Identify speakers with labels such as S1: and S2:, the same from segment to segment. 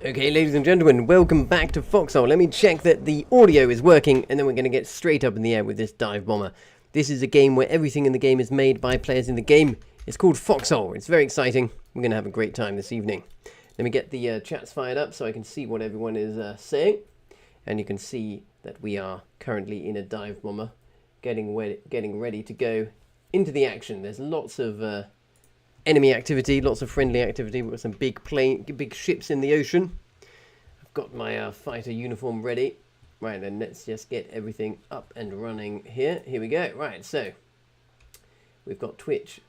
S1: Okay, ladies and gentlemen, welcome back to Foxhole. Let me check that the audio is working, and then we're going to get straight up in the air with this dive bomber. This is a game where everything in the game is made by players in the game. It's called Foxhole. It's very exciting. We're going to have a great time this evening. Let me get the chats fired up so I can see what everyone is saying. And you can see that we are currently in a dive bomber, getting ready to go into the action. There's lots of enemy activity, lots of friendly activity. We've got some big ships in the ocean. I've got my fighter uniform ready. Right, then let's just get everything up and running here. Here we go. Right, so we've got Twitch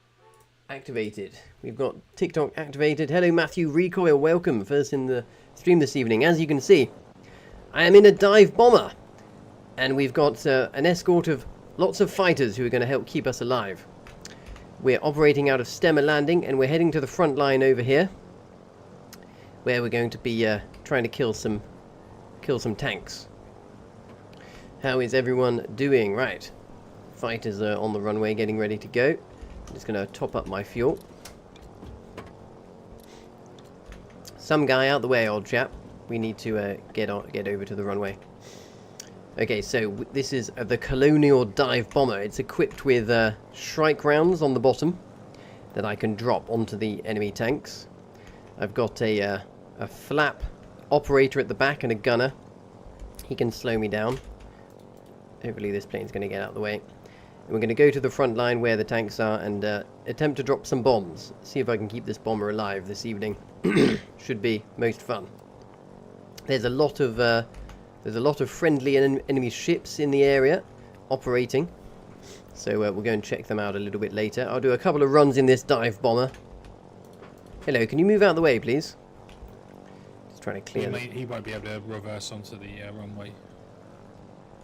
S1: activated. We've got TikTok activated. Hello, Matthew Recoil. Welcome. First in the stream this evening. As you can see, I am in a dive bomber. And we've got an escort of lots of fighters who are going to help keep us alive. We're operating out of Stemmer Landing, and we're heading to the front line over here, where we're going to be trying to kill some tanks. How is everyone doing? Right, fighters are on the runway, getting ready to go. I'm just going to top up my fuel. Some guy out the way, old chap. We need to get over to the runway. Okay, so this is the Colonial Dive Bomber. It's equipped with Shrike rounds on the bottom that I can drop onto the enemy tanks. I've got a flap operator at the back and a gunner. He can slow me down. Hopefully this plane's going to get out of the way. And we're going to go to the front line where the tanks are and attempt to drop some bombs. See if I can keep this bomber alive this evening. Should be most fun. There's a lot of friendly enemy ships in the area operating. So we'll go and check them out a little bit later. I'll do a couple of runs in this dive bomber. Hello, can you move out of the way, please? Just trying to clear.
S2: He won't be able to reverse onto the runway.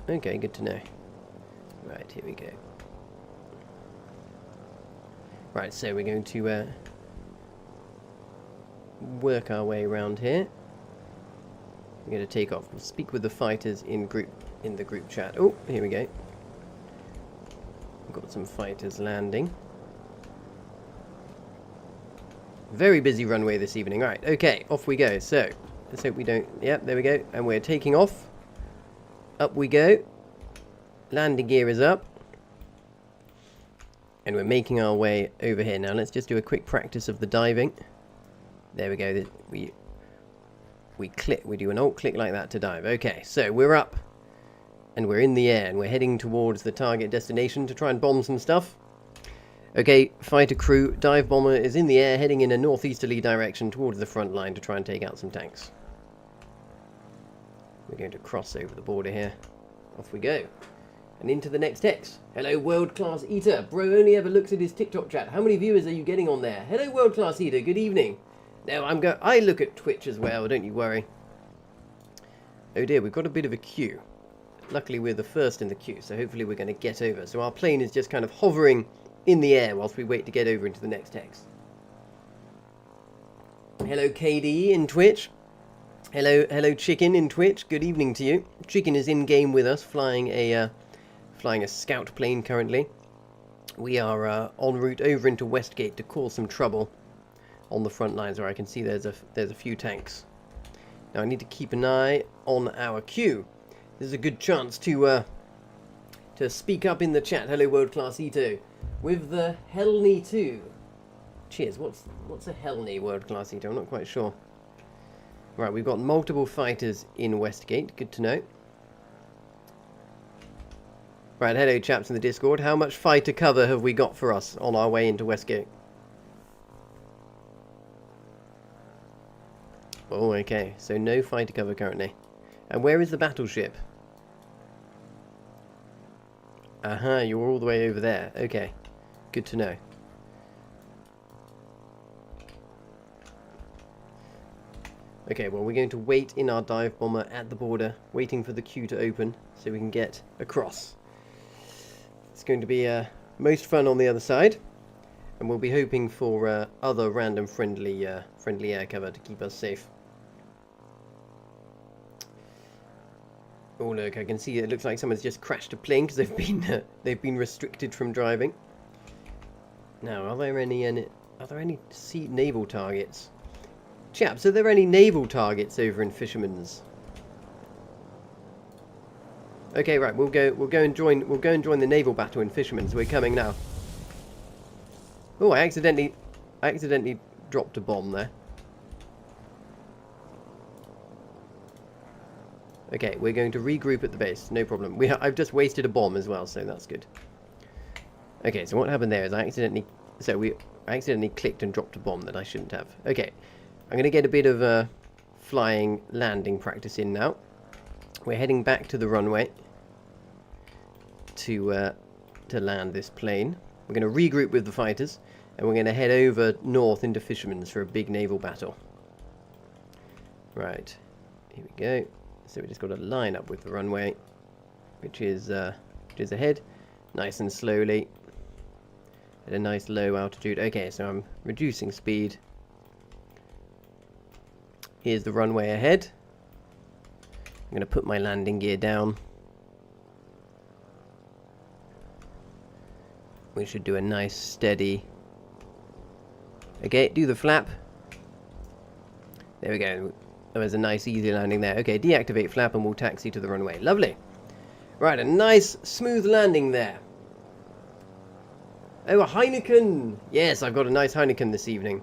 S1: Okay, good to know. Right, here we go. Right, so we're going to work our way around here. We're going to take off. We'll speak with the fighters in the group chat. Oh, here we go. We've got some fighters landing. Very busy runway this evening. Right, okay, off we go. So, let's hope we don't... Yep, there we go. And we're taking off. Up we go. Landing gear is up. And we're making our way over here. Now, let's just do a quick practice of the diving. There we go. We do an alt click like that to dive. Okay, so we're up and we're in the air and we're heading towards the target destination to try and bomb some stuff. Okay, fighter crew, dive bomber is in the air heading in a northeasterly direction towards the front line to try and take out some tanks. We're going to cross over the border here. Off we go. And into the next text. Hello, World Class Eater. Bro only ever looks at his TikTok chat. How many viewers are you getting on there? Hello, World Class Eater. Good evening. No, I look at Twitch as well, don't you worry. Oh dear, we've got a bit of a queue. Luckily we're the first in the queue, so hopefully we're going to get over. So our plane is just kind of hovering in the air whilst we wait to get over into the next text. Hello KD in Twitch. Hello Chicken in Twitch. Good evening to you. Chicken is in game with us, flying a scout plane currently. We are en route over into Westgate to cause some trouble on the front lines, where I can see there's a few tanks. Now I need to keep an eye on our queue. This is a good chance to speak up in the chat. Hello, World Class Eater with the Helney 2. Cheers. What's a Helney, World Class Eater? I'm not quite sure. Right, we've got multiple fighters in Westgate. Good to know. Right, hello chaps in the Discord. How much fighter cover have we got for us on our way into Westgate? Oh, okay. So no fighter cover currently. And where is the battleship? Aha, you're all the way over there. Okay. Good to know. Okay, well, we're going to wait in our dive bomber at the border, waiting for the queue to open so we can get across. It's going to be most fun on the other side. And we'll be hoping for other random friendly air cover to keep us safe. Oh look, I can see it looks like someone's just crashed a plane because they've been restricted from driving. Now, are there any sea naval targets? Chaps, are there any naval targets over in Fisherman's? Okay, right, we'll go and join the naval battle in Fisherman's. We're coming now. Oh, I accidentally dropped a bomb there. Okay, we're going to regroup at the base. No problem. I've just wasted a bomb as well, so that's good. Okay, so what happened there is I accidentally clicked and dropped a bomb that I shouldn't have. Okay, I'm going to get a bit of flying landing practice in now. We're heading back to the runway to land this plane. We're going to regroup with the fighters, and we're going to head over north into Fisherman's for a big naval battle. Right, here we go. So we just got to line up with the runway, which is ahead, nice and slowly, at a nice low altitude. Okay, so I'm reducing speed. Here's the runway ahead. I'm going to put my landing gear down. We should do a nice steady. Okay, do the flap. There we go. That was a nice easy landing there. Okay, deactivate flap and we'll taxi to the runway. Lovely. Right, a nice smooth landing there. Oh, a Heineken. Yes, I've got a nice Heineken this evening.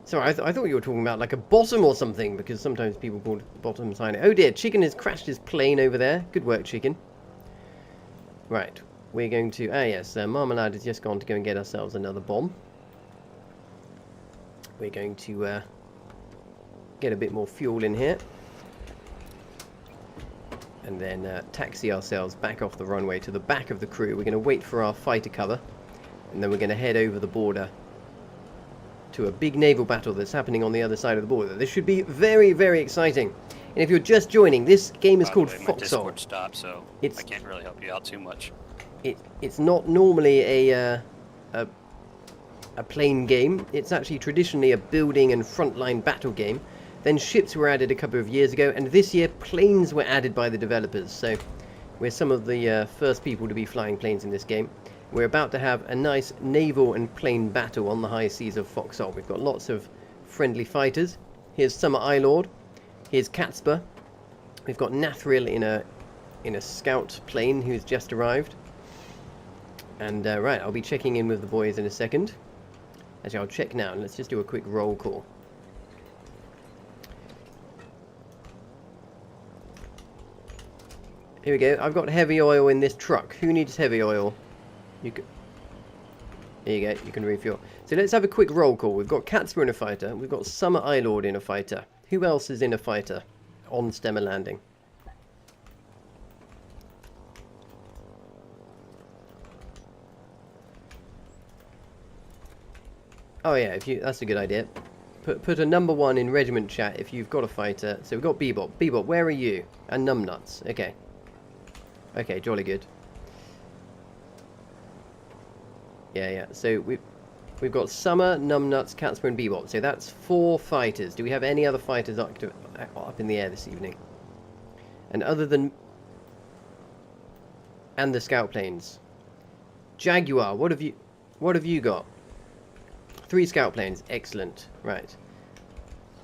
S1: Sorry, I thought you were talking about like a bottom or something, because sometimes people call bottoms Heineken. Oh dear, Chicken has crashed his plane over there. Good work, Chicken. Right, we're going to... Ah yes, Marmalade has just gone to go and get ourselves another bomb. We're going to get a bit more fuel in here. And then taxi ourselves back off the runway to the back of the crew. We're going to wait for our fighter cover. And then we're going to head over the border to a big naval battle that's happening on the other side of the border. This should be very, very exciting. And if you're just joining, this game is called Foxhole.
S3: My Discord stopped, so I can't really help you out too much.
S1: It's not normally a plane game. It's actually traditionally a building and frontline battle game. Then ships were added a couple of years ago, and this year planes were added by the developers. So we're some of the first people to be flying planes in this game. We're about to have a nice naval and plane battle on the high seas of Foxhole. We've got lots of friendly fighters. Here's Summer Eyelord. Here's Catspur. We've got Nathril in a scout plane who's just arrived. And right, I'll be checking in with the boys in a second. Actually, I'll check now, and let's just do a quick roll call. Here we go. I've got heavy oil in this truck. Who needs heavy oil? Here you go. You can refuel. So let's have a quick roll call. We've got Catspur in a fighter. We've got Summer Eyelord in a fighter. Who else is in a fighter on Stemmer Landing? Oh yeah, that's a good idea. Put a number 1 in regiment chat if you've got a fighter. So we've got Bebop. Bebop, where are you? And Numbnuts. Okay. Okay, jolly good. Yeah. So we've got Summer, Numbnuts, Catspur, and Bebop. So that's 4 fighters. Do we have any other fighters up in the air this evening? And other than... And the scout planes. Jaguar, what have you got? 3 scout planes. Excellent. Right.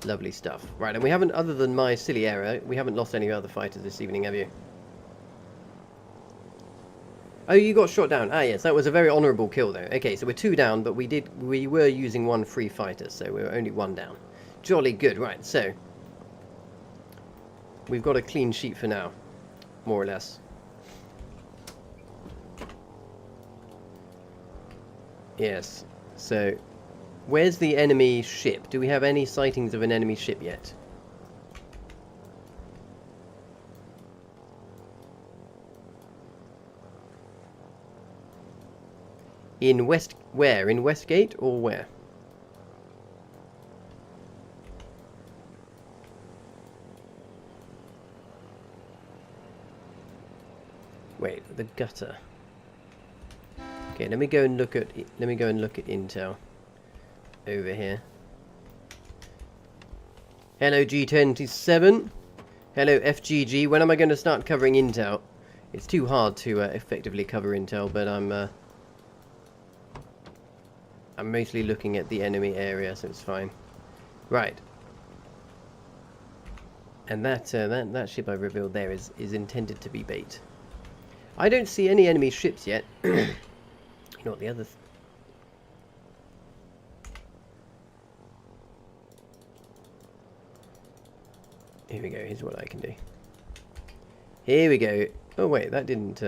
S1: Lovely stuff. Right, and we haven't, other than my silly error, we haven't lost any other fighters this evening, have you? Oh, you got shot down. Ah, yes, that was a very honourable kill, though. Okay, so we're 2 down, but we were using 1 free fighter, so we were only 1 down. Jolly good. Right, so we've got a clean sheet for now, more or less. Yes. So, where's the enemy ship? Do we have any sightings of an enemy ship yet? In where? In Westgate or where? Wait, the gutter. Okay, let me go and look at intel over here. Hello G27. Hello FGG. When am I going to start covering intel? It's too hard to effectively cover intel, but I'm mostly looking at the enemy area, so it's fine. Right. And that ship I've revealed there is intended to be bait. I don't see any enemy ships yet. You know what the other... Here we go, here's what I can do. Here we go. Oh wait, that didn't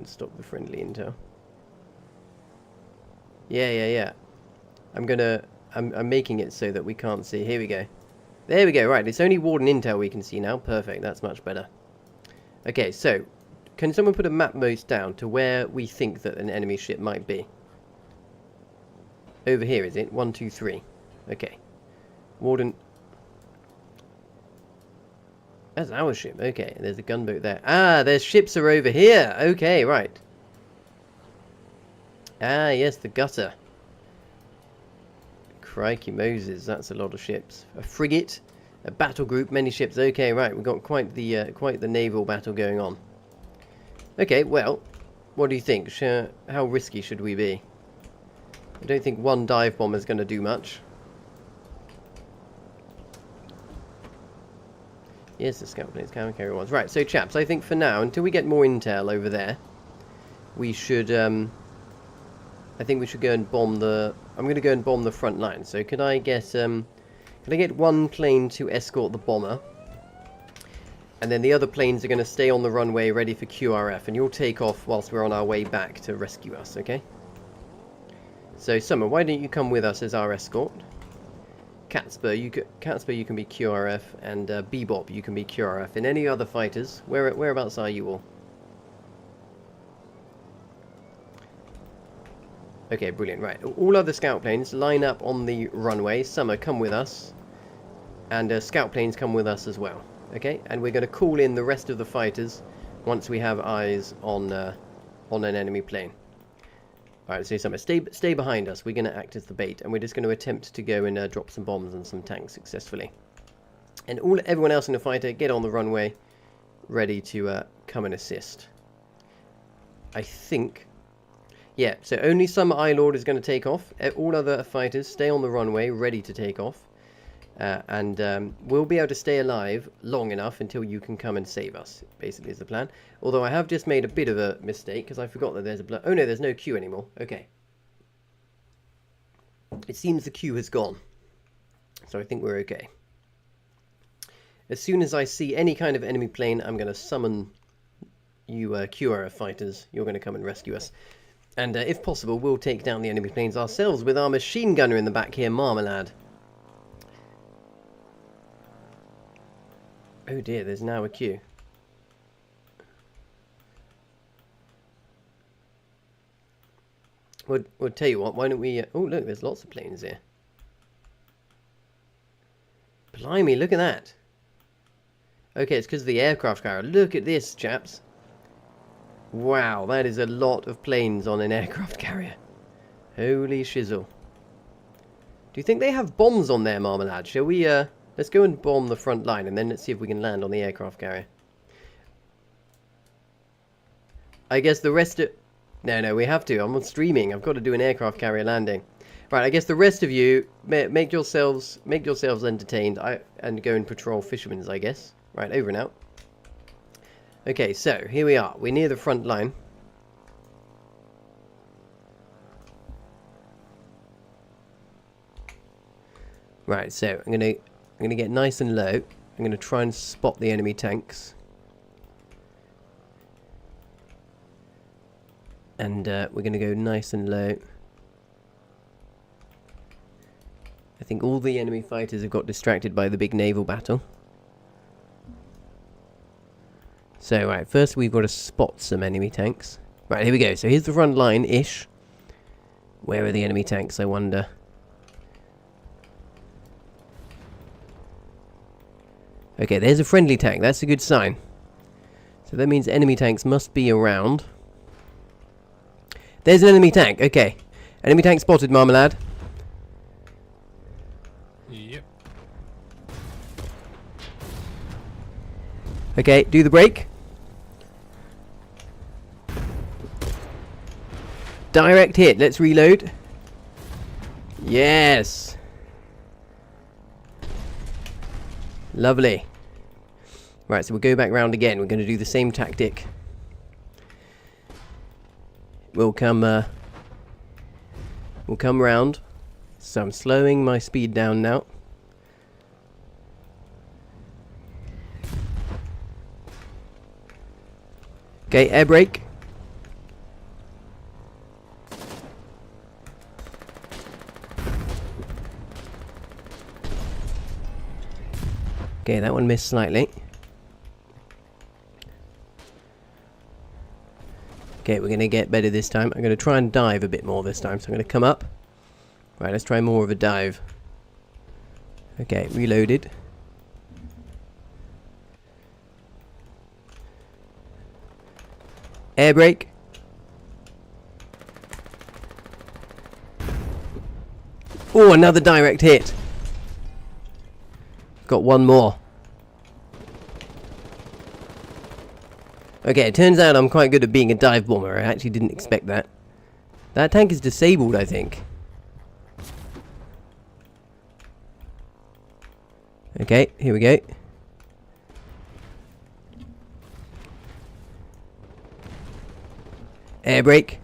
S1: stop the friendly intel. Yeah. I'm making it so that we can't see. Here we go. There we go, right, it's only Warden intel we can see now. Perfect, that's much better. Okay, so, can someone put a map most down to where we think that an enemy ship might be? Over here, is it? 1, 2, 3. Okay. Warden... That's our ship. Okay, there's a gunboat there. Ah, their ships are over here. Okay, right. Ah, yes, the gutter. Crikey Moses, that's a lot of ships. A frigate, a battle group, many ships. Okay, right, we've got quite the naval battle going on. Okay, well, what do you think? How risky should we be? I don't think one dive bomber is going to do much. Yes, the scout planes can carry ones. Right, so chaps, I think for now, until we get more intel over there, we should, I think we should go and bomb the... I'm going to go and bomb the front line. So could I get one plane to escort the bomber? And then the other planes are going to stay on the runway ready for QRF. And you'll take off whilst we're on our way back to rescue us, okay? So Summer, why don't you come with us as our escort? Catspur, you can be QRF. And Bebop, you can be QRF. And any other fighters, whereabouts are you all? Okay, brilliant. Right, all other scout planes line up on the runway. Summer, come with us. And scout planes come with us as well. Okay, and we're going to call in the rest of the fighters once we have eyes on an enemy plane. Alright, so Summer, stay behind us. We're going to act as the bait. And we're just going to attempt to go and drop some bombs and some tanks successfully. And everyone else in the fighter, get on the runway, ready to come and assist. I think... Yeah, so only some Lord is going to take off. All other fighters stay on the runway, ready to take off. And we'll be able to stay alive long enough until you can come and save us, basically is the plan. Although I have just made a bit of a mistake, because I forgot that there's a... Oh no, there's no queue anymore. Okay. It seems the queue has gone. So I think we're okay. As soon as I see any kind of enemy plane, I'm going to summon you QRF fighters. You're going to come and rescue us. And if possible, we'll take down the enemy planes ourselves with our machine gunner in the back here, Marmalade. Oh dear, there's now a queue. We'll tell you what, why don't we... oh, look, there's lots of planes here. Blimey, look at that. Okay, it's because of the aircraft carrier. Look at this, chaps. Wow, that is a lot of planes on an aircraft carrier. Holy shizzle. Do you think they have bombs on there, Marmalade? Shall we, let's go and bomb the front line, and then let's see if we can land on the aircraft carrier. I guess the rest of... No, we have to. I'm on streaming. I've got to do an aircraft carrier landing. Right, I guess the rest of you, make yourselves entertained and go and patrol fishermen's, I guess. Right, over and out. Okay, so here we are. We're near the front line. Right, so I'm gonna get nice and low. I'm gonna try and spot the enemy tanks. And we're gonna go nice and low. I think all the enemy fighters have got distracted by the big naval battle. So, right, first we've got to spot some enemy tanks. Right, here we go. So here's the front line-ish. Where are the enemy tanks, I wonder? Okay, there's a friendly tank. That's a good sign. So that means enemy tanks must be around. There's an enemy tank. Okay. Enemy tank spotted, Marmalade.
S2: Yep.
S1: Okay, do the brake. Direct hit. Let's reload. Yes. Lovely. Right, so we'll go back round again. We're going to do the same tactic. We'll come round. So I'm slowing my speed down now. Okay, air brake. Okay, that one missed slightly. Okay, we're going to get better this time. I'm going to try and dive a bit more this time. So I'm going to come up. Right, let's try more of a dive. Okay, reloaded. Air brake. Oh, another direct hit. Got one more. Okay, it turns out I'm quite good at being a dive bomber. I actually didn't expect that. That tank is disabled, I think. Okay, here we go. Air brake.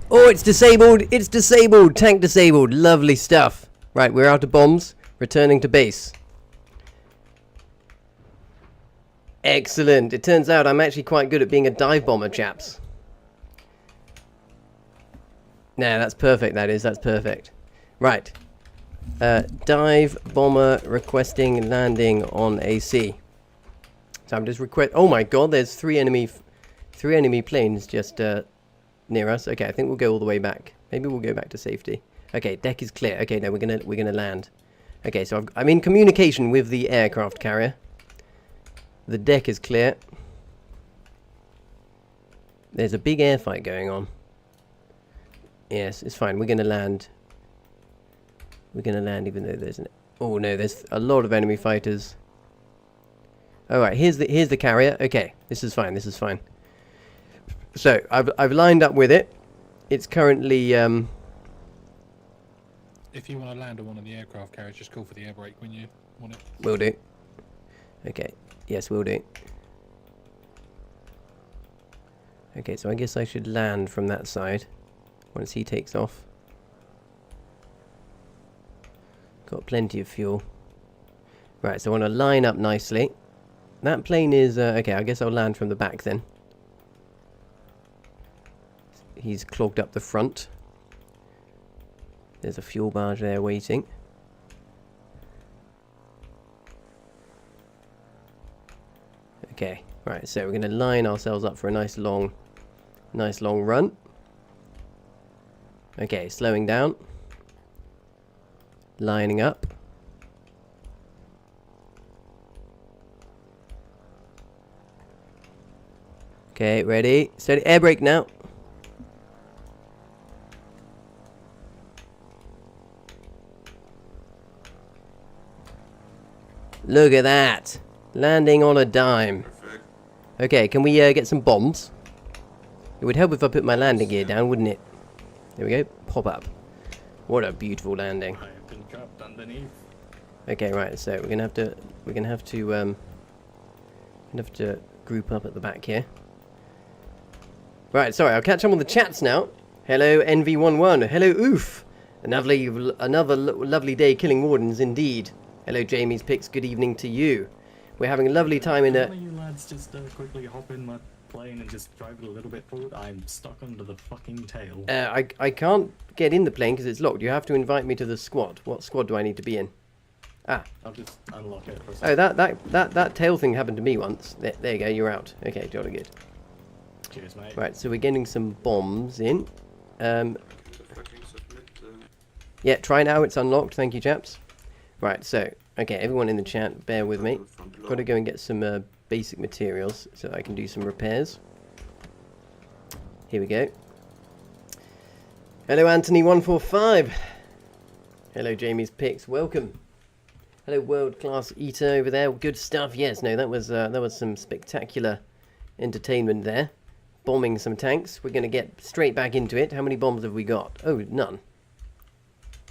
S1: Oh, it's disabled! It's disabled! Tank disabled. Lovely stuff. Right, we're out of bombs. Returning to base. Excellent. It turns out I'm actually quite good at being a dive bomber, chaps. Nah, that's perfect, that is. That's perfect. Right. Dive bomber requesting landing on AC. So I'm just oh my god, there's three enemy planes just near us. Okay, I think we'll go all the way back. Maybe we'll go back to safety. Okay, deck is clear. Okay, now we're gonna land. Okay, so I'm in communication with the aircraft carrier. The deck is clear. There's a big air fight going on. Yes, it's fine. We're gonna land. We're gonna land even though there's an... Oh no, there's a lot of enemy fighters. Alright, here's the carrier. Okay, this is fine, this is fine. So, I've lined up with it. It's currently...
S2: If you want to land on one of the aircraft carriers, just call for the air brake when you want it.
S1: Will do. Okay, yes, will do. Okay, so I guess I should land from that side once he takes off. Got plenty of fuel. Right, so I want to line up nicely. That plane is... okay, I guess I'll land from the back then. He's clogged up the front. There's a fuel barge there waiting. Okay, right, so we're going to line ourselves up for a nice long run. Okay, slowing down. Lining up. Okay, ready. Steady. Air brake now. Look at that. Landing on a dime.
S4: Perfect.
S1: Okay, can we get some bombs? It would help if I put my landing gear down, wouldn't it? There we go. Pop up. What a beautiful landing.
S4: I have been trapped underneath.
S1: Okay, right. So we're gonna have to group up at the back here. Right. Sorry, I'll catch up on the chats now. Hello, NV11. Hello, Oof. Another lovely day killing wardens indeed. Hello, Jamie's Picks. Good evening to you. We're having a lovely time in a...
S4: Can you lads just quickly hop in my plane and just drive it a little bit forward? I'm stuck under the fucking tail.
S1: I can't get in the plane because it's locked. You have to invite me to the squad. What squad do I need to be in? Ah.
S4: I'll just unlock it for a
S1: Oh,
S4: second.
S1: that tail thing happened to me once. There you go. You're out. Okay, jolly good.
S4: Cheers, mate.
S1: Right, so we're getting some bombs in. Yeah, try now. It's unlocked. Thank you, chaps. Right, so, okay, everyone in the chat, bear with me. Got to go and get some basic materials so that I can do some repairs. Here we go. Hello, Anthony145. Hello, Jamie's Picks. Welcome. Hello, World Class Eater over there. Good stuff. Yes, no, that was some spectacular entertainment there. Bombing some tanks. We're going to get straight back into it. How many bombs have we got? Oh, none.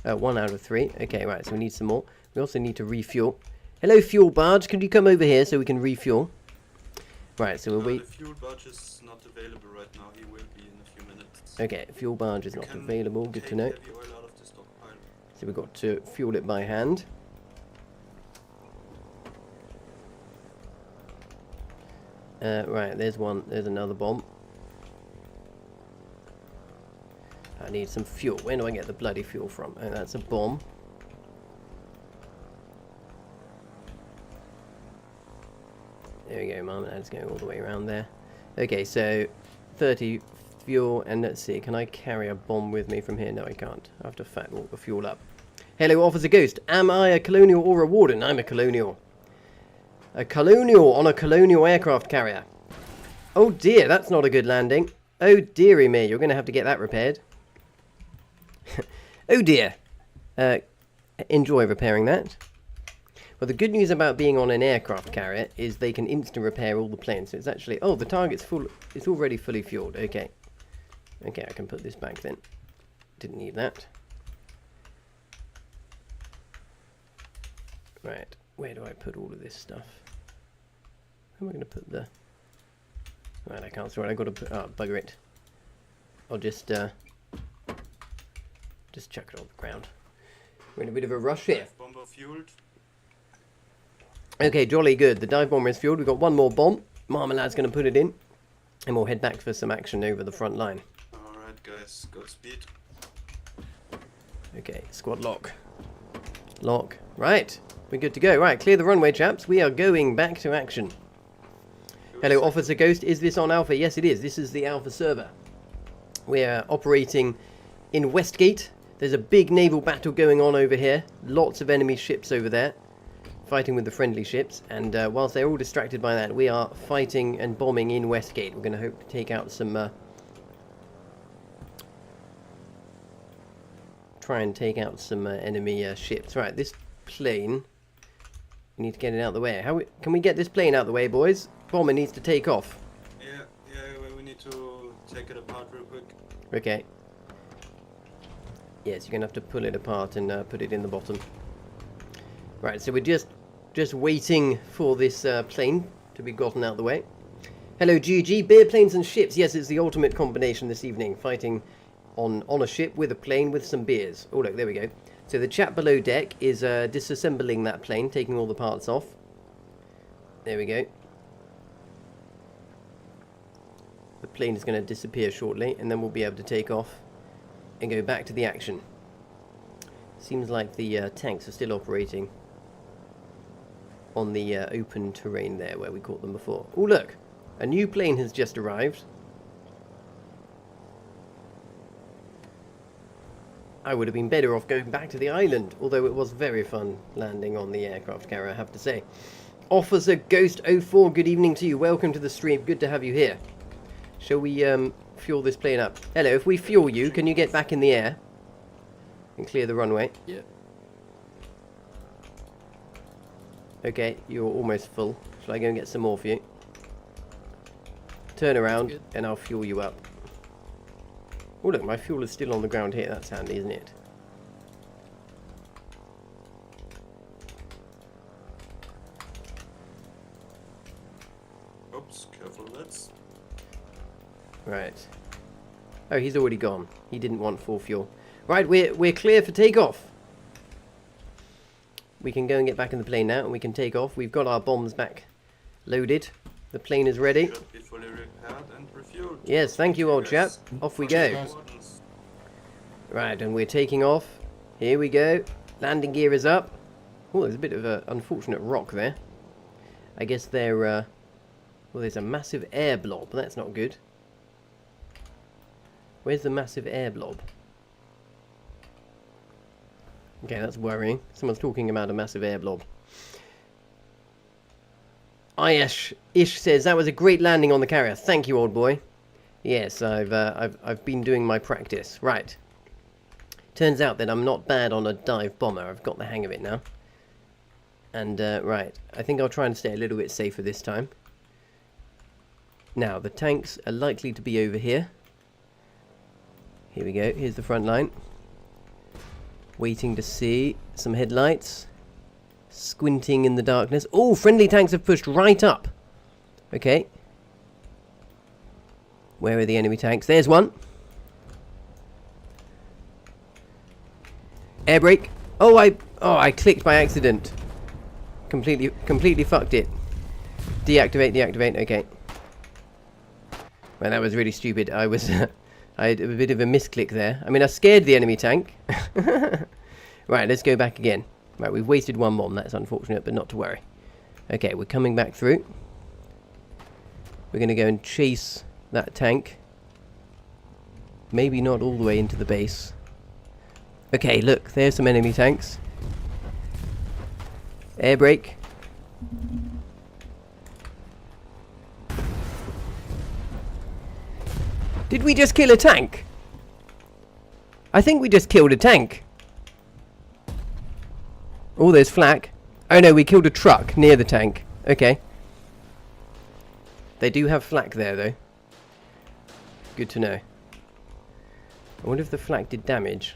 S1: 1 out of 3. Okay, right, so we need some more. We also need to refuel. Hello, fuel barge. Can you come over here so we can refuel? Right, so we'll wait.
S5: The fuel barge is not available right now. He will be in a few minutes.
S1: Okay, fuel barge is not available. Good to know.
S5: Heavy oil out of the stockpile.
S1: So we've got to fuel it by hand. Right, there's one. There's another bomb. I need some fuel. Where do I get the bloody fuel from? Oh, that's a bomb. There we go, Mum. That's going all the way around there. Okay, so 30 fuel, and let's see. Can I carry a bomb with me from here? No, I can't. I have to fat walk the fuel up. Hello, Officer Ghost. Am I a colonial or a warden? I'm a colonial. A colonial on a colonial aircraft carrier. Oh dear, that's not a good landing. Oh dearie me, you're going to have to get that repaired. Oh dear. Enjoy repairing that. Well, the good news about being on an aircraft carrier is they can instant repair all the planes. So it's actually... Oh, the target's full. It's already fully fueled. Okay. Okay, I can put this back then. Didn't need that. Right. Where do I put all of this stuff? Where am I going to put the... Right, I can't. Sorry, I've got to put... Oh, bugger it. I'll just chuck it on the ground. We're in a bit of a rush here.
S5: Bomber fueled.
S1: Okay, jolly good. The dive bomber is fueled. We've got one more bomb. Marmalade's going to put it in. And we'll head back for some action over the front line.
S5: Alright, guys. Godspeed.
S1: Okay, squad lock. Lock. Right. We're good to go. Right, clear the runway, chaps. We are going back to action. Hello, Officer Ghost. Is this on Alpha? Yes, it is. This is the Alpha server. We are operating in Westgate. There's a big naval battle going on over here. Lots of enemy ships over there, fighting with the friendly ships. And whilst they're all distracted by that, we are fighting and bombing in Westgate. We're going to hope to take out some... try and take out some enemy ships. Right, this plane... We need to get it out of the way. Can we get this plane out of the way, boys? Bomber needs to take off.
S5: Yeah, we need to take it apart real quick.
S1: Okay. Yes, you're going to have to pull it apart and put it in the bottom. Right, so we're just waiting for this plane to be gotten out of the way. Hello, GG. Beer, planes and ships. Yes, it's the ultimate combination this evening. Fighting on a ship with a plane with some beers. Oh, look, there we go. So the chap below deck is disassembling that plane, taking all the parts off. There we go. The plane is going to disappear shortly, and then we'll be able to take off and go back to the action. Seems like the tanks are still operating on the open terrain there where we caught them before. Oh, look! A new plane has just arrived. I would have been better off going back to the island, although it was very fun landing on the aircraft carrier, I have to say. Officer Ghost 04, good evening to you. Welcome to the stream. Good to have you here. Shall we fuel this plane up? Hello, if we fuel you, can you get back in the air and clear the runway?
S2: Yeah.
S1: Okay, you're almost full. Shall I go and get some more for you? Turn around and I'll fuel you up. Oh look, my fuel is still on the ground here. That's handy, isn't it?
S5: Oops, careful, let's.
S1: Right. Oh, he's already gone. He didn't want full fuel. Right, we're clear for takeoff. We can go and get back in the plane now, and we can take off. We've got our bombs back loaded. The plane is ready.
S5: Should be fully repaired and refueled.
S1: Yes, thank you, old chap. Off we go. Right, and we're taking off. Here we go. Landing gear is up. Oh, there's a bit of an unfortunate rock there. I guess they're... well, there's a massive air blob. That's not good. Where's the massive air blob? Okay, that's worrying. Someone's talking about a massive air blob. Ish says, that was a great landing on the carrier. Thank you, old boy. Yes, I've been doing my practice. Right. Turns out that I'm not bad on a dive bomber. I've got the hang of it now. And, right. I think I'll try and stay a little bit safer this time. Now, the tanks are likely to be over here. Here we go. Here's the front line. Waiting to see some headlights. Squinting in the darkness. Oh, friendly tanks have pushed right up. Okay. Where are the enemy tanks? There's one. Air brake. Oh, I clicked by accident. Completely fucked it. Deactivate. Okay. Well, that was really stupid. I had a bit of a misclick there. I mean, I scared the enemy tank. Right, let's go back again. Right, we've wasted one bomb. That's unfortunate, but not to worry. Okay, we're coming back through. We're going to go and chase that tank. Maybe not all the way into the base. Okay, look, there's some enemy tanks. Air brake. Did we just kill a tank? I think we just killed a tank. Oh, there's flak. Oh no, we killed a truck near the tank. Okay. They do have flak there, though. Good to know. I wonder if the flak did damage.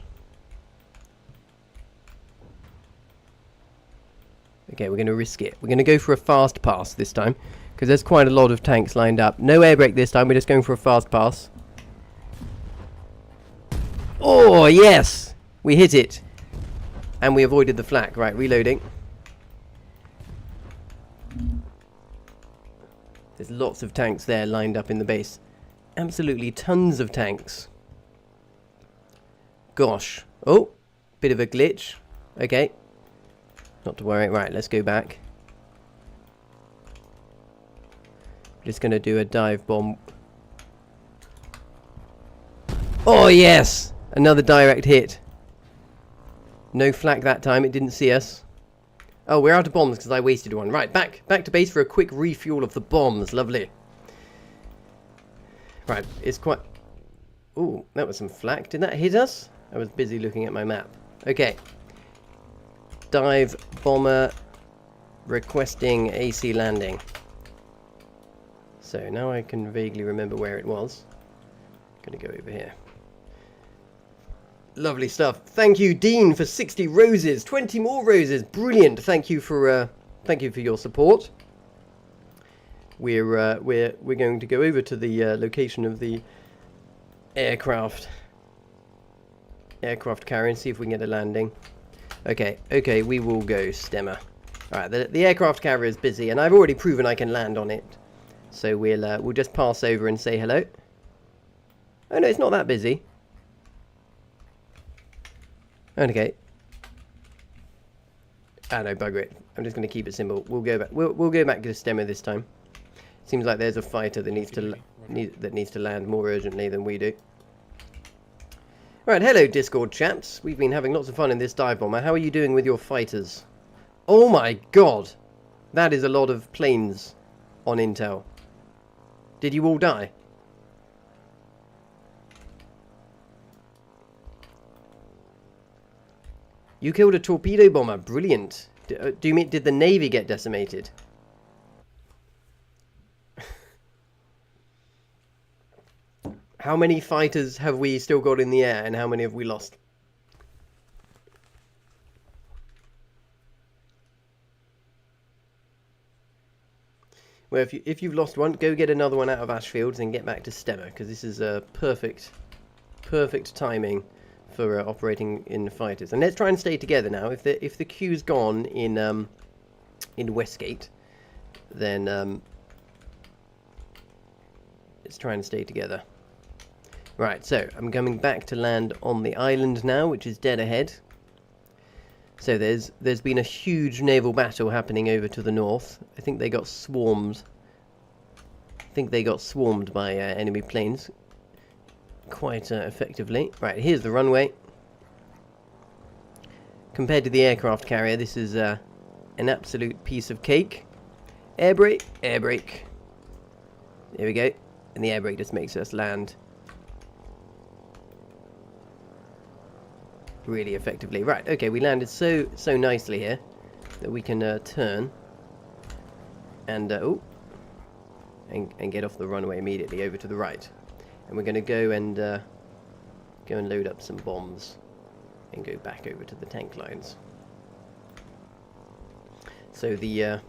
S1: Okay, we're going to risk it. We're going to go for a fast pass this time, because there's quite a lot of tanks lined up. No air brake this time, we're just going for a fast pass. Oh, yes! We hit it. And we avoided the flak. Right, reloading. There's lots of tanks there lined up in the base. Absolutely tons of tanks. Gosh. Oh, bit of a glitch. Okay. Not to worry. Right, let's go back. Just going to do a dive bomb. Oh, yes! Another direct hit. No flak that time. It didn't see us. Oh, we're out of bombs because I wasted one. Right, back to base for a quick refuel of the bombs. Lovely. Right, it's quite... Ooh, that was some flak. Did that hit us? I was busy looking at my map. Okay. Dive bomber requesting AC landing. So now I can vaguely remember where it was. Gonna go over here. Lovely stuff. Thank you, Dean, for 60 roses. 20 more roses. Brilliant. Thank you for your support. We're going to go over to the location of the aircraft carrier and see if we can get a landing. Okay, we will go Stemmer. Alright, the aircraft carrier is busy, and I've already proven I can land on it. So we'll just pass over and say hello. Oh no, it's not that busy. Okay. Ah no, bugger it. I'm just going to keep it simple. We'll go back. We'll go back to Stemmer this time. Seems like there's a fighter that needs to land more urgently than we do. Right, hello Discord chaps. We've been having lots of fun in this dive bomber. How are you doing with your fighters? Oh my god! That is a lot of planes on intel. Did you all die? You killed a torpedo bomber. Brilliant. Do you mean, did the Navy get decimated? How many fighters have we still got in the air, and how many have we lost? Well, if you've lost one, go get another one out of Ashfields and get back to Stemmer, because this is a perfect timing for operating in fighters. And let's try and stay together now. If the queue's gone in Westgate, then let's try and stay together. Right, so I'm coming back to land on the island now, which is dead ahead. So there's been a huge naval battle happening over to the north. I think they got swarmed. By enemy planes quite effectively. Right, here's the runway. Compared to the aircraft carrier, this is an absolute piece of cake. Air brake, air brake. There we go. And the air brake just makes us land really effectively. Right, okay, we landed so nicely here that we can turn and and get off the runway immediately over to the right. And we're going to go and load up some bombs and go back over to the tank lines. So the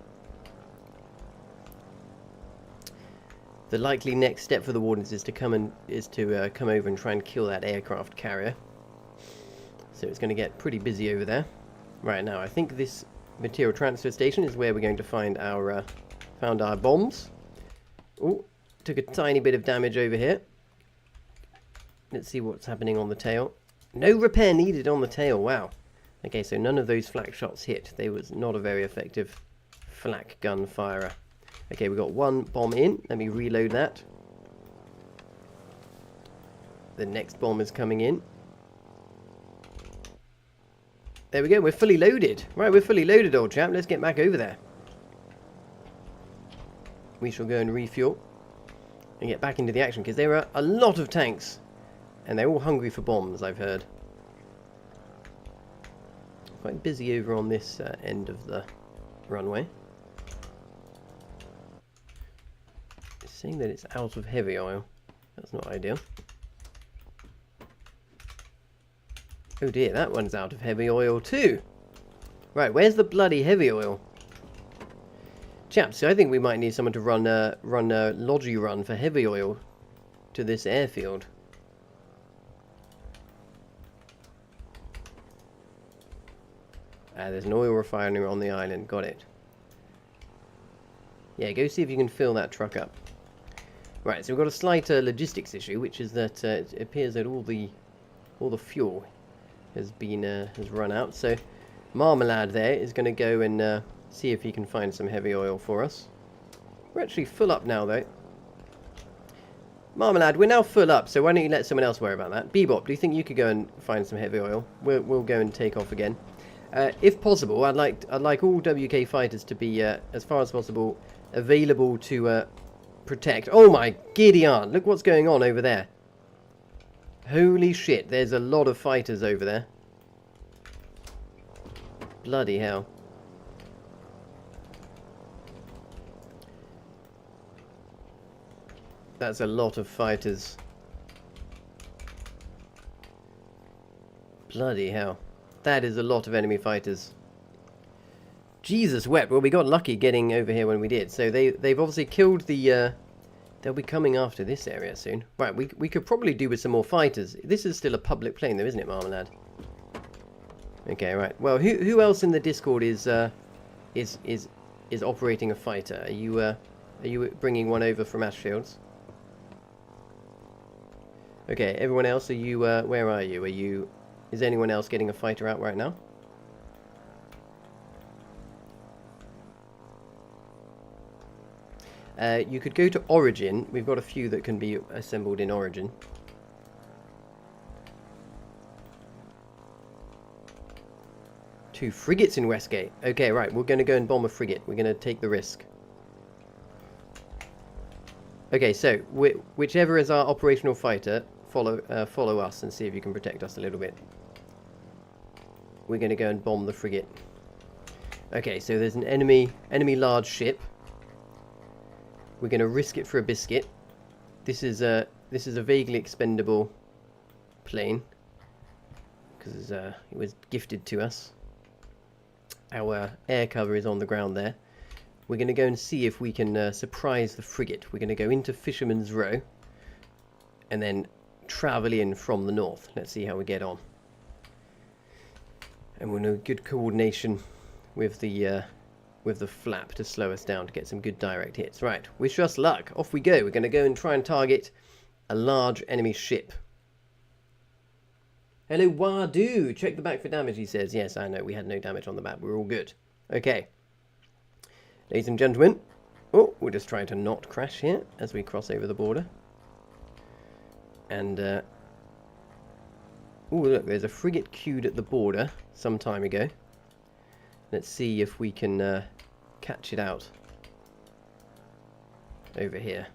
S1: likely next step for the Wardens is to come over and try and kill that aircraft carrier. So it's going to get pretty busy over there. Right now, I think this material transfer station is where we're going to find our bombs. Oh, took a tiny bit of damage over here. Let's see what's happening on the tail. No repair needed on the tail. Wow. Okay, so none of those flak shots hit. They was not a very effective flak gun firer. Okay, we got one bomb in. Let me reload that. The next bomb is coming in. There we go, we're fully loaded. Right, we're fully loaded, old chap. Let's get back over there. We shall go and refuel and get back into the action, because there are a lot of tanks. And they're all hungry for bombs, I've heard. Quite busy over on this end of the runway. It's saying that it's out of heavy oil. That's not ideal. Oh dear, that one's out of heavy oil too. Right, where's the bloody heavy oil? Chaps, I think we might need someone to run a logi run for heavy oil to this airfield. There's an oil refinery on the island. Got it. Yeah, go see if you can fill that truck up. Right, so we've got a slight logistics issue, which is that it appears that all the fuel has run out. So Marmalade there is going to go and see if he can find some heavy oil for us. We're actually full up now, though. Marmalade, we're now full up, so why don't you let someone else worry about that? Bebop, do you think you could go and find some heavy oil? We'll go and take off again. If possible, I'd like all WK fighters to be, as far as possible, available to protect. Oh my giddy aunt, look what's going on over there. Holy shit, there's a lot of fighters over there. Bloody hell. That's a lot of fighters. Bloody hell. That is a lot of enemy fighters. Jesus wept. Well, we got lucky getting over here when we did. So they've obviously killed the... they'll be coming after this area soon. Right, we could probably do with some more fighters. This is still a public plane though, isn't it, Marmalade? Okay, right. Well, who else in the Discord is operating a fighter? Are you bringing one over from Ashfields? Okay, everyone else, are you, where are you? Is anyone else getting a fighter out right now? You could go to Origin. We've got a few that can be assembled in Origin. Two frigates in Westgate. Okay, right, we're going to go and bomb a frigate. We're going to take the risk. Okay, so whichever is our operational fighter, follow us and see if you can protect us a little bit. We're going to go and bomb the frigate. Okay, so there's an enemy large ship. We're going to risk it for a biscuit. This is a vaguely expendable plane because it was gifted to us. Our air cover is on the ground there. We're going to go and see if we can surprise the frigate. We're going to go into Fisherman's Row and then travel in from the north. Let's see how we get on. And we'll know good coordination with the flap to slow us down to get some good direct hits. Right, wish us luck. Off we go. We're going to go and try and target a large enemy ship. Hello, Wadu. Check the back for damage, he says. Yes, I know. We had no damage on the back. We're all good. Okay. Ladies and gentlemen. Oh, we're just trying to not crash here as we cross over the border. And, oh, look, there's a frigate queued at the border some time ago. Let's see if we can catch it out over here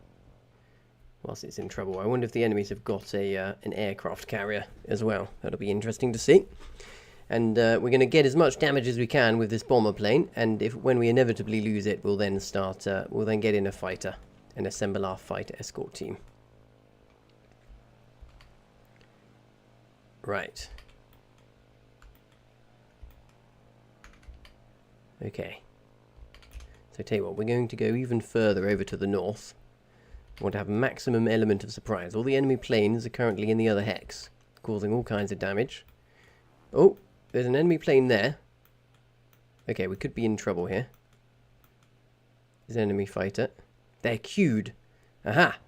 S1: whilst it's in trouble. I wonder if the enemies have got an aircraft carrier as well. That'll be interesting to see. And we're going to get as much damage as we can with this bomber plane. And when we inevitably lose it, we'll then start. We'll then get in a fighter and assemble our fighter escort team. Right. Okay. So tell you what, we're going to go even further over to the north. I want to have maximum element of surprise. All the enemy planes are currently in the other hex, causing all kinds of damage. Oh, there's an enemy plane there. Okay, we could be in trouble here. There's an enemy fighter. They're queued. Aha!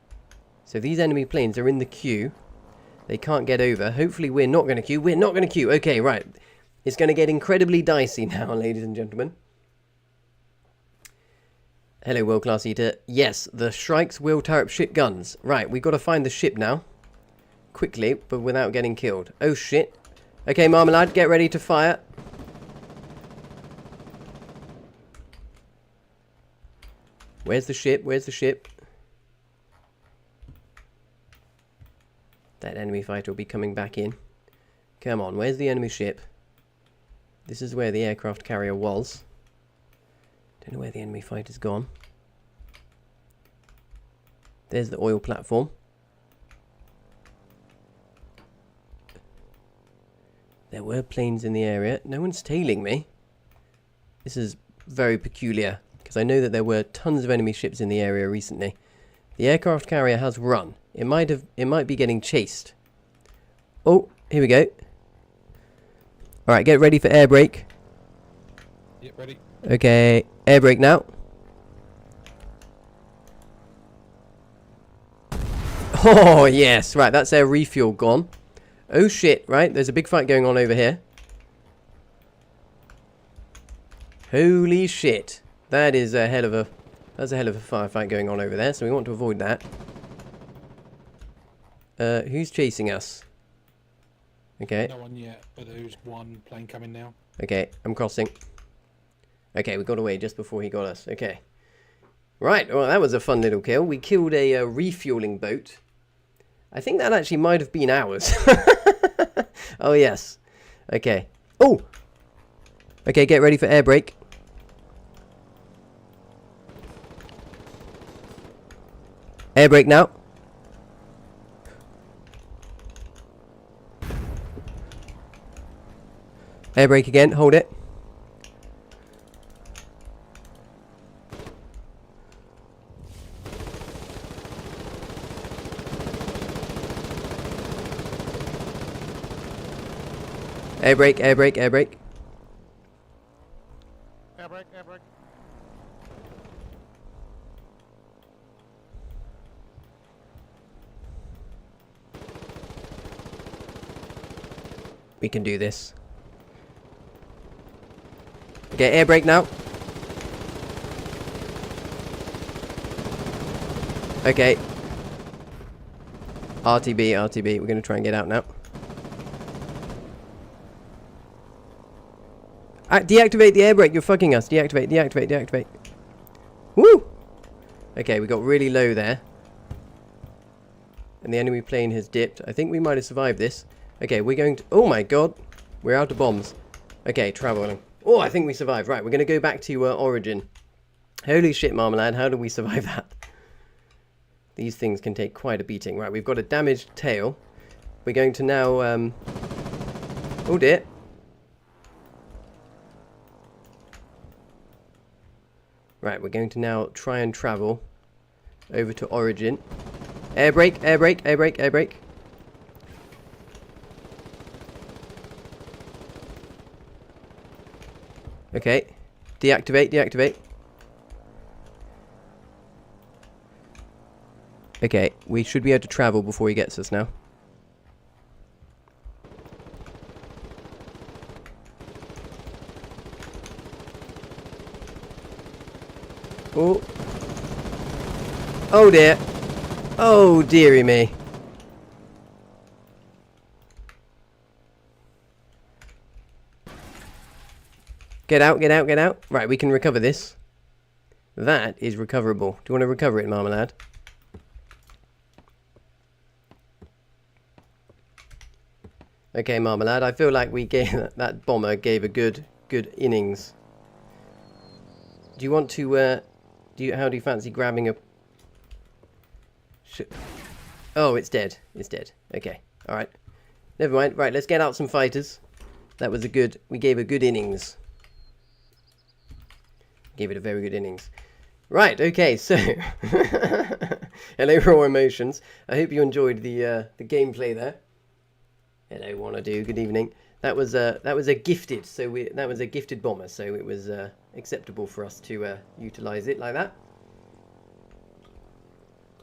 S1: So these enemy planes are in the queue. They can't get over. Hopefully we're not going to queue. We're not going to queue. Okay, right. It's going to get incredibly dicey now, ladies and gentlemen. Hello, World Class Eater. Yes, the Shrikes will tear up ship guns. Right, we've got to find the ship now. Quickly, but without getting killed. Oh, shit. Okay, Marmalade, get ready to fire. Where's the ship? Where's the ship? That enemy fighter will be coming back in. Come on, where's the enemy ship? This is where the aircraft carrier was. Don't know where the enemy fighter's gone. There's the oil platform. There were planes in the area. No one's tailing me. This is very peculiar, because I know that there were tons of enemy ships in the area recently. The aircraft carrier has run. It might be getting chased. Oh, here we go. Alright, get ready for air brake.
S2: Yep, ready.
S1: Okay, air brake now. Oh, yes. Right, that's their refuel gone. Oh, shit. Right, there's a big fight going on over here. Holy shit. That is a hell of a... That's a hell of a firefight going on over there, so we want to avoid that. Who's chasing us? Okay.
S2: No one yet, but there's one plane coming now.
S1: Okay, I'm crossing. Okay, we got away just before he got us. Okay. Right, well, that was a fun little kill. We killed a refueling boat. I think that actually might have been ours. Oh, yes. Okay. Oh! Okay, get ready for air brake. Air brake now. Air brake again, hold it. Air brake, air brake, air brake.
S2: Air brake, air brake.
S1: We can do this. Okay, air brake now. Okay. RTB, RTB. We're going to try and get out now. Deactivate the air brake. You're fucking us. Deactivate, deactivate, deactivate. Woo! Okay, we got really low there. And the enemy plane has dipped. I think we might have survived this. Okay, we're going to... Oh my god. We're out of bombs. Okay, traveling. Oh, I think we survived. Right, we're going to go back to Origin. Holy shit, Marmalade. How did we survive that? These things can take quite a beating. Right, we've got a damaged tail. We're going to now... Oh dear. Right, we're going to now try and travel over to Origin. Air brake, air brake, air brake, air brake. Okay. Deactivate, deactivate. Okay, we should be able to travel before he gets us now. Oh. Oh dear. Oh dearie me. Get out, get out, get out. Right, we can recover this. That is recoverable. Do you want to recover it, Marmalade? Okay, Marmalade, I feel like we gave that bomber gave a good innings. Do you want to how do you fancy grabbing a Oh, it's dead. It's dead. Okay. All right. Never mind. Right, let's get out some fighters. That was we gave a good innings. Gave it a very good innings. Right, okay, so hello Raw Emotions. I hope you enjoyed the gameplay there. Hello Wanna-Do, good evening. That was a gifted, that was a gifted bomber, so it was acceptable for us to utilize it like that.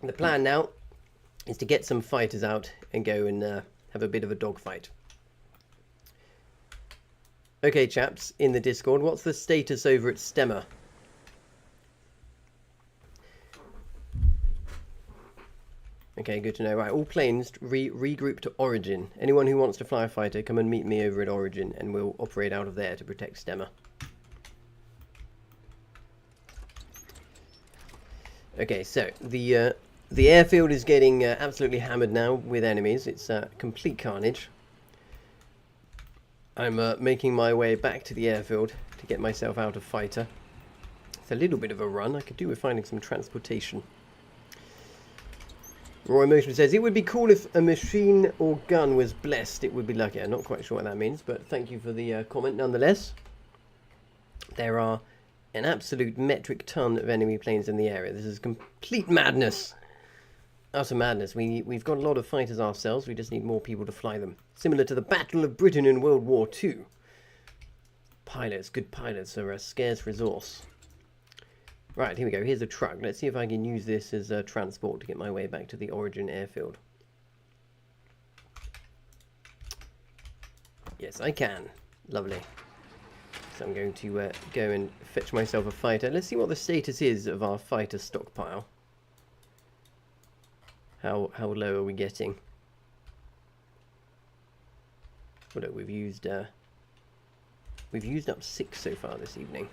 S1: And the plan now is to get some fighters out and go and have a bit of a dogfight. Okay, chaps, in the Discord, what's the status over at Stemmer? Okay, good to know. Right, all planes regroup to Origin. Anyone who wants to fly a fighter, come and meet me over at Origin, and we'll operate out of there to protect Stemmer. Okay, so the airfield is getting absolutely hammered now with enemies. It's complete carnage. I'm making my way back to the airfield to get myself out of fighter. It's a little bit of a run. I could do with finding some transportation. Raw Emotion says, it would be cool if a machine or gun was blessed. It would be lucky. I'm not quite sure what that means, but thank you for the comment nonetheless. There are an absolute metric ton of enemy planes in the area. This is complete madness. Utter madness. We've got a lot of fighters ourselves. We just need more people to fly them. Similar to the Battle of Britain in World War II. Pilots, good pilots, are a scarce resource. Right, here we go. Here's a truck. Let's see if I can use this as a transport to get my way back to the Origin airfield. Yes, I can. Lovely. So I'm going to go and fetch myself a fighter. Let's see what the status is of our fighter stockpile. How low are we getting? Well, look, we've used up 6 so far this evening.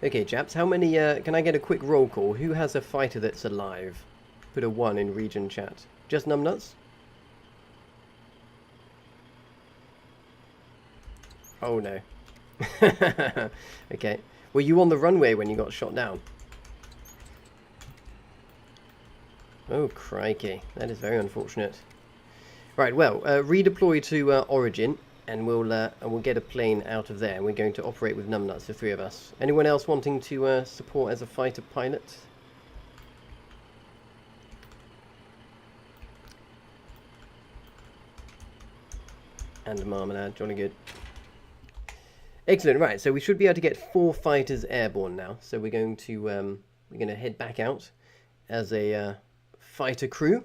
S1: Okay, chaps, how many, can I get a quick roll call? Who has a fighter that's alive? Put a 1 in region chat. Just numbnuts? Oh, no. Okay. Were you on the runway when you got shot down? Oh, crikey. That is very unfortunate. Right, well, redeploy to Origin. And we'll get a plane out of there. And we're going to operate with numbnuts, the 3 of us. Anyone else wanting to support as a fighter pilot? And marmalade, jolly good. Excellent. Right, so we should be able to get 4 fighters airborne now. So we're going to head back out as a fighter crew.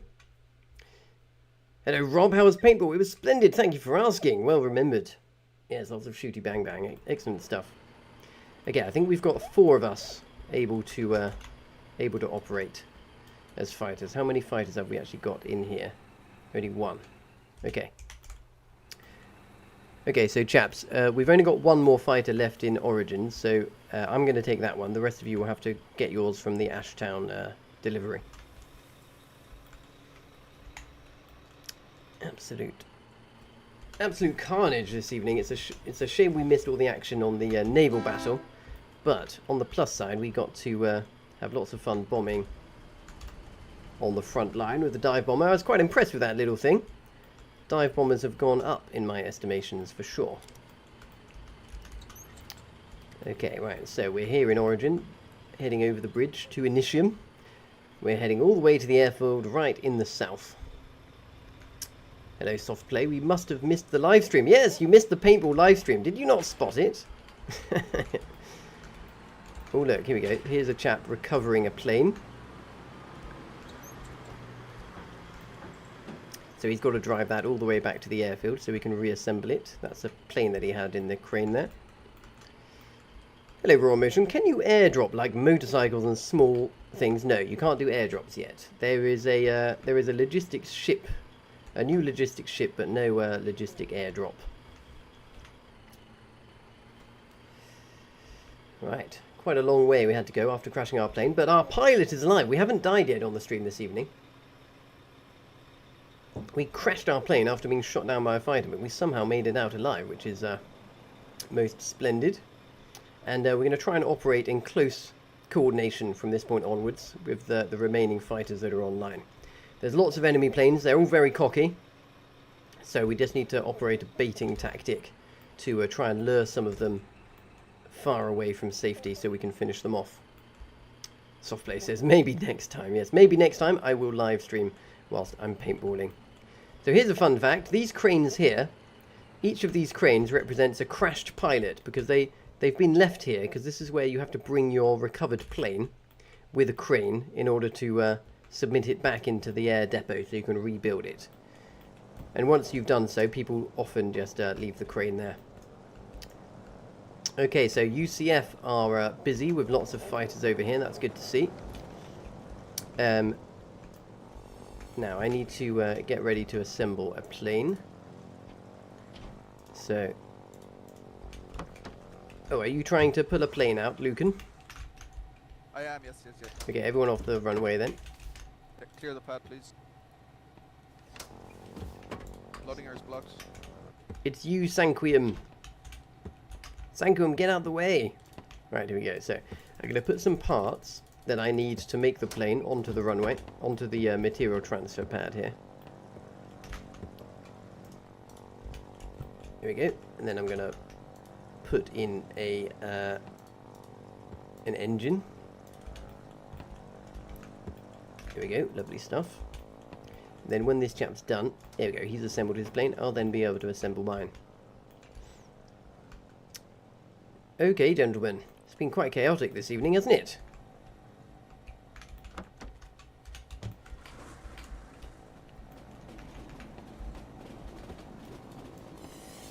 S1: Hello, Rob. How was paintball? It was splendid. Thank you for asking. Well remembered. Yes, lots of shooty bang bang. Excellent stuff. Okay, I think we've got 4 of us able to operate as fighters. How many fighters have we actually got in here? Only 1. Okay. Okay, so chaps, we've only got 1 more fighter left in Origin, so I'm going to take that one. The rest of you will have to get yours from the Ashtown delivery. Absolute carnage this evening. It's a shame we missed all the action on the naval battle, but on the plus side we got to have lots of fun bombing on the front line with the dive bomber. I was quite impressed with that little thing. Dive bombers have gone up in my estimations for sure. Okay, right, so we're here in Origin, heading over the bridge to Initium. We're heading all the way to the airfield right in the south. Hello, Soft Play. We must have missed the live stream. Yes, you missed the paintball live stream. Did you not spot it? Oh, look, here we go. Here's a chap recovering a plane. So he's got to drive that all the way back to the airfield so we can reassemble it. That's a plane that he had in the crane there. Hello, Raw Motion. Can you airdrop like motorcycles and small things? No, you can't do airdrops yet. There is a logistics ship. A new logistics ship, but no logistic airdrop. Right, quite a long way we had to go after crashing our plane, but our pilot is alive. We haven't died yet on the stream this evening. We crashed our plane after being shot down by a fighter, but we somehow made it out alive, which is most splendid. And we're going to try and operate in close coordination from this point onwards with the remaining fighters that are online. There's lots of enemy planes. They're all very cocky. So we just need to operate a baiting tactic to try and lure some of them far away from safety so we can finish them off. Softplay says maybe next time. Yes, maybe next time I will live stream whilst I'm paintballing. So here's a fun fact. These cranes here, each of these cranes represents a crashed pilot because they've been left here because this is where you have to bring your recovered plane with a crane in order to submit it back into the air depot so you can rebuild it. And once you've done so, people often just leave the crane there. Okay, so UCF are busy with lots of fighters over here. That's good to see. Now, I need to get ready to assemble a plane. So... Oh, are you trying to pull a plane out, Lucan?
S6: I am, yes.
S1: Okay, everyone off the runway then.
S6: Clear the pad, please. Loading air is blocked.
S1: It's you, Sanquium. Sanquium, get out of the way. Right, here we go. So, I'm going to put some parts that I need to make the plane onto the runway, onto the material transfer pad here. Here we go. And then I'm going to put in a an engine. Here we go, lovely stuff. And then when this chap's done, there we go, he's assembled his plane, I'll then be able to assemble mine. Okay, gentlemen, it's been quite chaotic this evening, hasn't it?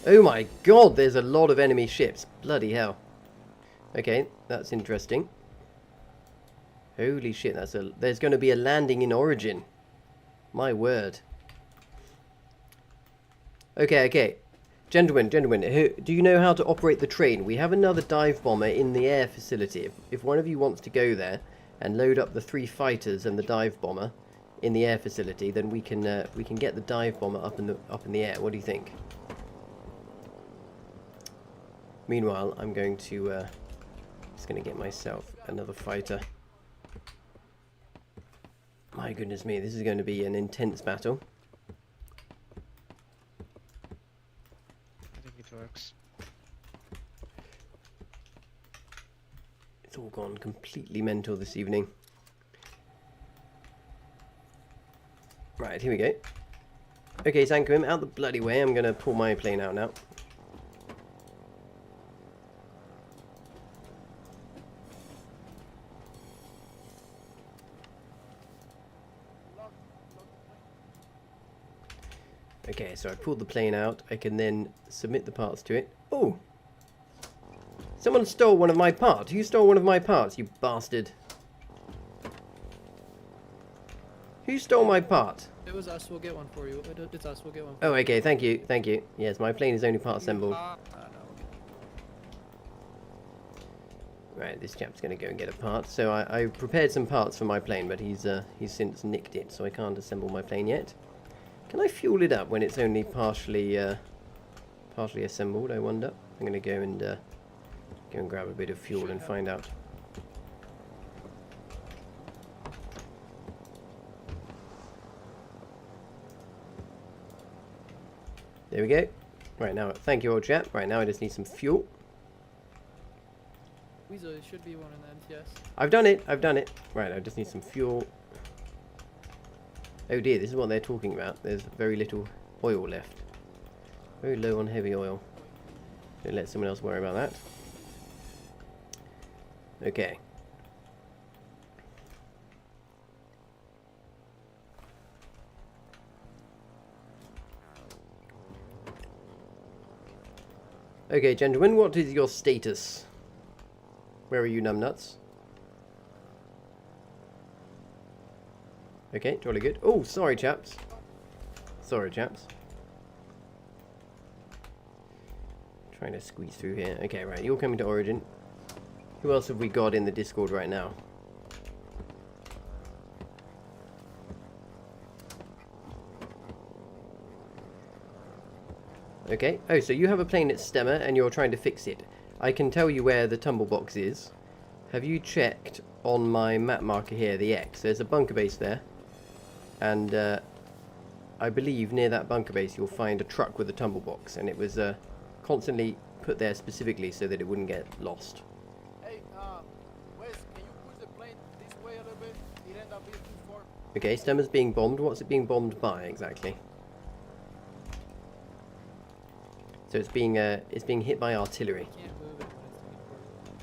S1: Oh my god, there's a lot of enemy ships. Bloody hell. Okay, that's interesting. Holy shit, there's going to be a landing in Origin. My word. Okay. Gentlemen, do you know how to operate the train? We have another dive bomber in the air facility. If one of you wants to go there and load up the 3 fighters and the dive bomber in the air facility, then we can get the dive bomber up in the air. What do you think? Meanwhile, I'm going to just going to get myself another fighter. My goodness me, this is going to be an intense battle.
S7: I think it works.
S1: It's all gone completely mental this evening. Right, here we go. Okay, Sankum, out the bloody way. I'm going to pull my plane out now. Okay, so I pulled the plane out. I can then submit the parts to it. Oh! Someone stole one of my parts. Who stole one of my parts, you bastard? Who stole my part?
S8: It was us. We'll get one for you. It's us. We'll get one.
S1: Oh, okay. Thank you. Thank you. Yes, my plane is only part assembled. Right, this chap's going to go and get a part. So I prepared some parts for my plane, but he's since nicked it, so I can't assemble my plane yet. Can I fuel it up when it's only partially assembled, I wonder? I'm going to go and grab a bit of fuel and find out. There we go. Right now, thank you, old chap. Right now, I just need some fuel.
S8: Weasel, it should be one of them, yes.
S1: I've done it. Right, I just need some fuel. Oh dear, this is what they're talking about. There's very little oil left. Very low on heavy oil. So let someone else worry about that. Okay. Okay, gentlemen, what is your status? Where are you, numbnuts? Okay, jolly good. Oh, sorry, chaps. Sorry, chaps. Trying to squeeze through here. Okay, right, you're coming to Origin. Who else have we got in the Discord right now? Okay. Oh, so you have a plane at Stemmer and you're trying to fix it. I can tell you where the tumble box is. Have you checked on my map marker here, the X? There's a bunker base there. And I believe near that bunker base you'll find a truck with a tumble box. And it was constantly put there specifically so that it wouldn't get lost.
S6: Hey, Wes, can you push the plane this way a little bit? It ended up being too far.
S1: Okay, Stemmer's being bombed. What's it being bombed by exactly? So it's being hit by artillery.
S8: Can't move it when it's being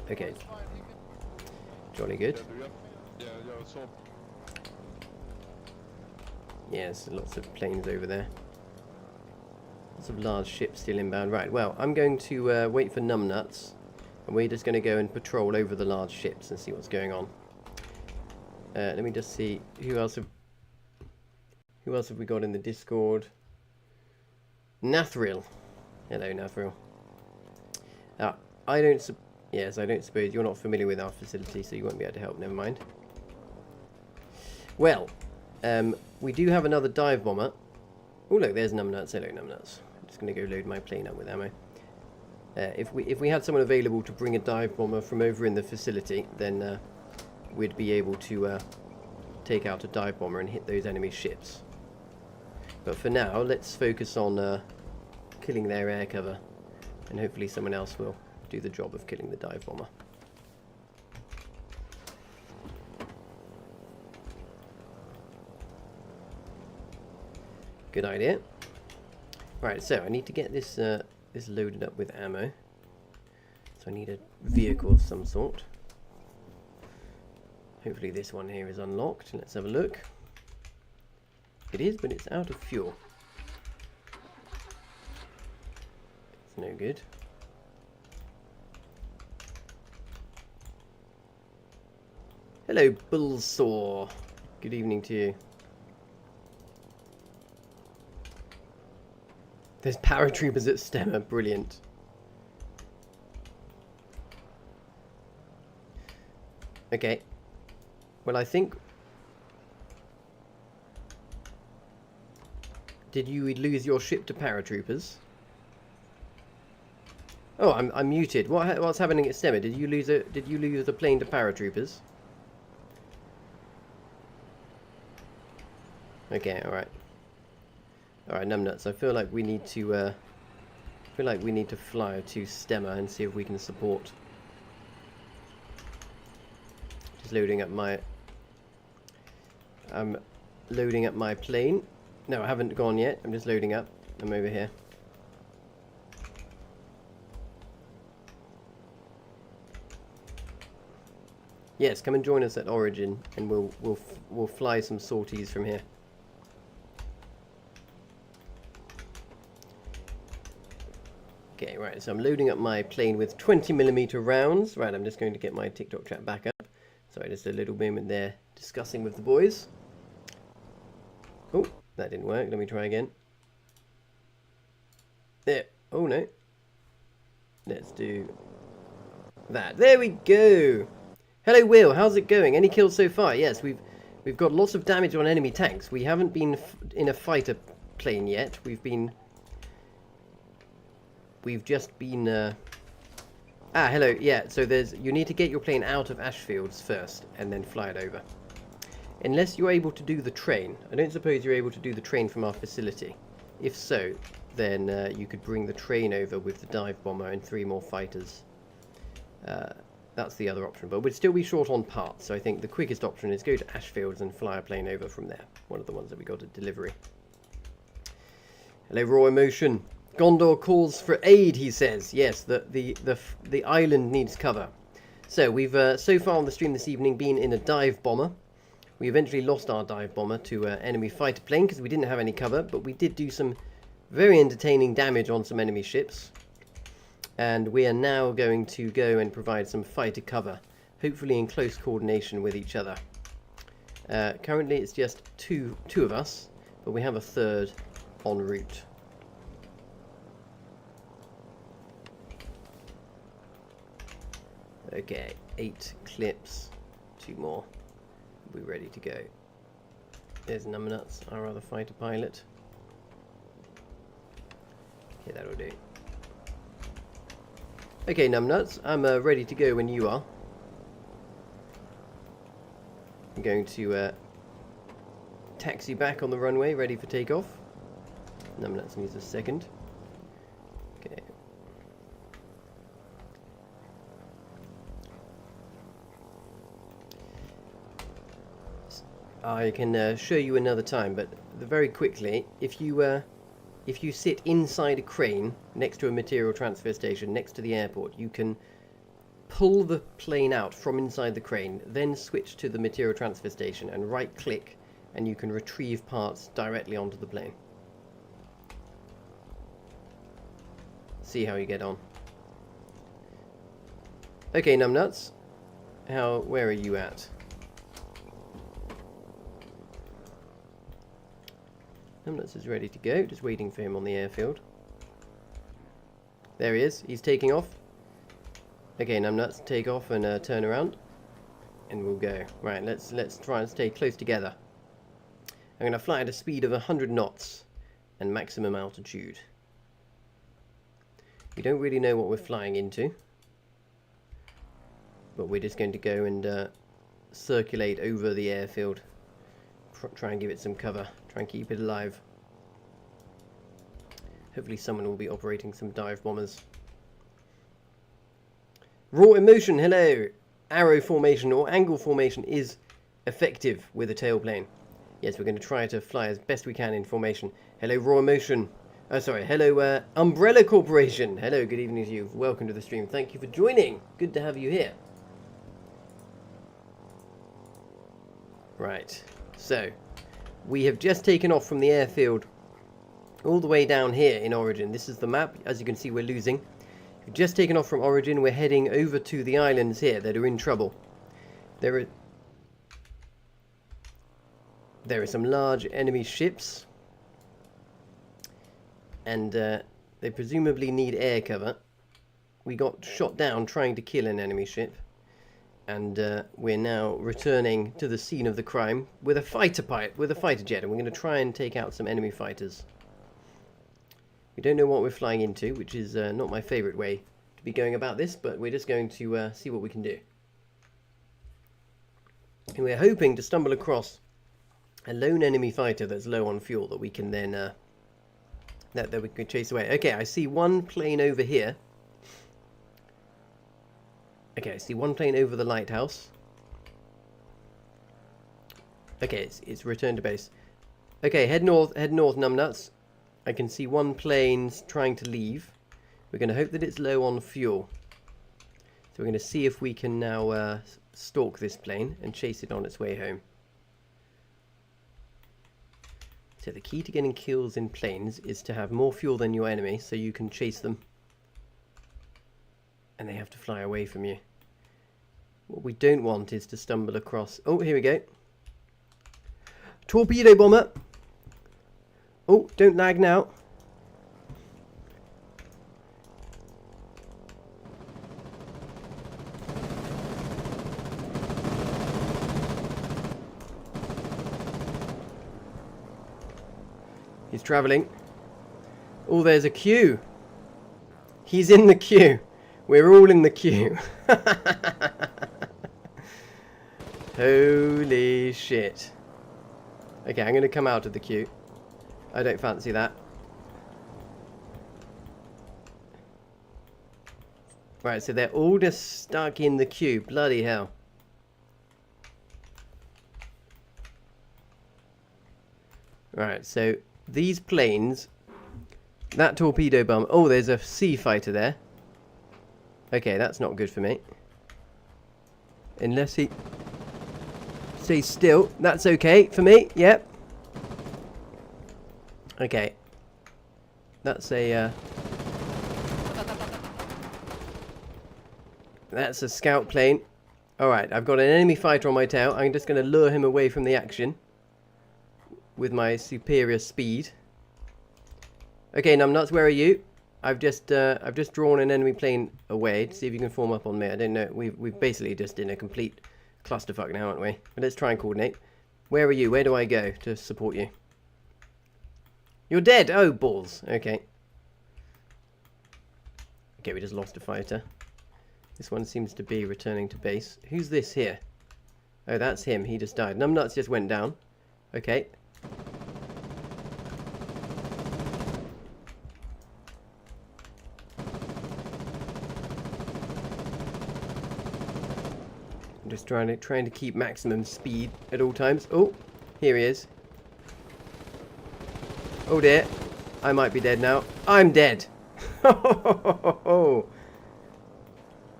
S8: forward.
S1: Okay,
S6: It's fine, you can...
S1: jolly good.
S9: Yeah, so
S1: Yes, lots of planes over there. Lots of large ships still inbound. Right, well, I'm going to wait for numbnuts, and we're just going to go and patrol over the large ships and see what's going on. Let me just see who else have we got in the Discord. Nathril. Hello, Nathril. I don't suppose you're not familiar with our facility, so you won't be able to help. Never mind. Well, we do have another dive bomber. Oh look, there's numbnuts. Hello, numbnuts. I'm just going to go load my plane up with ammo. If we had someone available to bring a dive bomber from over in the facility, then we'd be able to take out a dive bomber and hit those enemy ships. But for now, let's focus on killing their air cover, and hopefully someone else will do the job of killing the dive bomber. Good idea. Right, so I need to get this this loaded up with ammo. So I need a vehicle of some sort. Hopefully this one here is unlocked. Let's have a look. It is, but it's out of fuel. It's no good. Hello, Bullsaw. Good evening to you. There's paratroopers at Stemmer. Brilliant. Okay. Well, I think... Did you lose your ship to paratroopers? Oh, I'm muted. What's happening at Stemmer? Did you lose a plane to paratroopers? Okay, all right. All right, numbnuts. I feel like we need to fly to Stemmer and see if we can support. Just loading up my. I'm loading up my plane. No, I haven't gone yet. I'm just loading up. I'm over here. Yes, come and join us at Origin, and we'll fly some sorties from here. Okay, right. So I'm loading up my plane with 20mm rounds. Right, I'm just going to get my TikTok chat back up. Sorry, just a little moment there discussing with the boys. Oh, that didn't work. Let me try again. There. Oh no. Let's do that. There we go. Hello, Will. How's it going? Any kills so far? Yes, we've got lots of damage on enemy tanks. We haven't been in a fighter plane yet. We've just been. Hello. Yeah. So you need to get your plane out of Ashfields first, and then fly it over. Unless you're able to do the train. I don't suppose you're able to do the train from our facility. If so, then you could bring the train over with the dive bomber and 3 more fighters. That's the other option, but we'd still be short on parts, so I think the quickest option is go to Ashfields and fly a plane over from there. One of the ones that we got at delivery. Hello, Raw Emotion. Gondor calls for aid, he says. Yes, the island needs cover. So we've so far on the stream this evening been in a dive bomber. We eventually lost our dive bomber to an enemy fighter plane because we didn't have any cover, but we did do some very entertaining damage on some enemy ships. And we are now going to go and provide some fighter cover, hopefully in close coordination with each other. Currently it's just two of us, but we have a third en route. Okay, 8 clips, 2 more. We'll be ready to go. There's Numbnuts, our other fighter pilot. Okay, that'll do. Okay, Numbnuts, I'm ready to go when you are. I'm going to taxi back on the runway, ready for takeoff. Numbnuts needs a second. Okay. I can show you another time, but very quickly, if you sit inside a crane next to a material transfer station next to the airport, you can pull the plane out from inside the crane, then switch to the material transfer station and right click, and you can retrieve parts directly onto the plane. See how you get on. Okay, numbnuts. Where are you at? Numbnuts is ready to go, just waiting for him on the airfield. There he is, he's taking off. Okay, Numbnuts, take off and turn around. And we'll go. Right, let's try and stay close together. I'm going to fly at a speed of 100 knots and maximum altitude. We don't really know what we're flying into, but we're just going to go and circulate over the airfield. Try and give it some cover. Try and keep it alive. Hopefully someone will be operating some dive bombers. Raw emotion, hello! Arrow formation or angle formation is effective with a tailplane. Yes, we're going to try to fly as best we can in formation. Hello, Raw emotion. Oh, sorry. Hello, Umbrella Corporation. Hello, good evening to you. Welcome to the stream. Thank you for joining. Good to have you here. Right. So, we have just taken off from the airfield all the way down here in Origin. This is the map. As you can see, we're losing. We've just taken off from Origin. We're heading over to the islands here that are in trouble. There are some large enemy ships. And they presumably need air cover. We got shot down trying to kill an enemy ship. And we're now returning to the scene of the crime with a fighter jet, and we're going to try and take out some enemy fighters. We don't know what we're flying into, which is not my favourite way to be going about this, but we're just going to see what we can do. And we're hoping to stumble across a lone enemy fighter that's low on fuel that we can then that we can chase away. Okay, I see one plane over here. Okay, I see one plane over the lighthouse. Okay, it's returned to base. Okay, head north, numbnuts. I can see one plane trying to leave. We're going to hope that it's low on fuel. So we're going to see if we can now stalk this plane and chase it on its way home. So the key to getting kills in planes is to have more fuel than your enemy so you can chase them. And they have to fly away from you. What we don't want is to stumble across... Oh, here we go. Torpedo bomber. Oh, don't lag now. He's travelling. Oh, there's a queue. He's in the queue. We're all in the queue. Holy shit. Okay, I'm going to come out of the queue. I don't fancy that. Right, so they're all just stuck in the queue. Bloody hell. Right, so these planes... That torpedo bomb... Oh, there's a sea fighter there. Okay, that's not good for me. Unless he stays still. That's okay for me. Yep. Okay. That's a that's a scout plane. Alright, I've got an enemy fighter on my tail. I'm just going to lure him away from the action with my superior speed. Okay, numbnuts, where are you? I've just drawn an enemy plane away to see if you can form up on me. I don't know. We've basically just in a complete clusterfuck now, aren't we? But let's try and coordinate. Where are you? Where do I go to support you? You're dead. Oh, balls. Okay. Okay, we just lost a fighter. This one seems to be returning to base. Who's this here? Oh, that's him. He just died. Numbnuts just went down. Okay. I'm just trying to keep maximum speed at all times. Oh, Here he is. Oh dear. I might be dead now. I'm dead.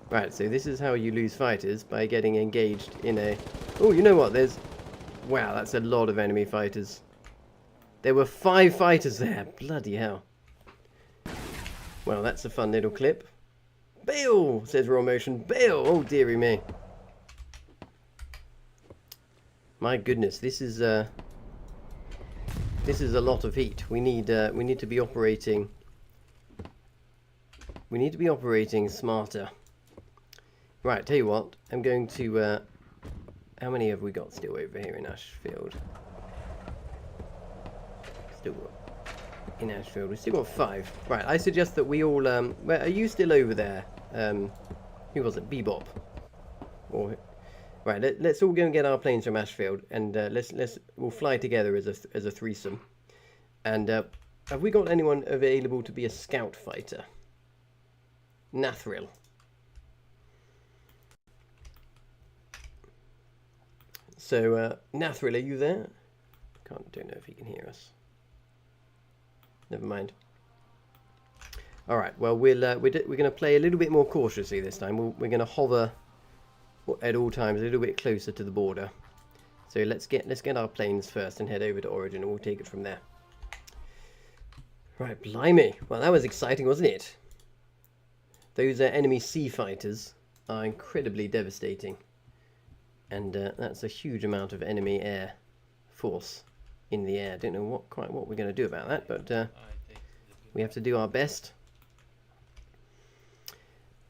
S1: Right, so this is how you lose fighters, by getting engaged in a... Oh, you know what? There's... Wow, that's a lot of enemy fighters. There were 5 fighters there. Bloody hell. Well, that's a fun little clip. Bail, says Raw Motion. Bail. Oh, dearie me. My goodness, this is a lot of heat. We need to be operating. We need to be operating smarter. Right, tell you what, I'm going to. How many have we got still over here in Ashfield? Still in Ashfield, we've still got 5. Right, I suggest that we all. Where are you still over there? Who was it? Bebop. Or right, let's all go and get our planes from Ashfield, and we'll fly together as a threesome. And have we got anyone available to be a scout fighter? Nathril. So Nathril, are you there? Don't know if he can hear us. Never mind. All right. Well, we're going to play a little bit more cautiously this time. We're going to hover at all times a little bit closer to the border. So let's get our planes first and head over to Origin, and we'll take it from there. Right, blimey. Well, that was exciting, wasn't it? Those enemy sea fighters are incredibly devastating. And that's a huge amount of enemy air force in the air. Don't know quite what we're going to do about that, but we have to do our best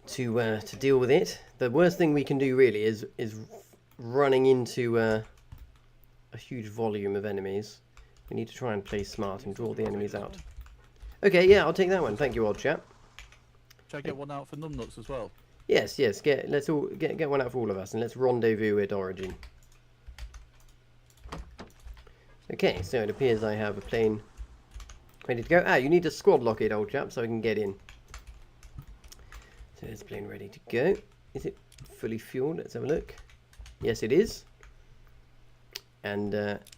S1: to deal with it. The worst thing we can do really is running into a huge volume of enemies. We need to try and play smart and draw the enemies out. Okay, yeah, I'll take that one. Thank you, old chap.
S9: Should I get one out for numbnuts as well?
S1: Yes. Let's all get one out for all of us, and let's rendezvous at Origin. Okay, so it appears I have a plane ready to go. Ah, you need to squad lock it, old chap, so I can get in. So there's the plane ready to go. Is it fully fueled? Let's have a look. Yes, it is. And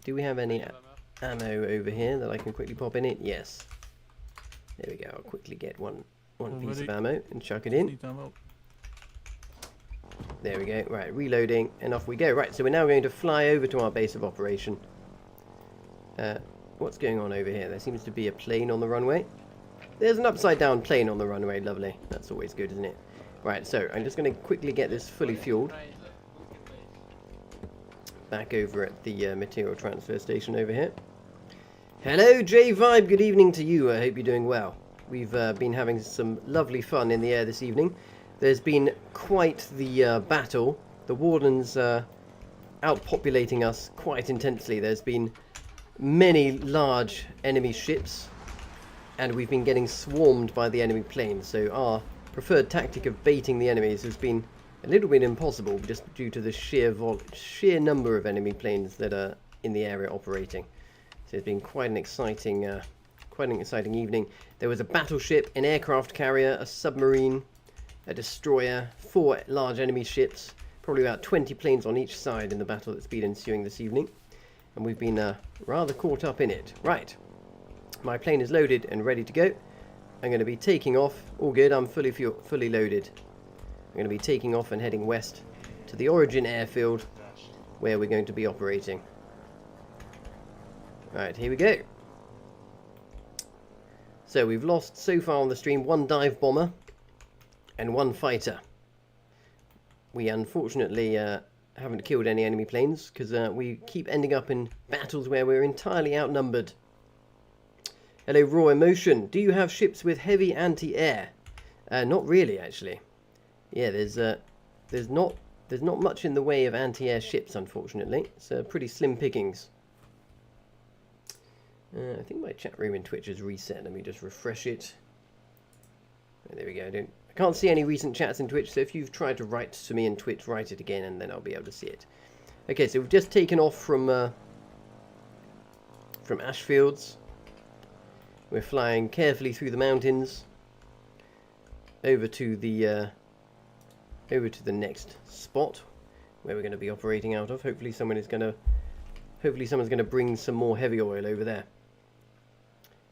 S1: do we have any ammo over here that I can quickly pop in it? Yes. There we go. I'll quickly get one piece of ammo and chuck it in. There we go. Right, reloading, and off we go. Right, so we're now going to fly over to our base of operation. What's going on over here? There seems to be a plane on the runway. There's an upside-down plane on the runway. Lovely. That's always good, isn't it? Right, so I'm just going to quickly get this fully fueled. Back over at the material transfer station over here. Hello, J-Vibe. Good evening to you. I hope you're doing well. We've been having some lovely fun in the air this evening. There's been quite the battle. The Wardens outpopulating us quite intensely. There's been many large enemy ships, and we've been getting swarmed by the enemy planes. So our preferred tactic of baiting the enemies has been a little bit impossible, just due to the sheer number of enemy planes that are in the area operating. So it's been quite an exciting evening. There was a battleship, an aircraft carrier, a submarine, a destroyer, 4 large enemy ships, probably about 20 planes on each side in the battle that's been ensuing this evening. And we've been rather caught up in it. Right, my plane is loaded and ready to go. I'm going to be taking off. All good, I'm fully loaded. I'm going to be taking off and heading west to the Origin airfield, where we're going to be operating. Right, here we go. So we've lost so far on the stream 1 dive bomber and 1 fighter. We unfortunately haven't killed any enemy planes, because we keep ending up in battles where we're entirely outnumbered. Hello, Raw Emotion. Do you have ships with heavy anti-air? Not really, actually. Yeah, there's not much in the way of anti-air ships, unfortunately. It's pretty slim pickings. I think my chat room in Twitch is reset. Let me just refresh it. Oh, there we go. I can't see any recent chats in Twitch, so if you've tried to write to me in Twitch, write it again, and then I'll be able to see it. Okay, so we've just taken off from Ashfields. We're flying carefully through the mountains over to the next spot where we're going to be operating out of. Hopefully someone is going to Hopefully someone's going to bring some more heavy oil over there.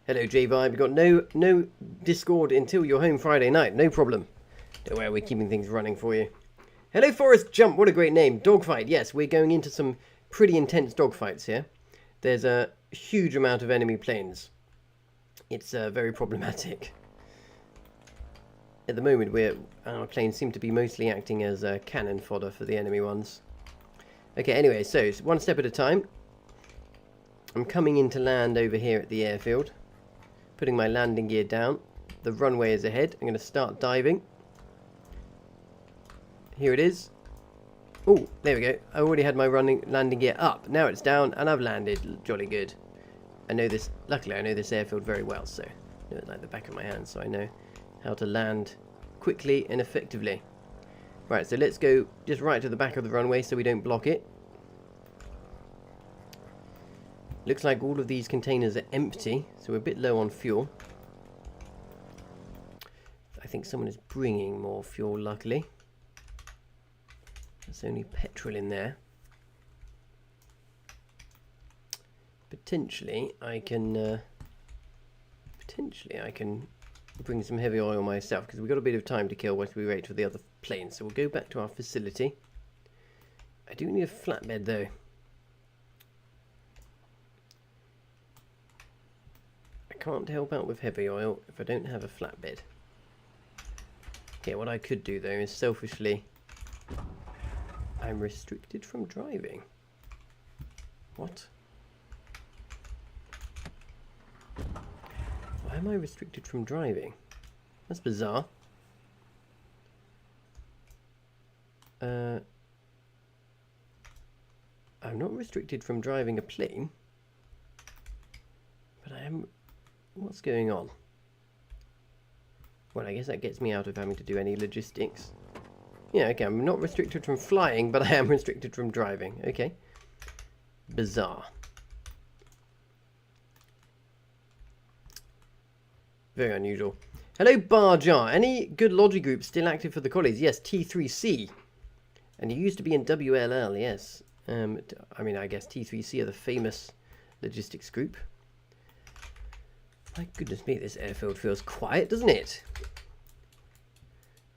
S1: Hello, J-Vibe. We've got no Discord until you're home Friday night. No problem. Don't worry, we're keeping things running for you. Hello, Forest Jump. What a great name. Dogfight. Yes, we're going into some pretty intense dogfights here. There's a huge amount of enemy planes. It's very problematic. At the moment, our planes seem to be mostly acting as cannon fodder for the enemy ones. Okay, anyway, so one step at a time. I'm coming into land over here at the airfield. Putting my landing gear down. The runway is ahead. I'm going to start diving. Here it is. Oh, there we go. I already had my landing gear up. Now it's down and I've landed. Jolly good. I know this. Luckily, I know this airfield very well, so I know it like the back of my hand, so I know how to land quickly and effectively. Right, so let's go just right to the back of the runway so we don't block it. Looks like all of these containers are empty, so we're a bit low on fuel. I think someone is bringing more fuel, luckily. There's only petrol in there. Potentially, I can bring some heavy oil myself, because we've got a bit of time to kill whilst we wait for the other plane. So we'll go back to our facility. I do need a flatbed, though. Can't help out with heavy oil if I don't have a flatbed. Okay, what I could do though is selfishly, I'm restricted from driving. What? Why am I restricted from driving? That's bizarre. I'm not restricted from driving a plane, but I am. What's going on? Well, I guess that gets me out of having to do any logistics. Yeah, okay, I'm not restricted from flying, but I am restricted from driving. Okay. Bizarre. Very unusual. Hello, Barjar. Any good logi groups still active for the collies? Yes, T3C. And you used to be in WLL, yes. I mean, I guess T3C are the famous logistics group. My goodness me, this airfield feels quiet, doesn't it?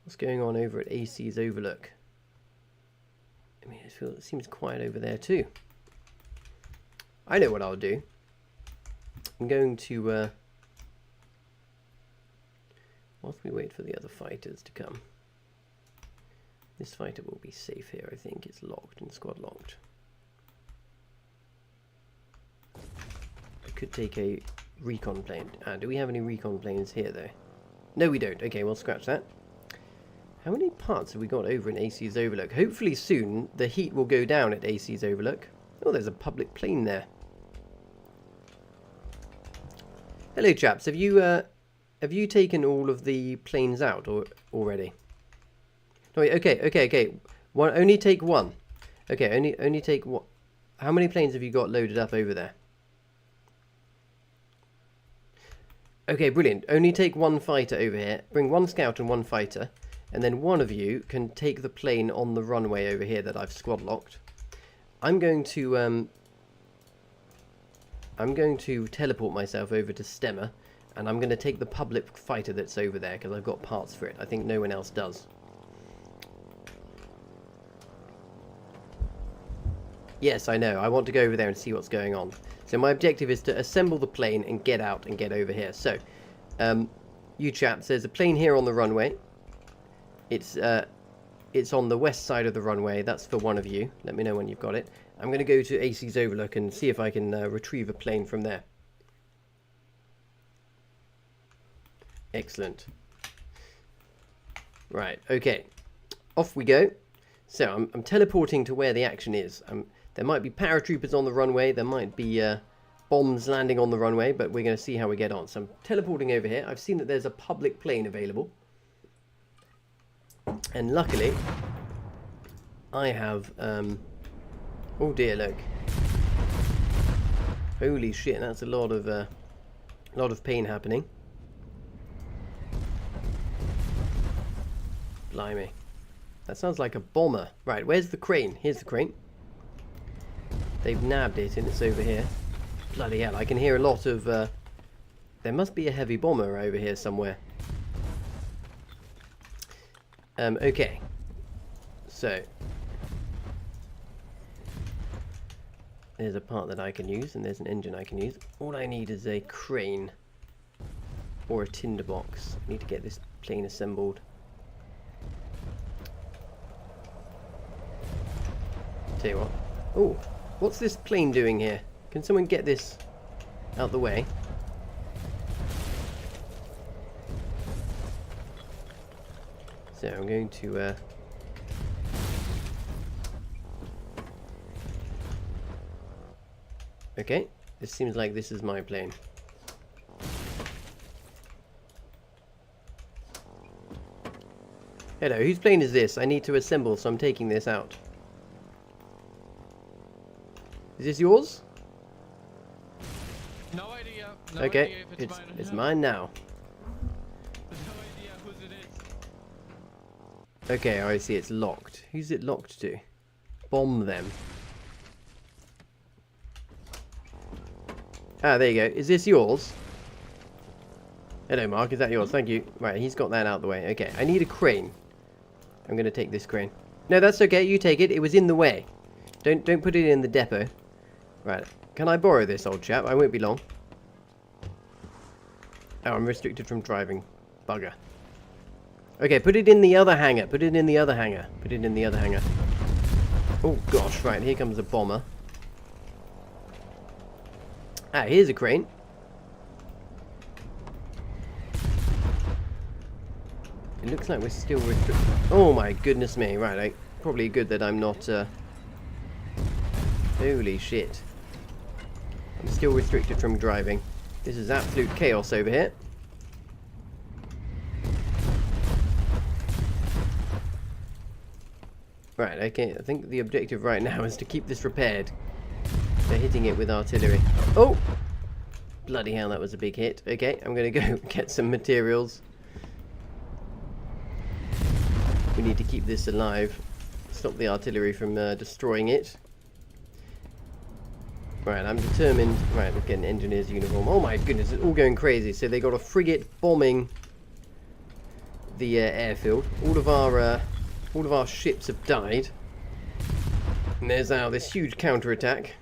S1: What's going on over at AC's Overlook? I mean, it seems quiet over there too. I know what I'll do. I'm going to, whilst we wait for the other fighters to come. This fighter will be safe here, I think. It's locked and squad locked. I could take a recon plane. Do we have any recon planes here though? No, we don't. Okay, we'll scratch that. How many parts have we got over in AC's Overlook? Hopefully soon the heat will go down at AC's Overlook. Oh, there's a public plane there. Hello, chaps. Have you taken all of the planes out already? No, wait, okay. Only take one. Okay, only take one. How many planes have you got loaded up over there? Okay, brilliant. Only take one fighter over here. Bring one scout and one fighter. And then one of you can take the plane on the runway over here that I've squad locked. I'm going to teleport myself over to Stemmer. And I'm going to take the public fighter that's over there because I've got parts for it. I think no one else does. Yes, I know. I want to go over there and see what's going on. So my objective is to assemble the plane and get out and get over here. So, you chaps, there's a plane here on the runway. It's on the west side of the runway. That's for one of you. Let me know when you've got it. I'm going to go to AC's Overlook and see if I can retrieve a plane from there. Excellent. Right, okay. Off we go. So I'm teleporting to where the action is. There might be paratroopers on the runway. There might be bombs landing on the runway, but we're going to see how we get on. So I'm teleporting over here. I've seen that there's a public plane available. And luckily, I have... oh dear, look. Holy shit, that's a lot of pain happening. Blimey. That sounds like a bomber. Right, where's the crane? Here's the crane. They've nabbed it and it's over here. Bloody hell, I can hear a lot of... there must be a heavy bomber over here somewhere. Okay. So. There's a part that I can use and there's an engine I can use. All I need is a crane. Or a tinderbox. I need to get this plane assembled. Tell you what. Oh, what's this plane doing here? Can someone get this out the way? So I'm going to okay, this seems like this is my plane. Hello, whose plane is this? I need to assemble, so I'm taking this out. Is this yours?
S8: No idea. No
S1: Okay,
S8: idea if it's mine.
S1: it's mine now.
S8: No idea whose it is.
S1: Okay, I see it's locked. Who's it locked to? Bomb them. Ah, there you go. Is this yours? Hello, Mark. Is that yours? Thank you. Right, he's got that out the way. Okay, I need a crane. I'm going to take this crane. No, that's okay. You take it. It was in the way. Don't put it in the depot. Right. Can I borrow this, old chap? I won't be long. Oh, I'm restricted from driving. Bugger. Okay, put it in the other hangar. Put it in the other hangar. Put it in the other hangar. Oh, gosh. Right, here comes a bomber. Ah, here's a crane. It looks like we're still restricted. Oh my goodness me. Right, probably good that I'm not... Holy shit. I'm still restricted from driving. This is absolute chaos over here. Right, okay. I think the objective right now is to keep this repaired. They're hitting it with artillery. Oh! Bloody hell, that was a big hit. Okay, I'm going to go get some materials. We need to keep this alive. Stop the artillery from destroying it. Right, I'm determined. Right, let's get an engineer's uniform. Oh my goodness, it's all going crazy. So they got a frigate bombing the airfield. All of our ships have died. And there's this huge counterattack.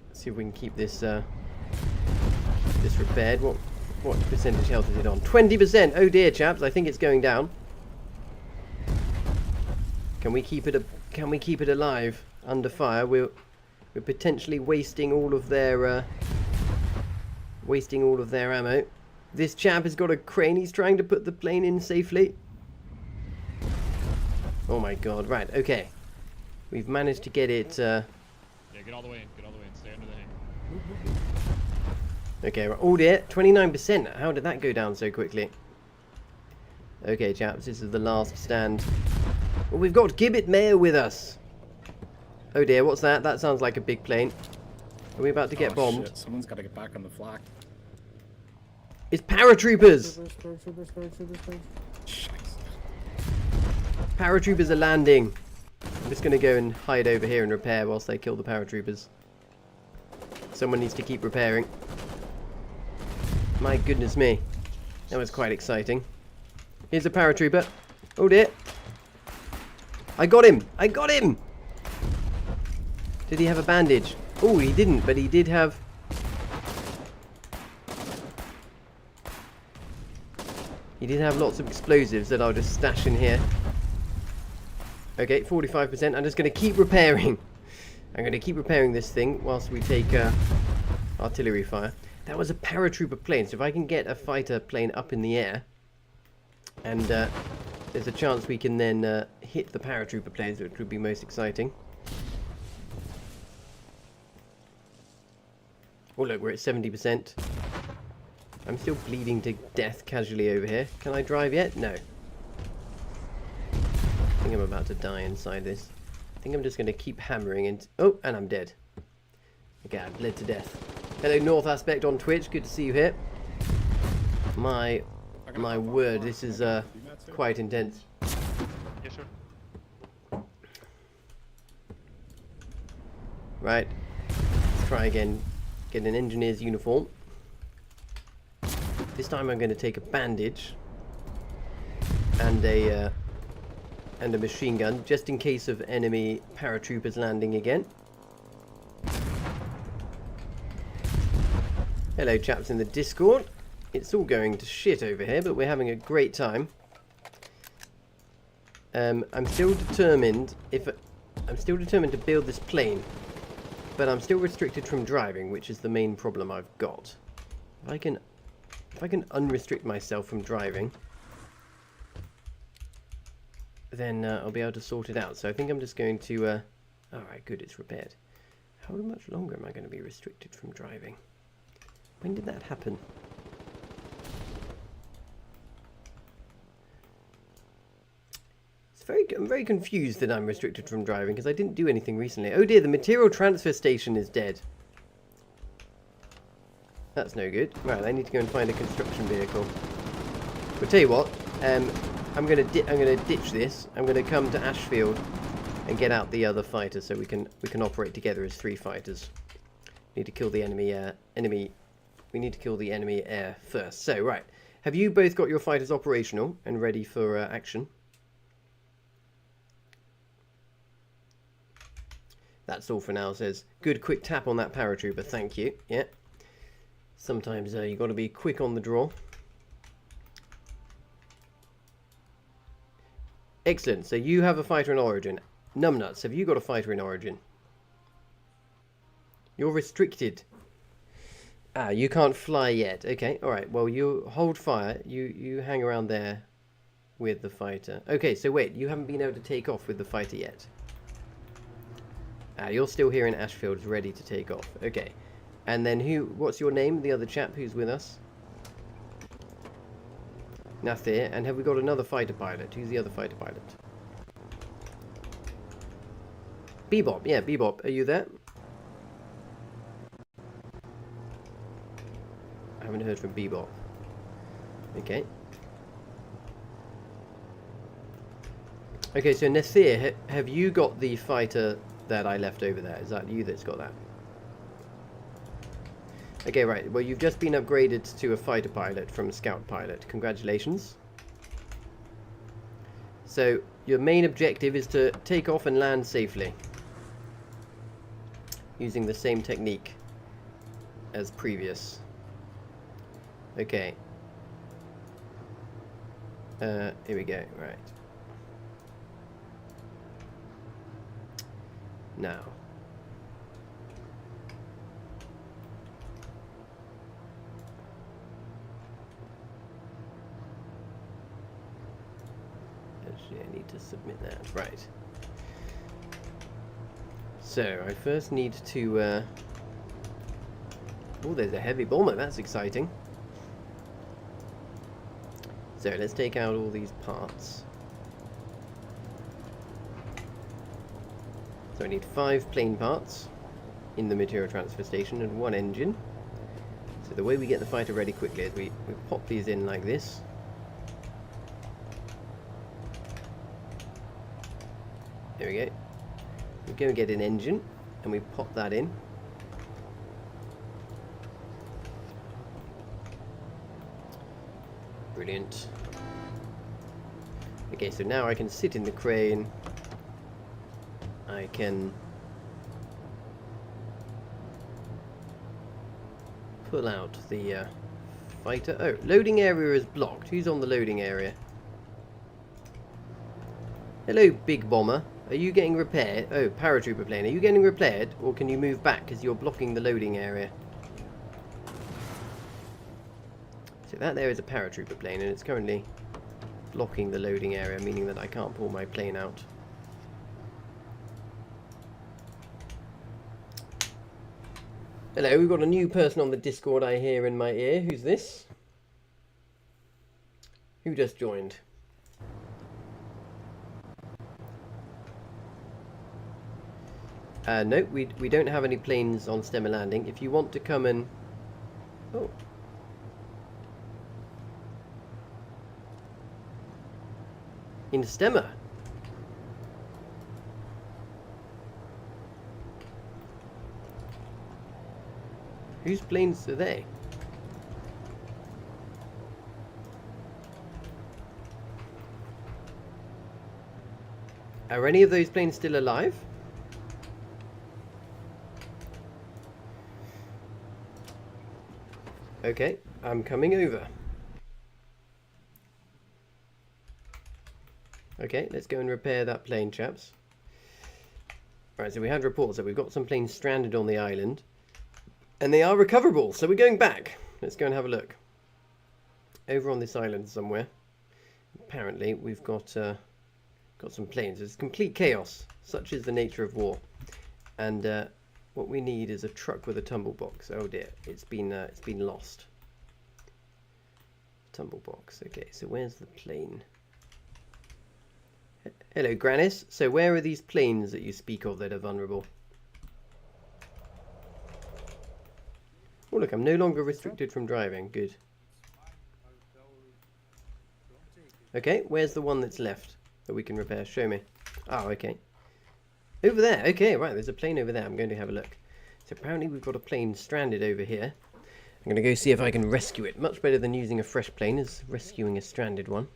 S1: Let's see if we can keep this this repaired. What percentage health is it on? 20%. Oh dear, chaps. I think it's going down. Can we keep it alive under fire? We're potentially wasting all of their ammo. This chap has got a crane. He's trying to put the plane in safely. Oh my god. Right. Okay. We've managed to get it.
S10: Yeah, get all the way in. Get all the way in. Stay under the hangar.
S1: Okay. Right. Oh dear. 29%. How did that go down so quickly? Okay, chaps. This is the last stand. Well, we've got Gibbet Mayor with us. Oh dear, what's that? That sounds like a big plane. Are we about to get bombed?
S4: Shit. Someone's got to get back on the flak.
S1: It's paratroopers! Paratroopers are landing. I'm just going to go and hide over here and repair whilst they kill the paratroopers. Someone needs to keep repairing. My goodness me. That was quite exciting. Here's a paratrooper. Oh dear. I got him! I got him! Did he have a bandage? Oh, he didn't, but he did have... He did have lots of explosives that I'll just stash in here. Okay, 45%. I'm just going to keep repairing. I'm going to keep repairing this thing whilst we take artillery fire. That was a paratrooper plane, so if I can get a fighter plane up in the air, and there's a chance we can then hit the paratrooper planes, which would be most exciting. Oh look, we're at 70%. I'm still bleeding to death casually over here. Can I drive yet? No. I think I'm about to die inside this. I think I'm just going to keep hammering and... Oh, and I'm dead. Okay, I bled to death. Hello, North Aspect on Twitch. Good to see you here. My word, this is quite intense.
S10: Yes, sir.
S1: Right. try again. Get an engineer's uniform. This time I'm going to take a bandage and a machine gun, just in case of enemy paratroopers landing again. Hello chaps in the Discord. It's all going to shit over here, but we're having a great time. I'm still determined to build this plane, but I'm still restricted from driving, which is the main problem I've got. If I can unrestrict myself from driving, then I'll be able to sort it out. So I think I'm just going to... Alright, good, it's repaired. How much longer am I going to be restricted from driving? When did that happen? I'm very confused that I'm restricted from driving, because I didn't do anything recently. Oh dear, the material transfer station is dead. That's no good. Right, I need to go and find a construction vehicle. But tell you what, I'm gonna ditch this. I'm gonna come to Ashfield and get out the other fighter, so we can operate together as 3 fighters. Need to kill the enemy. We need to kill the enemy air first. So right, have you both got your fighters operational and ready for action? That's all for now, says. Good quick tap on that paratrooper, thank you. Yeah. Sometimes you got to be quick on the draw. Excellent, so you have a fighter in origin. Numbnuts, have you got a fighter in origin? You're restricted. Ah, you can't fly yet. Okay, alright, well you hold fire. You hang around there with the fighter. Okay, so wait, you haven't been able to take off with the fighter yet. Ah, you're still here in Ashfield, ready to take off. Okay. And then what's your name, the other chap who's with us? Nathir. And have we got another fighter pilot? Who's the other fighter pilot? Bebop. Yeah, Bebop. Are you there? I haven't heard from Bebop. Okay. Okay, so Nathir, have you got the fighter that I left over there? Is that you that's got that? Okay, right. Well, you've just been upgraded to a fighter pilot from scout pilot. Congratulations. So, your main objective is to take off and land safely. Using the same technique as previous. Okay. Here we go. Right. Now. Actually, I need to submit that. Right. So, I first need to... Oh, there's a heavy bomber. That's exciting. So, let's take out all these parts. So I need 5 plane parts in the material transfer station and 1 engine. So the way we get the fighter ready quickly is we pop these in like this. There we go. We go and get an engine and we pop that in. Brilliant. Okay, so now I can sit in the crane. I can pull out the fighter. Oh, loading area is blocked. Who's on the loading area? Hello, big bomber. Are you getting repaired? Oh, paratrooper plane. Are you getting repaired, or can you move back because you're blocking the loading area? So that there is a paratrooper plane, and it's currently blocking the loading area, meaning that I can't pull my plane out. Hello, we've got a new person on the Discord I hear in my ear. Who's this? Who just joined? No, we don't have any planes on Stemmer Landing. If you want to come and... Oh. In Stemmer? Whose planes are they? Are any of those planes still alive? Okay, I'm coming over. Okay, let's go and repair that plane, chaps. Right, so we had reports that we've got some planes stranded on the island. And they are recoverable, so we're going back. Let's go and have a look. Over on this island somewhere. Apparently, we've got some planes. It's complete chaos. Such is the nature of war. And what we need is a truck with a tumble box. Oh dear, it's been lost. Tumble box. Okay, so where's the plane? Hello, Granis. So where are these planes that you speak of that are vulnerable? Oh look, I'm no longer restricted from driving. Good. Okay, where's the one that's left that we can repair? Show me. Oh, okay. Over there. Okay, right, there's a plane over there. I'm going to have a look. So apparently we've got a plane stranded over here. I'm going to go see if I can rescue it. Much better than using a fresh plane is rescuing a stranded one.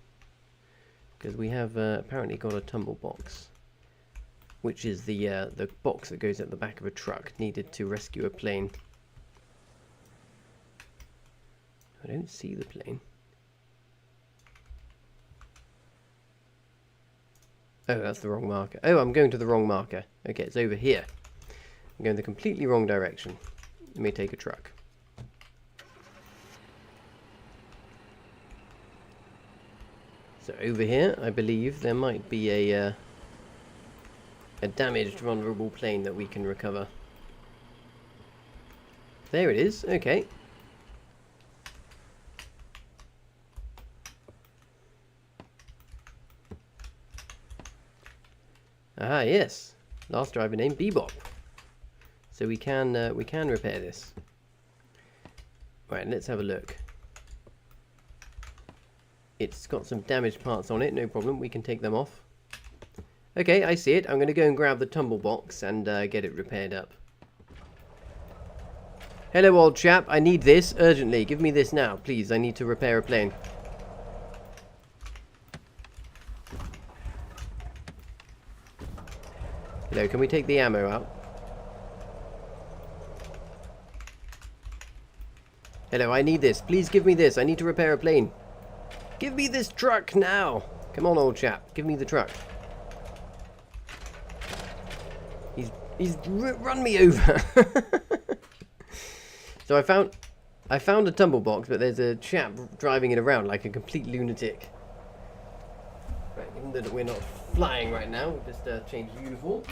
S1: Because we have apparently got a tumble box, which is the box that goes at the back of a truck, needed to rescue a plane. I don't see the plane. Oh, that's the wrong marker. Oh, I'm going to the wrong marker. Okay, it's over here. I'm going the completely wrong direction. Let me take a truck. So over here, I believe there might be a damaged, vulnerable plane that we can recover. There it is. Okay. Ah, yes. Last driver name Bebop. So we can repair this. Right, let's have a look. It's got some damaged parts on it, no problem. We can take them off. Okay, I see it. I'm going to go and grab the tumble box and get it repaired up. Hello, old chap. I need this urgently. Give me this now, please. I need to repair a plane. Hello, can we take the ammo out? Hello, I need this. Please give me this. I need to repair a plane. Give me this truck now. Come on, old chap. Give me the truck. He's run me over. So I found a tumble box, but there's a chap driving it around like a complete lunatic. Right, even though we're not flying right now, we'll just change uniform.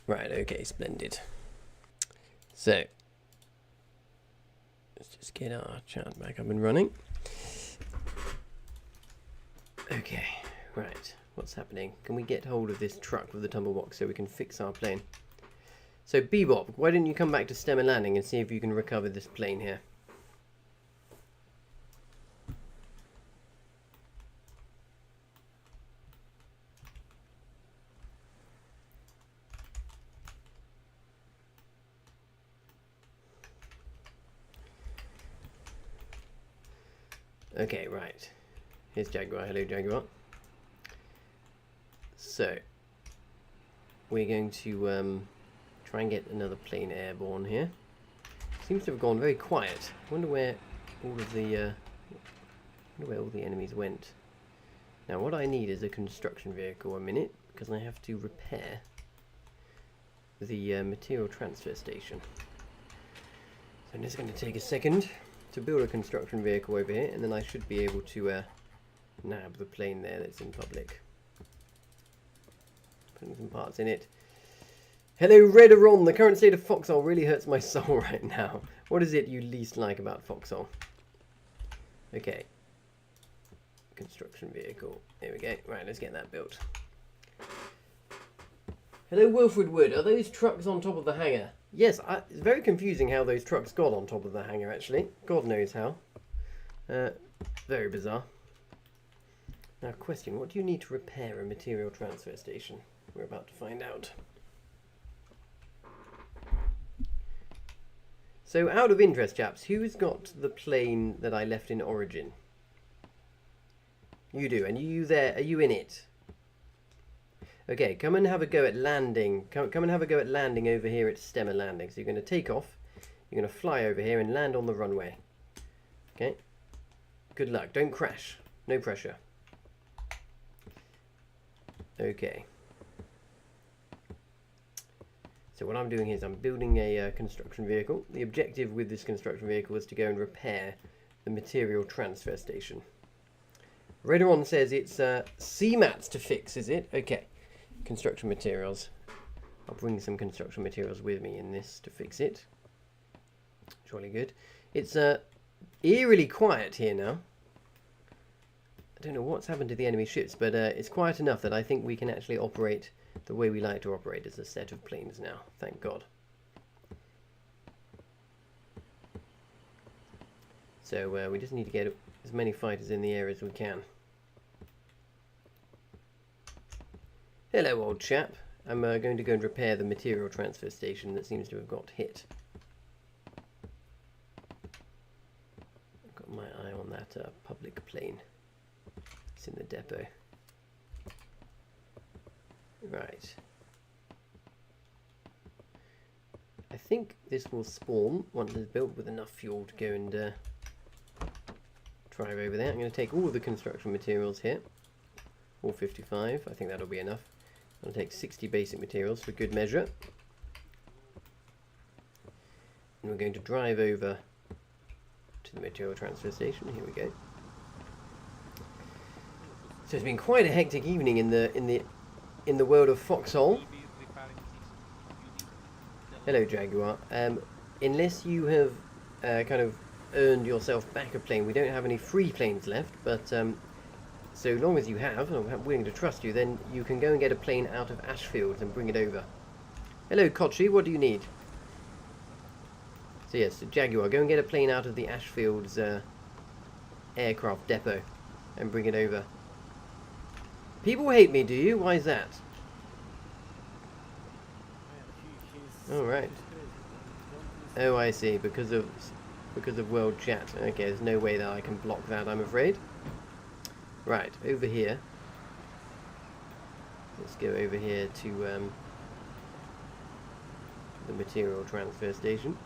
S1: Right, okay, splendid. So, let's just get our chat back up and running. Okay, right, what's happening? Can we get hold of this truck with the tumble box so we can fix our plane? So, Bebop, why don't you come back to stem and landing and see if you can recover this plane here? Okay, right. Here's Jaguar. Hello, Jaguar. So, we're going to try and get another plane airborne here. Seems to have gone very quiet. I wonder where all of the enemies went. Now, what I need is a construction vehicle a minute, because I have to repair the material transfer station. So I'm just going to take a second to build a construction vehicle over here, and then I should be able to nab the plane there that's in public. Putting some parts in it. Hello, Redaron. The current state of Foxhole really hurts my soul right now. What is it you least like about Foxhole? Okay. Construction vehicle. There we go. Right, let's get that built. Hello, Wilfred Wood. Are those trucks on top of the hangar? Yes, it's very confusing how those trucks got on top of the hangar, actually. God knows how. Very bizarre. Now, question, what do you need to repair a material transfer station? We're about to find out. So, out of interest, chaps, who's got the plane that I left in Origin? You do, and you there? Are you in it? Okay, come and have a go at landing. Come and have a go at landing over here at Stemmer Landing. So you're going to take off. You're going to fly over here and land on the runway. Okay. Good luck. Don't crash. No pressure. Okay. So what I'm doing is I'm building a construction vehicle. The objective with this construction vehicle is to go and repair the material transfer station. Redaron says it's CMATs to fix, is it? Okay. Construction materials. I'll bring some construction materials with me in this to fix it. Jolly good. It's eerily quiet here now. I don't know what's happened to the enemy ships, but it's quiet enough that I think we can actually operate the way we like to operate as a set of planes now. Thank God. So we just need to get as many fighters in the air as we can. Hello, old chap. I'm going to go and repair the material transfer station that seems to have got hit. I've got my eye on that public plane. It's in the depot. Right. I think this will spawn once it's built with enough fuel to go and drive over there. I'm going to take all the construction materials here. All 55. I think that'll be enough. I'll take 60 basic materials for good measure. And we're going to drive over to the material transfer station. Here we go. So it's been quite a hectic evening in the world of Foxhole. Hello, Jaguar. Unless you have kind of earned yourself back a plane, we don't have any free planes left, but so long as you have, and I'm willing to trust you, then you can go and get a plane out of Ashfields and bring it over. Hello, Kochi, what do you need? So yes, Jaguar, go and get a plane out of the Ashfields aircraft depot and bring it over. People hate me, do you? Why is that? Alright. Oh, I see, because of world chat. Okay, there's no way that I can block that, I'm afraid. Right, over here. Let's go over here to the material transfer station.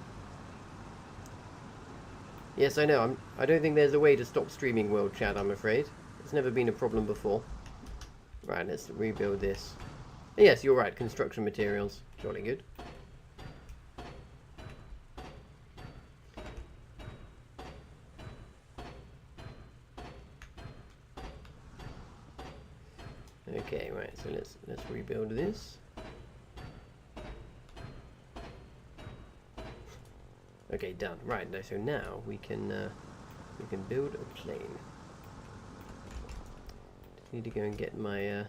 S1: Yes, I know. I don't think there's a way to stop streaming world chat, I'm afraid. It's never been a problem before. Right, let's rebuild this. Yes, you're right. Construction materials. Jolly good. Okay, right, so let's rebuild this. Okay, done. Right, so now we can build a plane. Just need to go and get my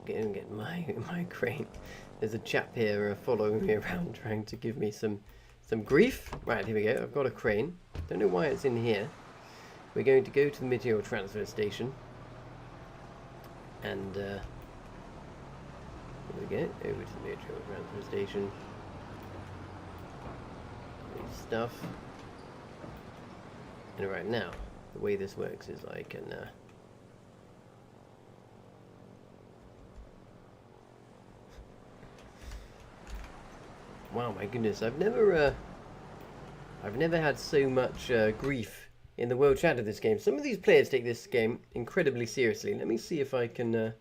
S1: my crane. There's a chap here following me around, trying to give me some grief. Right, here we go. I've got a crane. Don't know why it's in here. We're going to go to the material transfer station, and here we go, over to the material transfer station. Stuff. And right now, the way this works is I can wow, my goodness, I've never had so much grief in the world chat of this game. Some of these players take this game incredibly seriously. Let me see if I can no,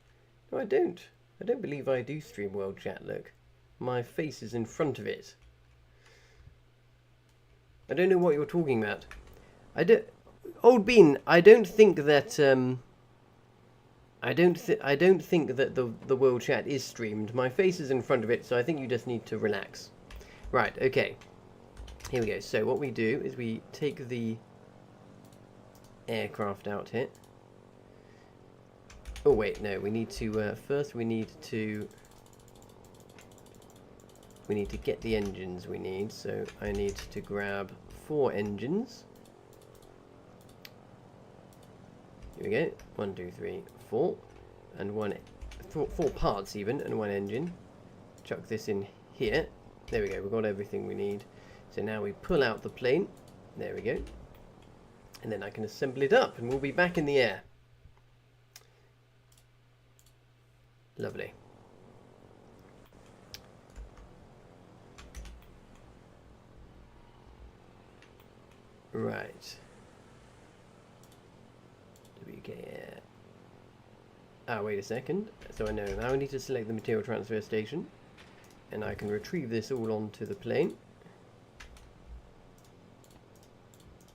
S1: I don't believe I do stream world chat. Look, my face is in front of it. I don't know what you're talking about. Old Bean, I don't think that I don't think that the world chat is streamed. My face is in front of it, so I think you just need to relax. Right, okay. Here we go. So what we do is we take the aircraft out here. Oh wait, no, we need to, first we need to get the engines we need, so I need to grab 4 engines. Here we go, 1, 2, 3, 4, and 4 parts even, and 1 engine. Chuck this in here. There we go, we've got everything we need. So now we pull out the plane. There we go. And then I can assemble it up, and we'll be back in the air. Lovely. Right. WKR. Ah, wait a second. So I know now I need to select the material transfer station, and I can retrieve this all onto the plane.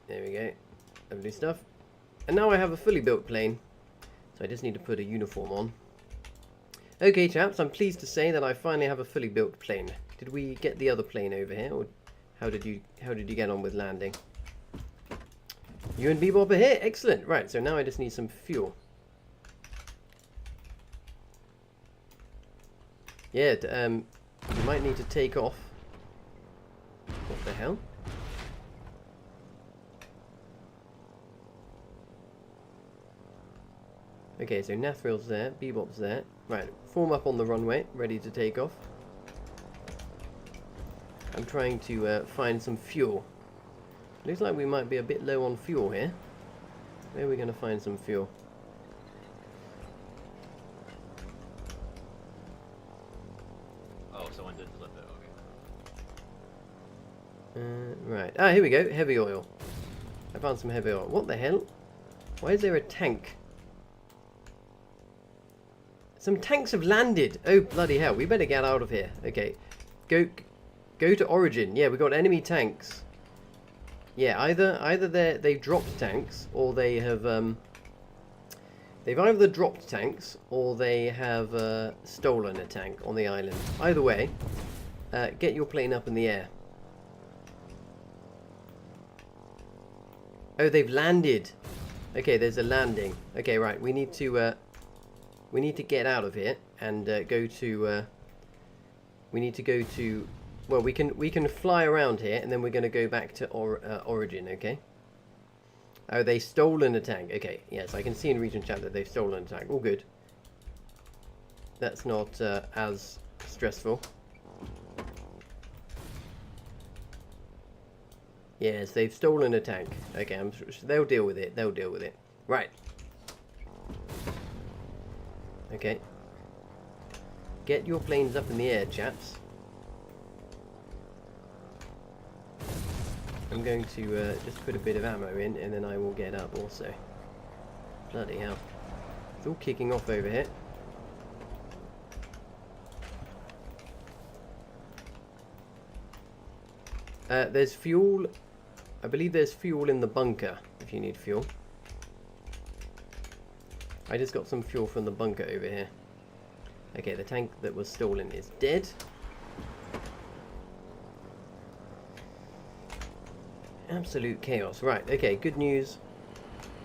S1: There we go. Lovely stuff. And now I have a fully built plane, so I just need to put a uniform on. Okay, chaps, I'm pleased to say that I finally have a fully built plane. Did we get the other plane over here, or how did you get on with landing? You and Bebop are here. Excellent. Right, so now I just need some fuel. Yeah, you might need to take off. What the hell? Okay, so Nathrill's there, Bebop's there. Right, form up on the runway, ready to take off. I'm trying to find some fuel. Looks like we might be a bit low on fuel here. Where are we going to find some fuel?
S11: Oh, someone did flip it, okay.
S1: Right, ah, here we go, heavy oil. I found some heavy oil. What the hell? Why is there a tank? Some tanks have landed. Oh, bloody hell. We better get out of here. Okay. Go to origin. Yeah, we got enemy tanks. Yeah, either they've dropped tanks, or they have, they've either dropped tanks, or they have stolen a tank on the island. Either way, get your plane up in the air. Oh, they've landed. Okay, there's a landing. Okay, right. We need to get out of here and go to. We need to go to. Well, we can fly around here, and then we're going to go back to origin. Okay. Oh, they've stolen a tank. Okay, yes, I can see in region chat that they've stolen a tank. All good. That's not as stressful. Yes, they've stolen a tank. Okay, they'll deal with it. They'll deal with it. Right. Okay. Get your planes up in the air, chaps. I'm going to just put a bit of ammo in, and then I will get up also. Bloody hell. It's all kicking off over here. There's fuel. I believe there's fuel in the bunker, if you need fuel. I just got some fuel from the bunker over here. Okay, the tank that was stolen is dead. Absolute chaos. Right, okay, good news.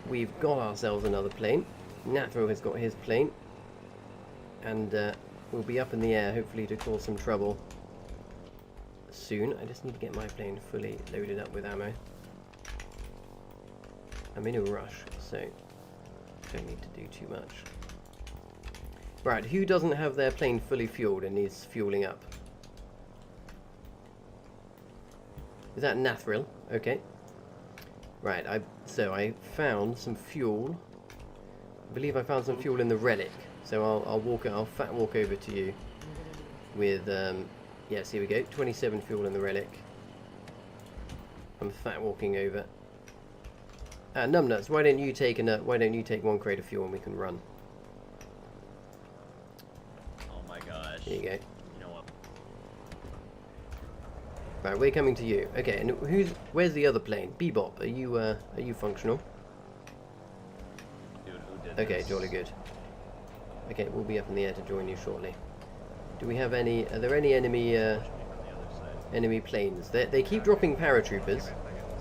S1: We've got ourselves another plane. Nathro has got his plane. And we'll be up in the air, hopefully, to cause some trouble soon. I just need to get my plane fully loaded up with ammo. I'm in a rush, so don't need to do too much. Right, who doesn't have their plane fully fueled and needs fueling up? Is that Nathril? Okay. Right, so I found some fuel. I believe I found some fuel in the relic. So I'll fat walk over to you with yes, here we go. 27 fuel in the relic. I'm fat walking over. Numbnuts, why don't you take one crate of fuel and we can run?
S11: Oh my gosh.
S1: There you go.
S11: You know what?
S1: Right, we're coming to you. Okay, and where's the other plane? Bebop, are you functional?
S11: Dude, who did
S1: Okay,
S11: this?
S1: jolly good. Okay, we'll be up in the air to join you shortly. Do we have any? Are there any enemy enemy planes? They keep dropping paratroopers,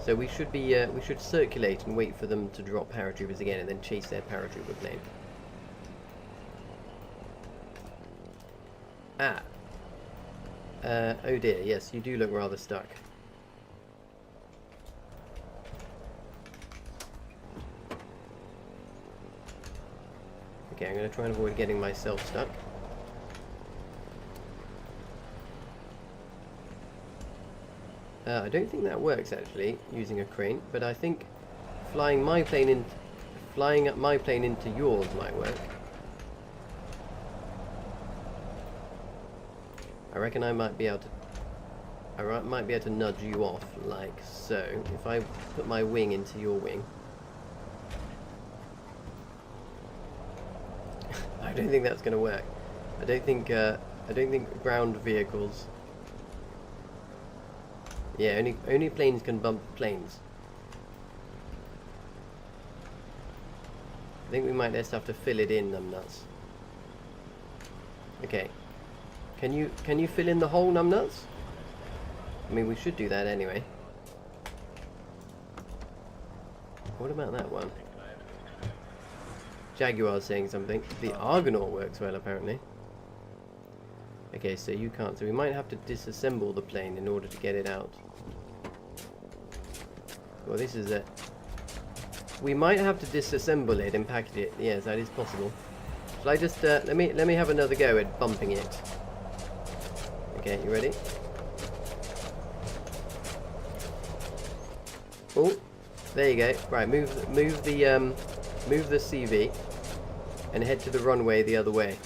S1: so we should circulate and wait for them to drop paratroopers again, and then chase their paratrooper plane. Ah. Oh dear, yes, you do look rather stuck. Okay, I'm going to try and avoid getting myself stuck. I don't think that works actually, using a crane, but I think flying up my plane into yours might work. I reckon I might be able to nudge you off like so. If I put my wing into your wing. I don't think that's going to work. I don't think ground vehicles. Yeah, only planes can bump planes. I think we might just have to fill it in, numbnuts. Okay. Can you fill in the hole, numbnuts? I mean, we should do that anyway. What about that one? Jaguar's saying something. The Argonaut works well, apparently. Okay, so you can't. So we might have to disassemble the plane in order to get it out. Well, this is it. We might have to disassemble it and package it. Yes, that is possible. Shall I just let me have another go at bumping it? Okay, you ready? Oh, there you go. Right, move the CV and head to the runway the other way.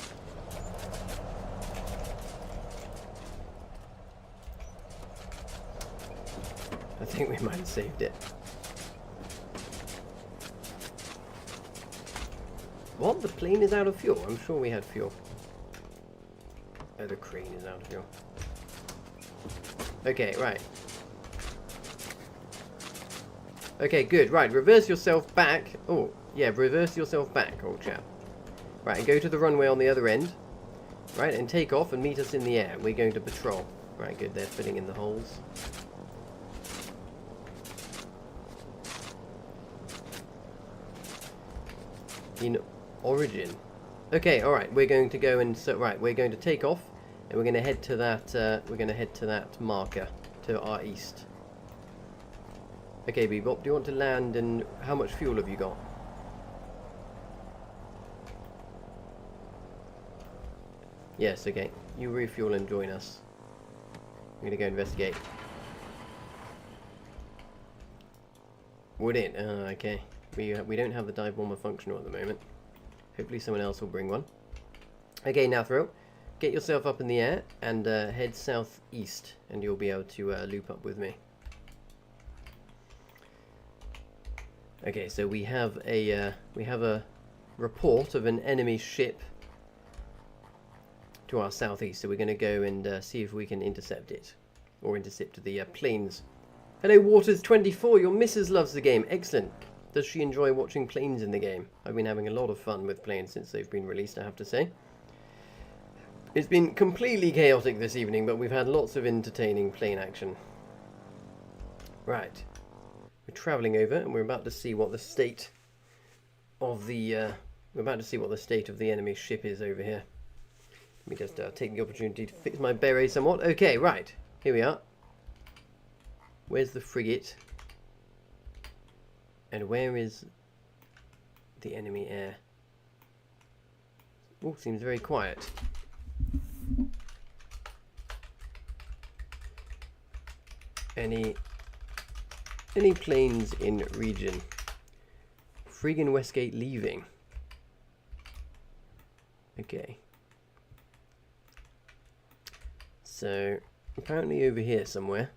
S1: I think we might have saved it. What? The plane is out of fuel? I'm sure we had fuel. Oh, the crane is out of fuel. Okay, right. Okay, good. Right, reverse yourself back. Oh, yeah, reverse yourself back, old chap. Right, and go to the runway on the other end. Right, and take off and meet us in the air. We're going to patrol. Right, good. They're filling in the holes. In origin. Okay, all right. We're going to go and we're going to take off, and we're going to head to that. Marker to our east. Okay, Bebop. Do you want to land? And how much fuel have you got? Yes. Okay. You refuel and join us. I'm going to go investigate. Would it? Okay. We don't have the dive bomber functional at the moment. Hopefully someone else will bring one. Okay, Nathro, get yourself up in the air and head southeast, and you'll be able to loop up with me. Okay, so we have a report of an enemy ship to our southeast. So we're going to go and see if we can intercept it, or intercept the planes. Hello, Waters24. Your missus loves the game. Excellent. Does she enjoy watching planes in the game? I've been having a lot of fun with planes since they've been released, I have to say. It's been completely chaotic this evening, but we've had lots of entertaining plane action. Right. We're travelling over, and we're about to see what the state of the enemy ship is over here. Let me just take the opportunity to fix my beret somewhat. Okay, right. Here we are. Where's the frigate? And where is the enemy air? Oh, seems very quiet. Any planes in region? Friggin' Westgate leaving. Okay. So, apparently over here somewhere.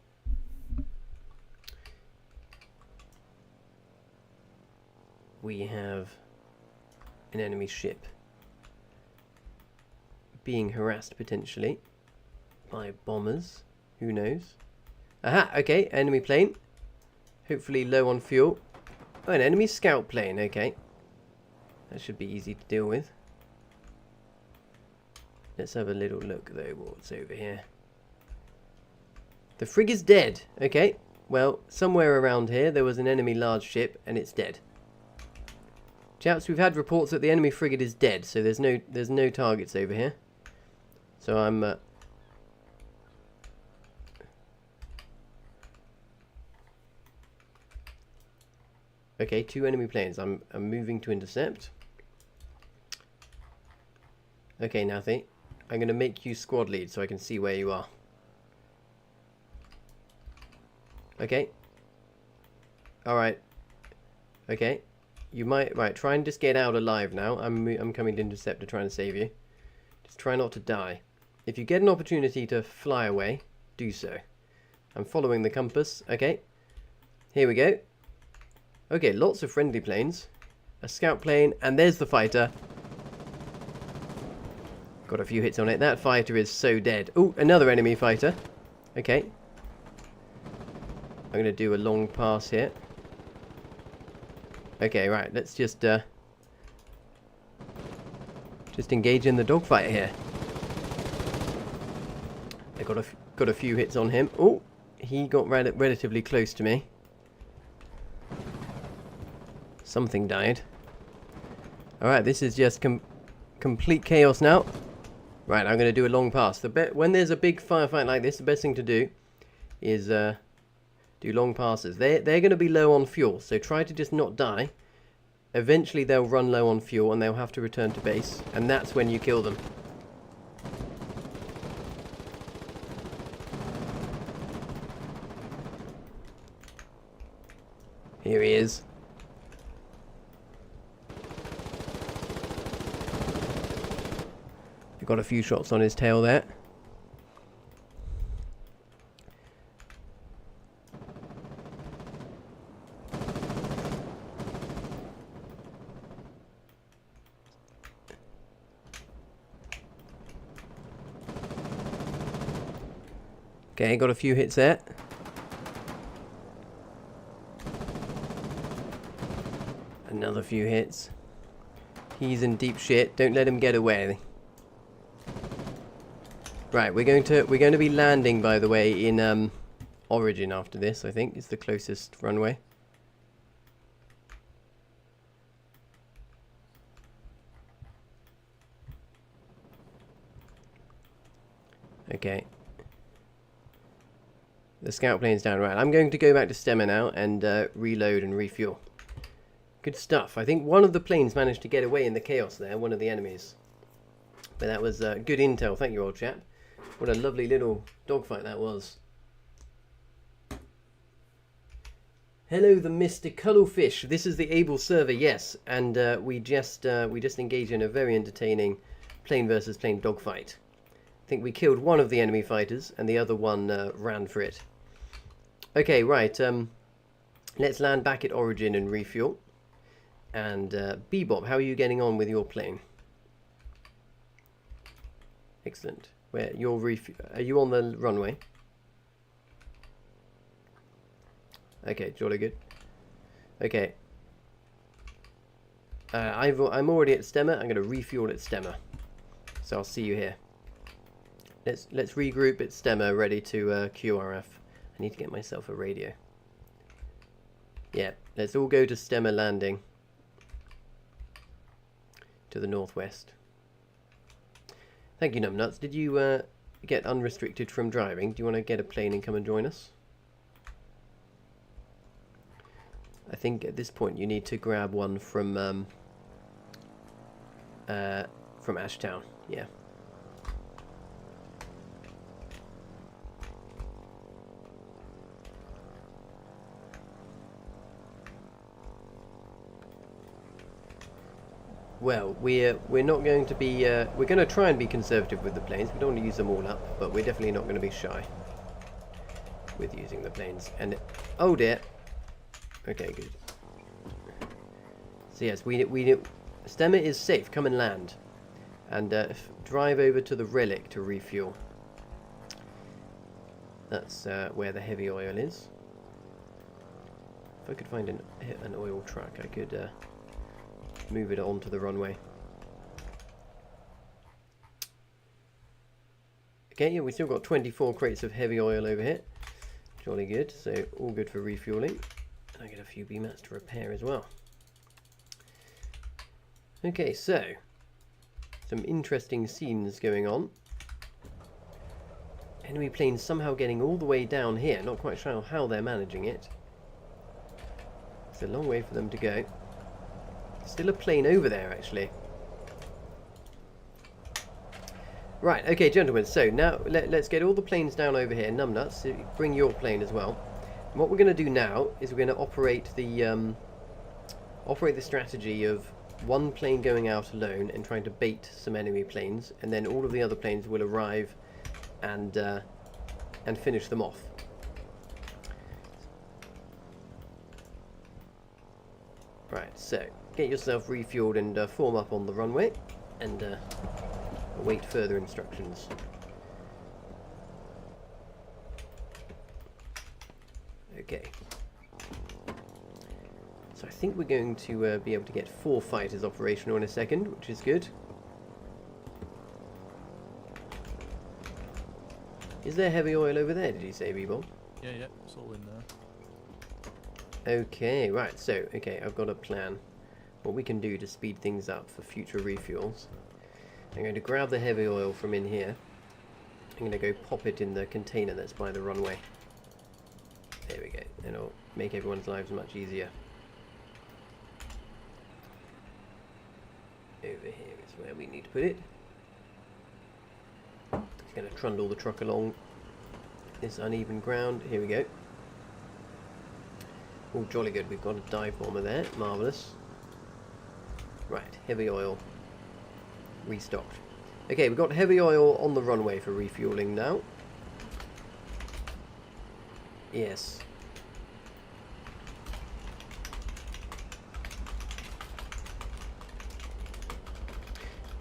S1: We have an enemy ship being harassed potentially by bombers. Who knows? Aha, okay, enemy plane. Hopefully low on fuel. Oh, an enemy scout plane, okay. That should be easy to deal with. Let's have a little look though what's over here. The frig is dead. Okay, well, somewhere around here there was an enemy large ship and it's dead. Chaps, we've had reports that the enemy frigate is dead, so there's no targets over here. So I'm... okay, 2 enemy planes. I'm moving to intercept. Okay, Nathy. I'm going to make you squad lead so I can see where you are. Okay. Alright. Okay. You might... right, try and just get out alive now. I'm coming to intercept to try and save you. Just try not to die. If you get an opportunity to fly away, do so. I'm following the compass. Okay. Here we go. Okay, lots of friendly planes. A scout plane, and there's the fighter. Got a few hits on it. That fighter is so dead. Oh, another enemy fighter. Okay. I'm going to do a long pass here. Okay, right. Let's just engage in the dogfight here. I got a few hits on him. Oh, he got relatively close to me. Something died. Alright, this is just complete chaos now. Right, I'm going to do a long pass. When there's a big firefight like this, the best thing to do is do long passes. They're going to be low on fuel, so try to just not die. Eventually they'll run low on fuel and they'll have to return to base, and that's when you kill them. Here he is. Got a few shots on his tail there. Okay, got a few hits there. Another few hits. He's in deep shit. Don't let him get away. Right, we're going to be landing, by the way, in Origin after this. I think is the closest runway. Okay. The scout plane's down. Right, I'm going to go back to Stemmer now and reload and refuel. Good stuff. I think one of the planes managed to get away in the chaos there, one of the enemies. But that was good intel. Thank you, old chap. What a lovely little dogfight that was. Hello, the Mr. Cuttlefish. This is the Able server, yes, and we just engaged in a very entertaining plane versus plane dogfight. I think we killed one of the enemy fighters, and the other one ran for it. Okay, right. Let's land back at Origin and refuel. And Bebop, how are you getting on with your plane? Excellent. Where are you on the runway? Okay, jolly good. Okay. I'm already at Stemmer. I'm going to refuel at Stemmer. So I'll see you here. Let's regroup at Stemmer, ready to QRF. I need to get myself a radio. Yeah, let's all go to Stemmer landing. To the northwest. Thank you, Numbnuts. Did you get unrestricted from driving? Do you want to get a plane and come and join us? I think at this point you need to grab one from Ashtown. Yeah. Well, we're not going to be. We're going to try and be conservative with the planes. We don't want to use them all up, but we're definitely not going to be shy with using the planes. And oh dear. Okay, good. So yes, we Stemmer is safe. Come and land, and drive over to the Relic to refuel. That's where the heavy oil is. If I could find an oil truck, I could. Move it onto the runway. Okay, yeah, we still got 24 crates of heavy oil over here. Jolly good, so all good for refueling. And I get a few BMATs to repair as well. Okay, so some interesting scenes going on. Enemy planes somehow getting all the way down here. Not quite sure how they're managing it. It's a long way for them to go. Still a plane over there, actually. Right, okay, gentlemen. So now let's get all the planes down over here. Numbnuts, bring your plane as well. And what we're going to do now is we're going to operate the strategy of one plane going out alone and trying to bait some enemy planes, and then all of the other planes will arrive and finish them off. Right, so get yourself refueled and form up on the runway, and await further instructions. Okay. So I think we're going to be able to get 4 fighters operational in a second, which is good. Is there heavy oil over there, did you say, B-Bob?
S9: Yeah, it's all in there.
S1: Okay, right, so, okay, I've got a plan. What we can do to speed things up for future refuels. I'm going to grab the heavy oil from in here. I'm going to go pop it in the container that's by the runway. There we go, and it'll make everyone's lives much easier. Over here is where we need to put it. It's going to trundle the truck along this uneven ground. Here we go. Oh, jolly good. We've got a dive bomber there. Marvellous. Right, heavy oil. Restocked. Okay, we've got heavy oil on the runway for refueling now. Yes.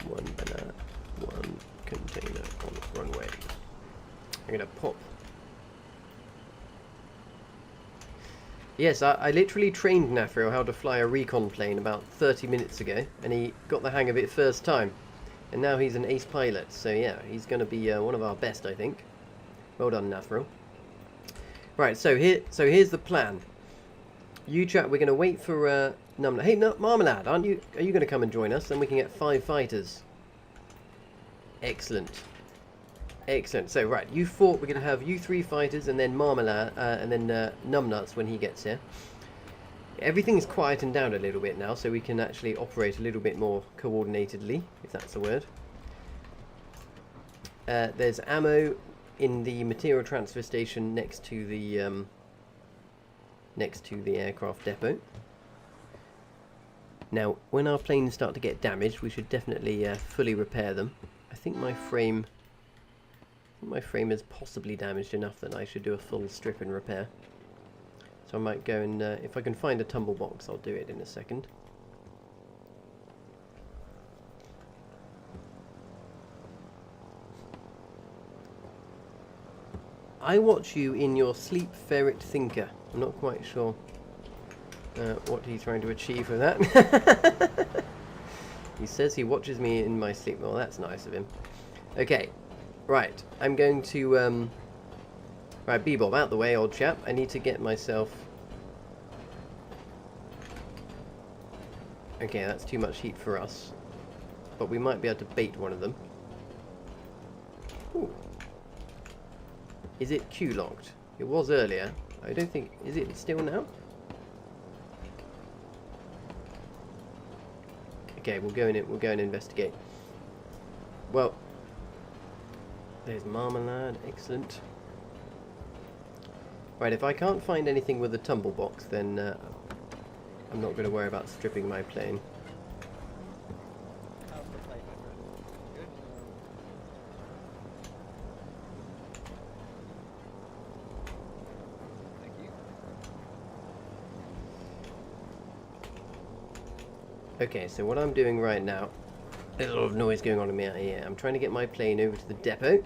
S1: One banana, one container on the runway. I'm going to pop. Yes, I literally trained Nafrio how to fly a recon plane about 30 minutes ago, and he got the hang of it first time. And now he's an ace pilot, so yeah, he's going to be one of our best, I think. Well done, Nafrio. Right, so here's the plan. You chat, we're going to wait for Numna. Hey, Marmalade, are you going to come and join us? Then we can get 5 fighters. Excellent. Excellent. So, right, you 4, we're going to have you 3 fighters, and then Marmalade, and then Numbnuts when he gets here. Everything's quietened down a little bit now, so we can actually operate a little bit more coordinatedly, if that's the word. There's ammo in the material transfer station next to the aircraft depot. Now, when our planes start to get damaged, we should definitely fully repair them. I think my frame is possibly damaged enough that I should do a full strip and repair. So I might go and, if I can find a tumble box, I'll do it in a second. I watch you in your sleep, ferret thinker. I'm not quite sure what he's trying to achieve with that. He says he watches me in my sleep. Well, that's nice of him. Okay, right. I'm going to... Right, Bebop, out the way, old chap. I need to get myself... Okay, that's too much heat for us. But we might be able to bait one of them. Ooh. Is it Q-locked? It was earlier. I don't think... Is it still now? Okay, we'll go and investigate. Well... There's Marmalade. Excellent. Right, if I can't find anything with a tumble box, then I'm not going to worry about stripping my plane. Okay, so what I'm doing right now, there's a lot of noise going on in me out here. I'm trying to get my plane over to the depot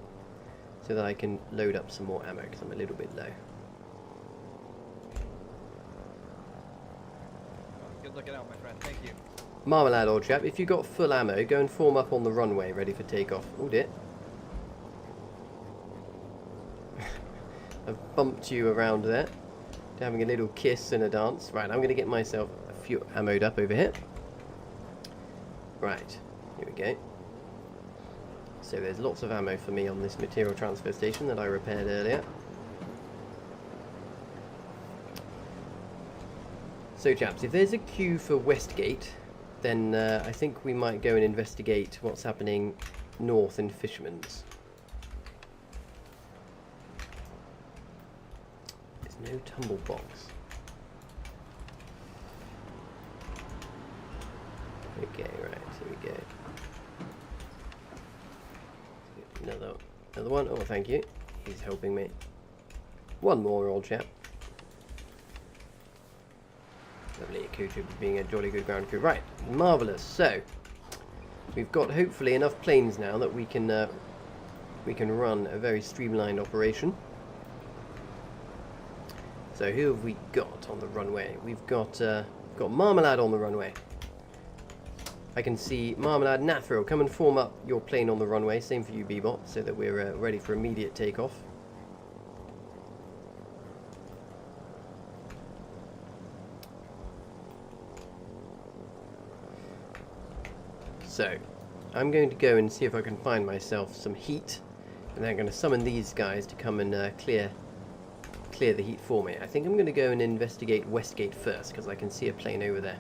S1: so that I can load up some more ammo because I'm a little bit low.
S8: Good looking out, my friend. Thank you.
S1: Marmalade, old chap, if you got full ammo, go and form up on the runway, ready for takeoff. Oh dear. I've bumped you around there. Having a little kiss and a dance. Right, I'm going to get myself a few ammoed up over here. Right, here we go. So there's lots of ammo for me on this material transfer station that I repaired earlier. So chaps, if there's a queue for Westgate, then I think we might go and investigate what's happening north in Fisherman's. There's no tumble box. Okay, right, here we go. Another one. Oh, thank you. He's helping me. One more, old chap. Lovely, crew trooper being a jolly good ground crew. Right, marvellous. So, we've got hopefully enough planes now that we can run a very streamlined operation. So, who have we got on the runway? We've got Marmalade on the runway. I can see Marmalade, Nathro, come and form up your plane on the runway. Same for you, Bebop, so that we're ready for immediate takeoff. So, I'm going to go and see if I can find myself some heat, and then I'm going to summon these guys to come and clear the heat for me. I think I'm going to go and investigate Westgate first, because I can see a plane over there.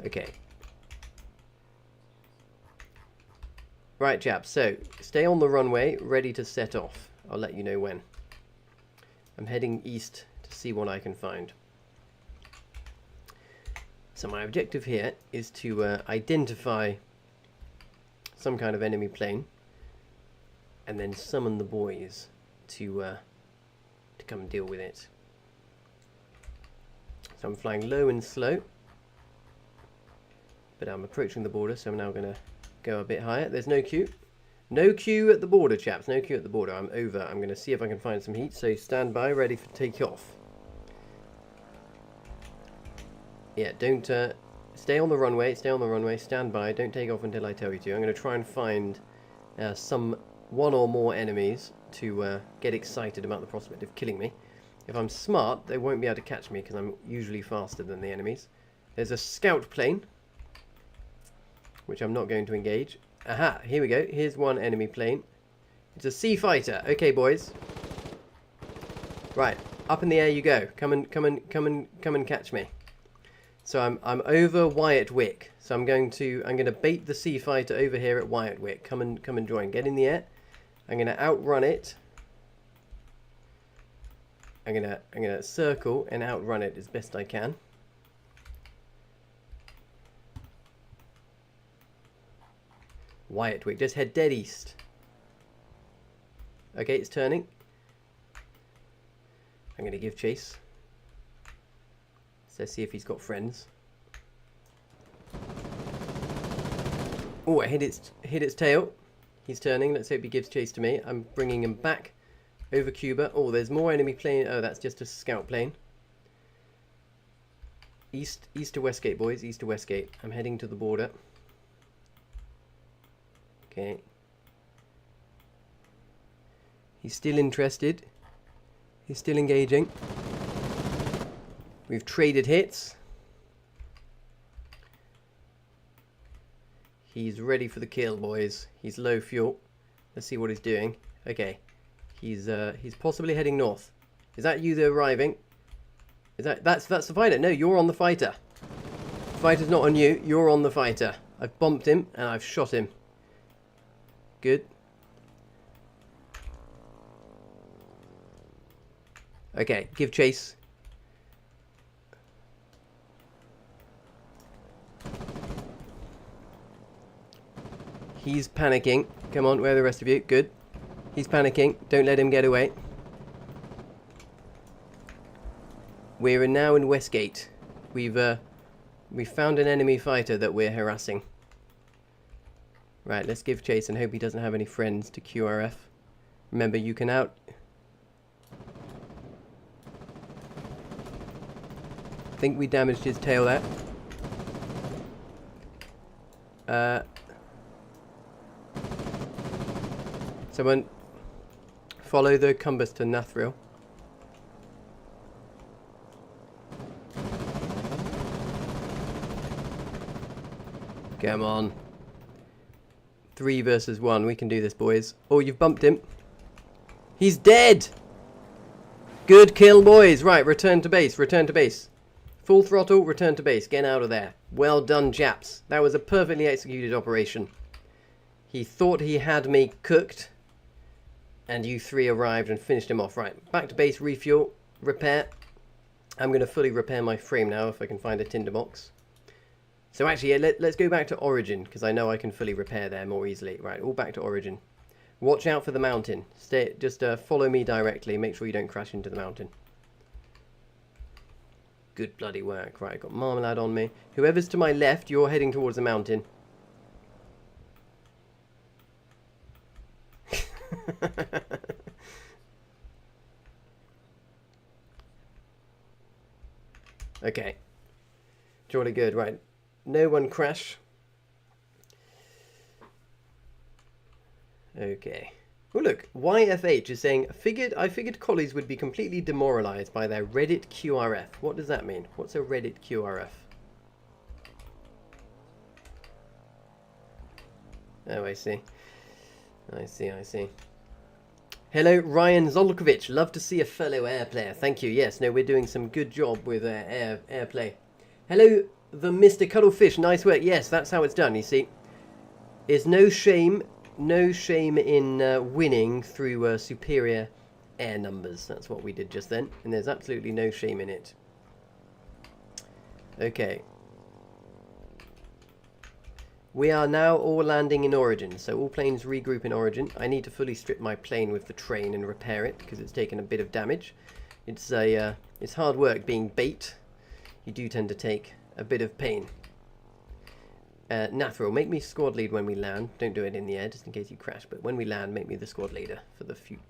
S1: Okay. Right, chaps, so stay on the runway, ready to set off. I'll let you know when. I'm heading east to see what I can find. So my objective here is to identify some kind of enemy plane and then summon the boys to come and deal with it. So I'm flying low and slow, but I'm approaching the border, so I'm now going to go a bit higher. There's no queue. No queue at the border, chaps. No queue at the border. I'm over. I'm going to see if I can find some heat. So stand by, ready for takeoff. Yeah, don't stay on the runway. Stay on the runway. Stand by. Don't take off until I tell you to. I'm going to try and find one or more enemies to get excited about the prospect of killing me. If I'm smart, they won't be able to catch me because I'm usually faster than the enemies. There's a scout plane, which I'm not going to engage. Aha, here we go. Here's one enemy plane. It's a sea fighter. Okay, boys. Right, up in the air you go. Come and catch me. So I'm over Wyatt Wick. So I'm going to bait the sea fighter over here at Wyatt Wick. Come and join. Get in the air. I'm gonna outrun it. I'm gonna circle and outrun it as best I can. Wyatt Wick, just head dead east. Okay, it's turning. I'm going to give chase. So let's see if he's got friends. Oh, I hit its tail. He's turning. Let's hope he gives chase to me. I'm bringing him back over Cuba. Oh, there's more enemy plane. Oh, that's just a scout plane. East to Westgate, boys. East to Westgate. I'm heading to the border. Okay. He's still interested. He's still engaging. We've traded hits. He's ready for the kill, boys. He's low fuel. Let's see what he's doing. Okay. He's possibly heading north. Is that you that are arriving? That's the fighter? No, you're on the fighter. The fighter's not on you. You're on the fighter. I've bumped him and I've shot him. Good. Okay, give chase. He's panicking. Come on, where are the rest of you? Good. He's panicking. Don't let him get away. We're now in Westgate. We've found an enemy fighter that we're harassing. Right, let's give chase and hope he doesn't have any friends to QRF. Remember, you can I think we damaged his tail there. Someone follow the compass to Nathril. Come on. 3 versus 1. We can do this, boys. Oh, you've bumped him. He's dead! Good kill, boys. Right, return to base. Return to base. Full throttle, return to base. Get out of there. Well done, chaps. That was a perfectly executed operation. He thought he had me cooked. And you 3 arrived and finished him off. Right, back to base, refuel, repair. I'm going to fully repair my frame now if I can find a tinderbox. So actually, yeah, let's go back to origin, because I know I can fully repair there more easily. Right, all back to origin. Watch out for the mountain. Just follow me directly. Make sure you don't crash into the mountain. Good bloody work. Right, I've got marmalade on me. Whoever's to my left, you're heading towards the mountain. Okay. Jolly good. Right. No one crash. Okay. Oh look, YFH is saying, I figured collies would be completely demoralized by their Reddit QRF. What does that mean? What's a Reddit QRF? Oh, I see. I see. Hello, Ryan Zolkovic. Love to see a fellow air player. Thank you. Yes, no, we're doing some good job with air play. Hello, the Mr. Cuttlefish. Nice work. Yes, that's how it's done, you see. There's no shame in winning through superior air numbers. That's what we did just then. And there's absolutely no shame in it. Okay. We are now all landing in origin, so all planes regroup in origin. I need to fully strip my plane with the train and repair it because it's taken a bit of damage. It's hard work being bait. You do tend to take a bit of pain. Nathril, make me squad lead when we land. Don't do it in the air just in case you crash, but when we land, make me the squad leader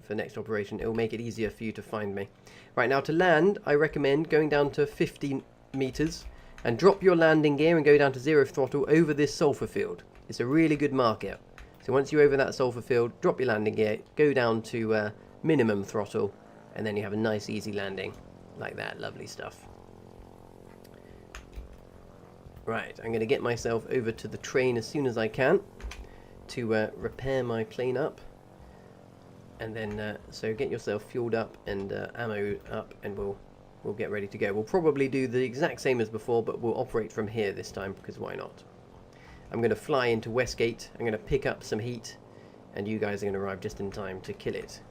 S1: for next operation. It will make it easier for you to find me. Right, now to land, I recommend going down to 50 meters. And drop your landing gear and go down to 0 throttle over this sulfur field. It's a really good marker. So once you're over that sulfur field, drop your landing gear, go down to minimum throttle, and then you have a nice easy landing. Like that, lovely stuff. Right, I'm going to get myself over to the train as soon as I can to repair my plane up. And then, so get yourself fueled up and ammo up, and we'll get ready to go. We'll probably do the exact same as before, but we'll operate from here this time, because why not? I'm going to fly into Westgate, I'm going to pick up some heat, and you guys are going to arrive just in time to kill it.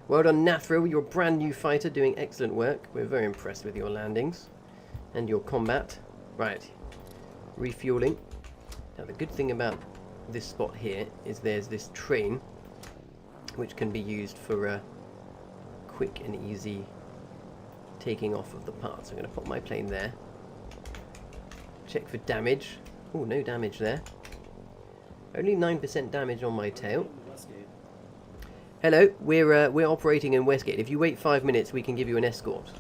S1: Well done, Nathril, your brand new fighter, doing excellent work. We're very impressed with your landings and your combat. Right, refueling. Now the good thing about this spot here is there's this train, which can be used for quick and easy taking off of the parts. I'm going to put my plane there. Check for damage. Oh, no damage there. Only 9% damage on my tail. Hello, we're operating in Westgate. If you wait 5 minutes, we can give you an escort.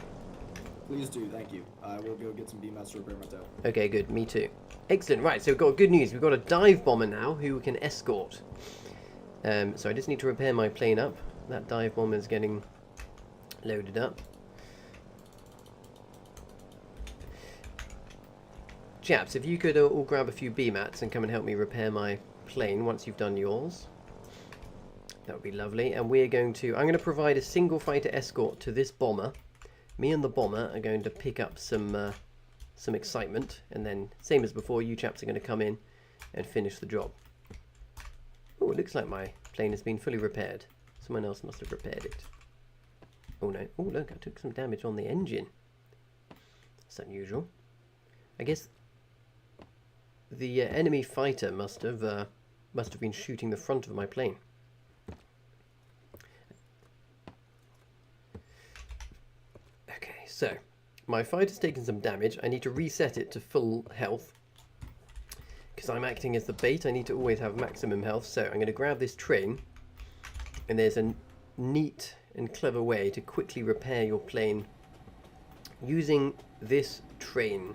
S12: Please do, thank you. I will go get some BMATs to repair my tail.
S1: Okay, good. Me too. Excellent. Right, so we've got good news. We've got a dive bomber now who we can escort. So I just need to repair my plane up. That dive bomber is getting loaded up. Chaps, if you could all grab a few BMATs and come and help me repair my plane once you've done yours. That would be lovely. And I'm going to provide a single fighter escort to this bomber. Me and the bomber are going to pick up some excitement, and then same as before, you chaps are going to come in and finish the job. Oh, it looks like my plane has been fully repaired. Someone else must have repaired it. Oh no! Oh look, I took some damage on the engine. That's unusual. I guess the enemy fighter must have been shooting the front of my plane. Okay, so my fighter's taken some damage. I need to reset it to full health because I'm acting as the bait. I need to always have maximum health. So I'm going to grab this train, and there's a neat and clever way to quickly repair your plane using this train.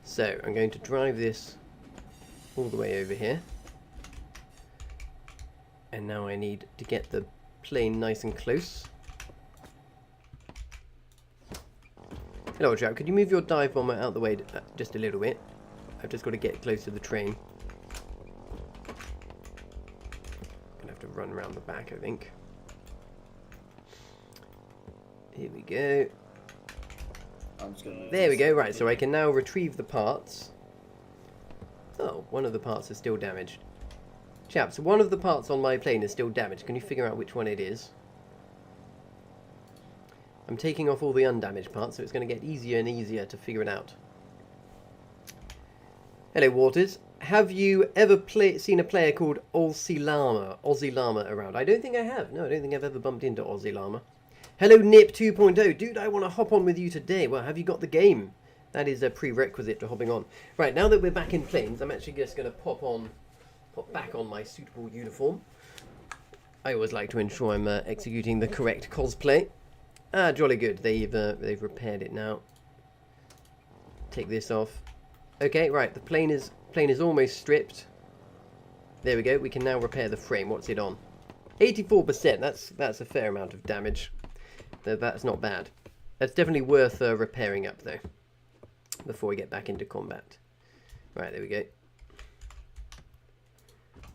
S1: So I'm going to drive this all the way over here, and now I need to get the plane nice and close. Hello, chap. Could you move your dive bomber out the way just a little bit? I've just got to get close to the train. Gonna have to run around the back, I think. Here we go. There we go. Right, so I can now retrieve the parts. Oh, one of the parts is still damaged. Chaps, one of the parts on my plane is still damaged. Can you figure out which one it is? I'm taking off all the undamaged parts, so it's going to get easier and easier to figure it out. Hello, Waters. Have you ever seen a player called Aussie Llama around? I don't think I have. No, I don't think I've ever bumped into Aussie Llama. Hello, Nip 2.0. Dude, I want to hop on with you today. Well, have you got the game? That is a prerequisite to hopping on. Right, now that we're back in planes, I'm actually just going to pop back on my suitable uniform. I always like to ensure I'm executing the correct cosplay. Ah, jolly good. They've repaired it now. Take this off. Okay, right. The plane is almost stripped. There we go. We can now repair the frame. What's it on? 84%. That's a fair amount of damage. That's not bad. That's definitely worth repairing up though. Before we get back into combat. Right, there we go.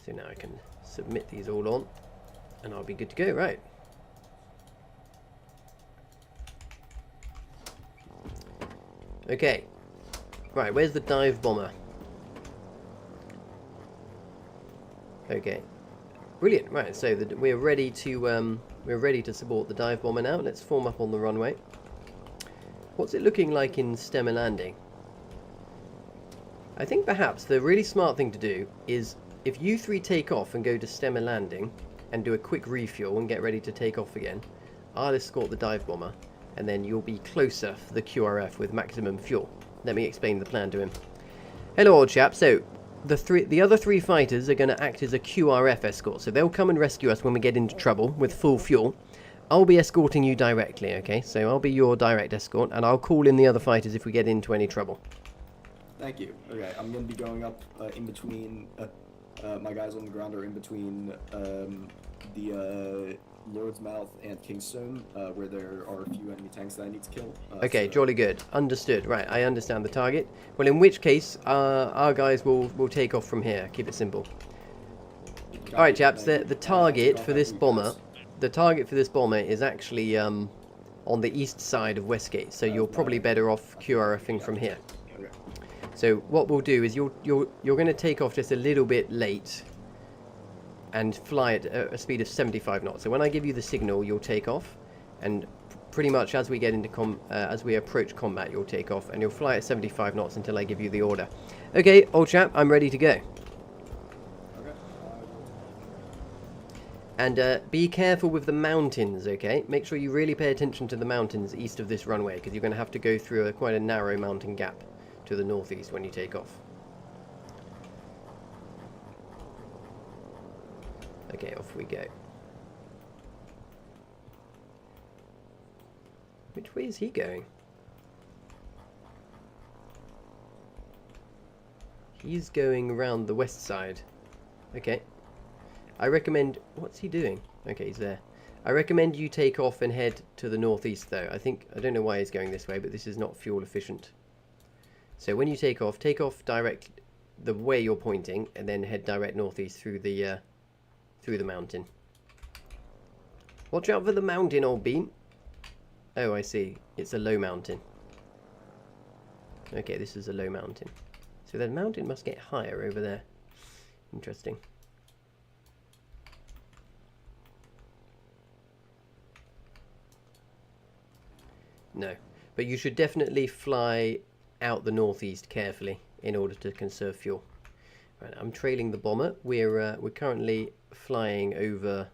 S1: So now I can submit these all on, and I'll be good to go. Right. Okay. Right, where's the dive bomber? Okay. Brilliant. Right, so we're ready to support the dive bomber now. Let's form up on the runway. What's it looking like in stemmer landing? I think perhaps the really smart thing to do is if you three take off and go to stemmer landing and do a quick refuel and get ready to take off again, I'll escort the dive bomber and then you'll be closer for the QRF with maximum fuel. Let me explain the plan to him. Hello, old chap. So the other three fighters are going to act as a QRF escort, so they'll come and rescue us when we get into trouble with full fuel. I'll be escorting you directly, okay? So I'll be your direct escort, and I'll call in the other fighters if we get into any trouble.
S12: Thank you. Okay, I'm going to be going up in between... my guys on the ground are in between the Lord's Mouth and Kingstone, where there are a few enemy tanks that I need to kill.
S1: Okay, so jolly good. Understood. Right, I understand the target. Well, in which case, our guys will take off from here. Keep it simple. Alright, chaps, the target for this bomber... The target for this bomber is actually on the east side of Westgate, so you're probably better off QRFing from here. So what we'll do is you're going to take off just a little bit late and fly at a speed of 75 knots. So when I give you the signal, you'll take off, and pretty much as we get into as we approach combat, you'll take off and you'll fly at 75 knots until I give you the order. Okay, old chap, I'm ready to go. And be careful with the mountains, okay? Make sure you really pay attention to the mountains east of this runway, because you're going to have to go through quite a narrow mountain gap to the northeast when you take off. Okay, off we go. Which way is he going? He's going around the west side. Okay. I recommend... What's he doing? Okay, he's there. I recommend you take off and head to the northeast, though. I don't know why he's going this way, but this is not fuel efficient. So when you take off direct the way you're pointing, and then head direct northeast through the mountain. Watch out for the mountain, old bean. Oh, I see. It's a low mountain. Okay, this is a low mountain. So the mountain must get higher over there. Interesting. No, but you should definitely fly out the northeast carefully in order to conserve fuel. Right, I'm trailing the bomber. We're currently flying over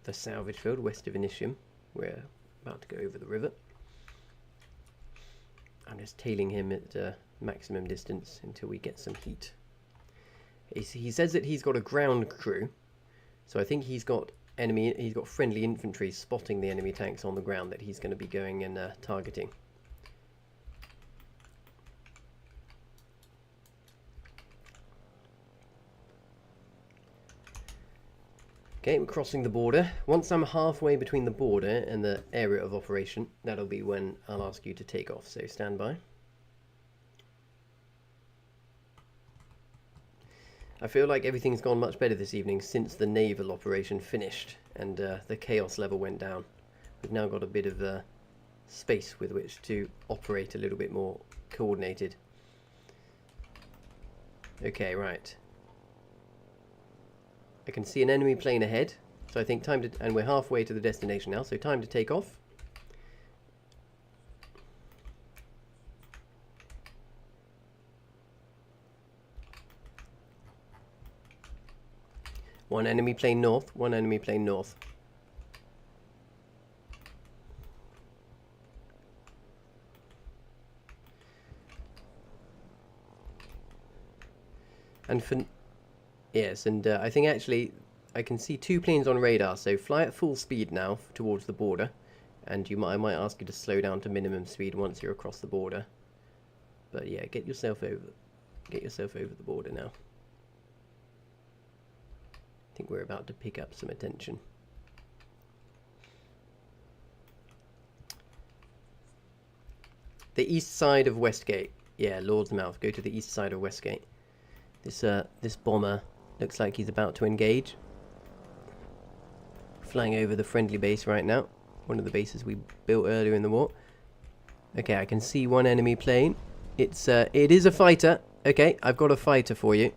S1: the salvage field west of Initium. We're about to go over the river. I'm just tailing him at maximum distance until we get some heat. He says that he's got a ground crew, so I think he's got friendly infantry spotting the enemy tanks on the ground that he's going to be going and targeting. Okay, we're crossing the border. Once I'm halfway between the border and the area of operation, that'll be when I'll ask you to take off. So stand by. I feel like everything's gone much better this evening since the naval operation finished and the chaos level went down. We've now got a bit of space with which to operate a little bit more coordinated. Okay, right. I can see an enemy plane ahead, so I think time to, and we're halfway to the destination now, so time to take off. One enemy plane north, one enemy plane north. And for... Yes, and I think actually I can see 2 planes on radar, so fly at full speed now towards the border. And I might ask you to slow down to minimum speed once you're across the border. But yeah, get yourself over the border now. I think we're about to pick up some attention. The east side of Westgate. Yeah, Lord's Mouth. Go to the east side of Westgate. This bomber looks like he's about to engage. Flying over the friendly base right now. One of the bases we built earlier in the war. Okay, I can see one enemy plane. It is a fighter. Okay, I've got a fighter for you.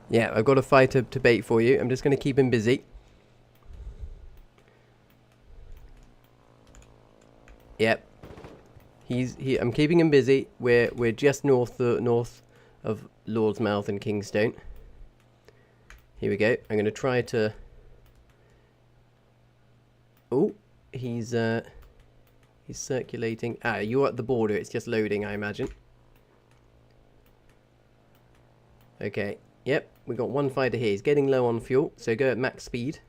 S1: Yeah, I've got a fighter to bait for you. I'm just going to keep him busy. Yep. I'm keeping him busy. We're just north of Lord's Mouth and Kingstone. Here we go. I'm going to try to... Oh, he's circulating. Ah, you're at the border. It's just loading, I imagine. Okay. Yep, we got one fighter here. He's getting low on fuel, so go at max speed.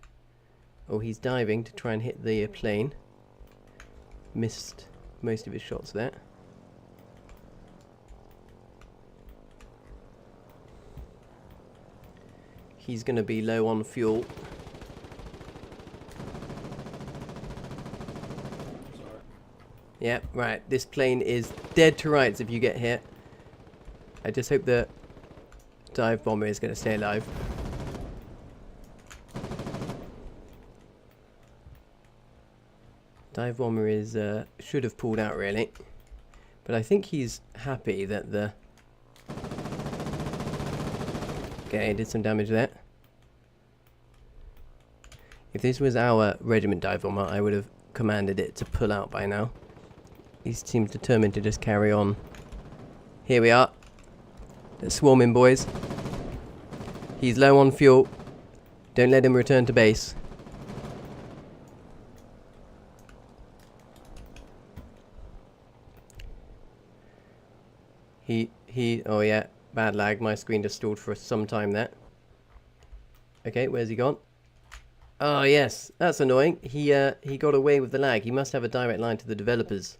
S1: Oh, he's diving to try and hit the plane. Missed most of his shots there. He's going to be low on fuel.
S12: Sorry.
S1: Yeah, right. This plane is dead to rights if you get hit. I just hope the dive bomber is going to stay alive. Dive bomber is should have pulled out really, but I think he's happy that the... Okay, did some damage there. If this was our regiment dive bomber, I would have commanded it to pull out by now. He seems determined to just carry on. Here we are. Let's swarm him, boys. He's low on fuel. Don't let him return to base. Oh yeah, bad lag. My screen just stalled for some time there. Okay, where's he gone? Oh yes, that's annoying. He got away with the lag. He must have a direct line to the developers.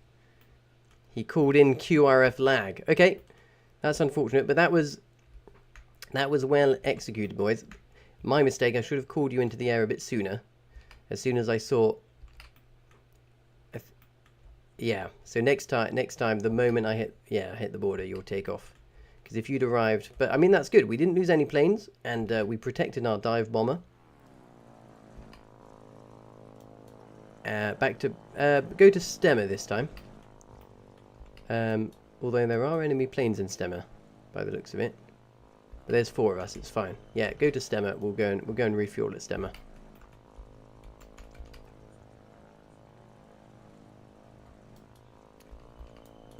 S1: He called in QRF lag. Okay, that's unfortunate, but that was well executed, boys. My mistake. I should have called you into the air a bit sooner. As soon as I saw... Yeah, so next time, the moment I hit the border, you'll take off. Because if you'd arrived... But, I mean, that's good. We didn't lose any planes, and we protected our dive bomber. Back to... go to Stemmer this time. Although there are enemy planes in Stemmer, by the looks of it. But there's 4 of us, it's fine. Yeah, go to Stemmer. We'll go and refuel at Stemmer.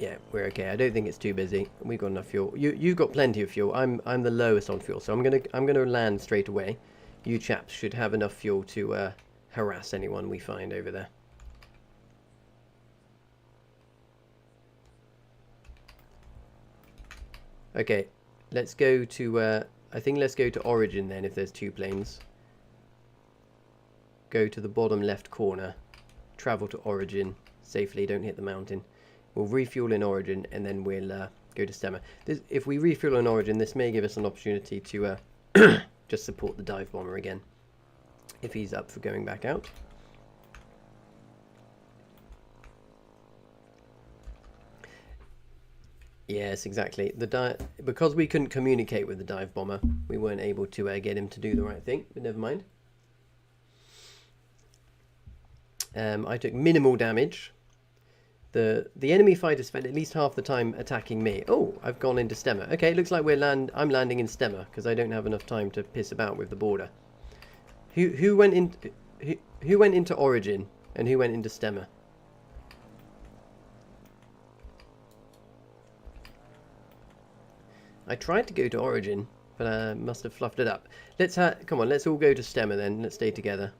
S1: Yeah, we're okay. I don't think it's too busy. We've got enough fuel. You've got plenty of fuel. I'm the lowest on fuel, so I'm gonna land straight away. You chaps should have enough fuel to harass anyone we find over there. Okay, let's go to I think let's go to Origin then if there's 2 planes. Go to the bottom left corner. travel to Origin safely. Don't hit the mountain. We'll refuel in Origin, and then we'll go to Stemmer. If we refuel in Origin, this may give us an opportunity to just support the dive bomber again, if he's up for going back out. Yes, exactly. Because we couldn't communicate with the dive bomber, we weren't able to get him to do the right thing, but never mind. I took minimal damage. The enemy fighter spent at least half the time attacking me. Oh, I've gone into Stemmer. Okay, looks like I'm landing in Stemmer because I don't have enough time to piss about with the border. Who went into Origin and who went into Stemmer? I tried to go to Origin, but I must have fluffed it up. Come on, let's all go to Stemmer then. Let's stay together.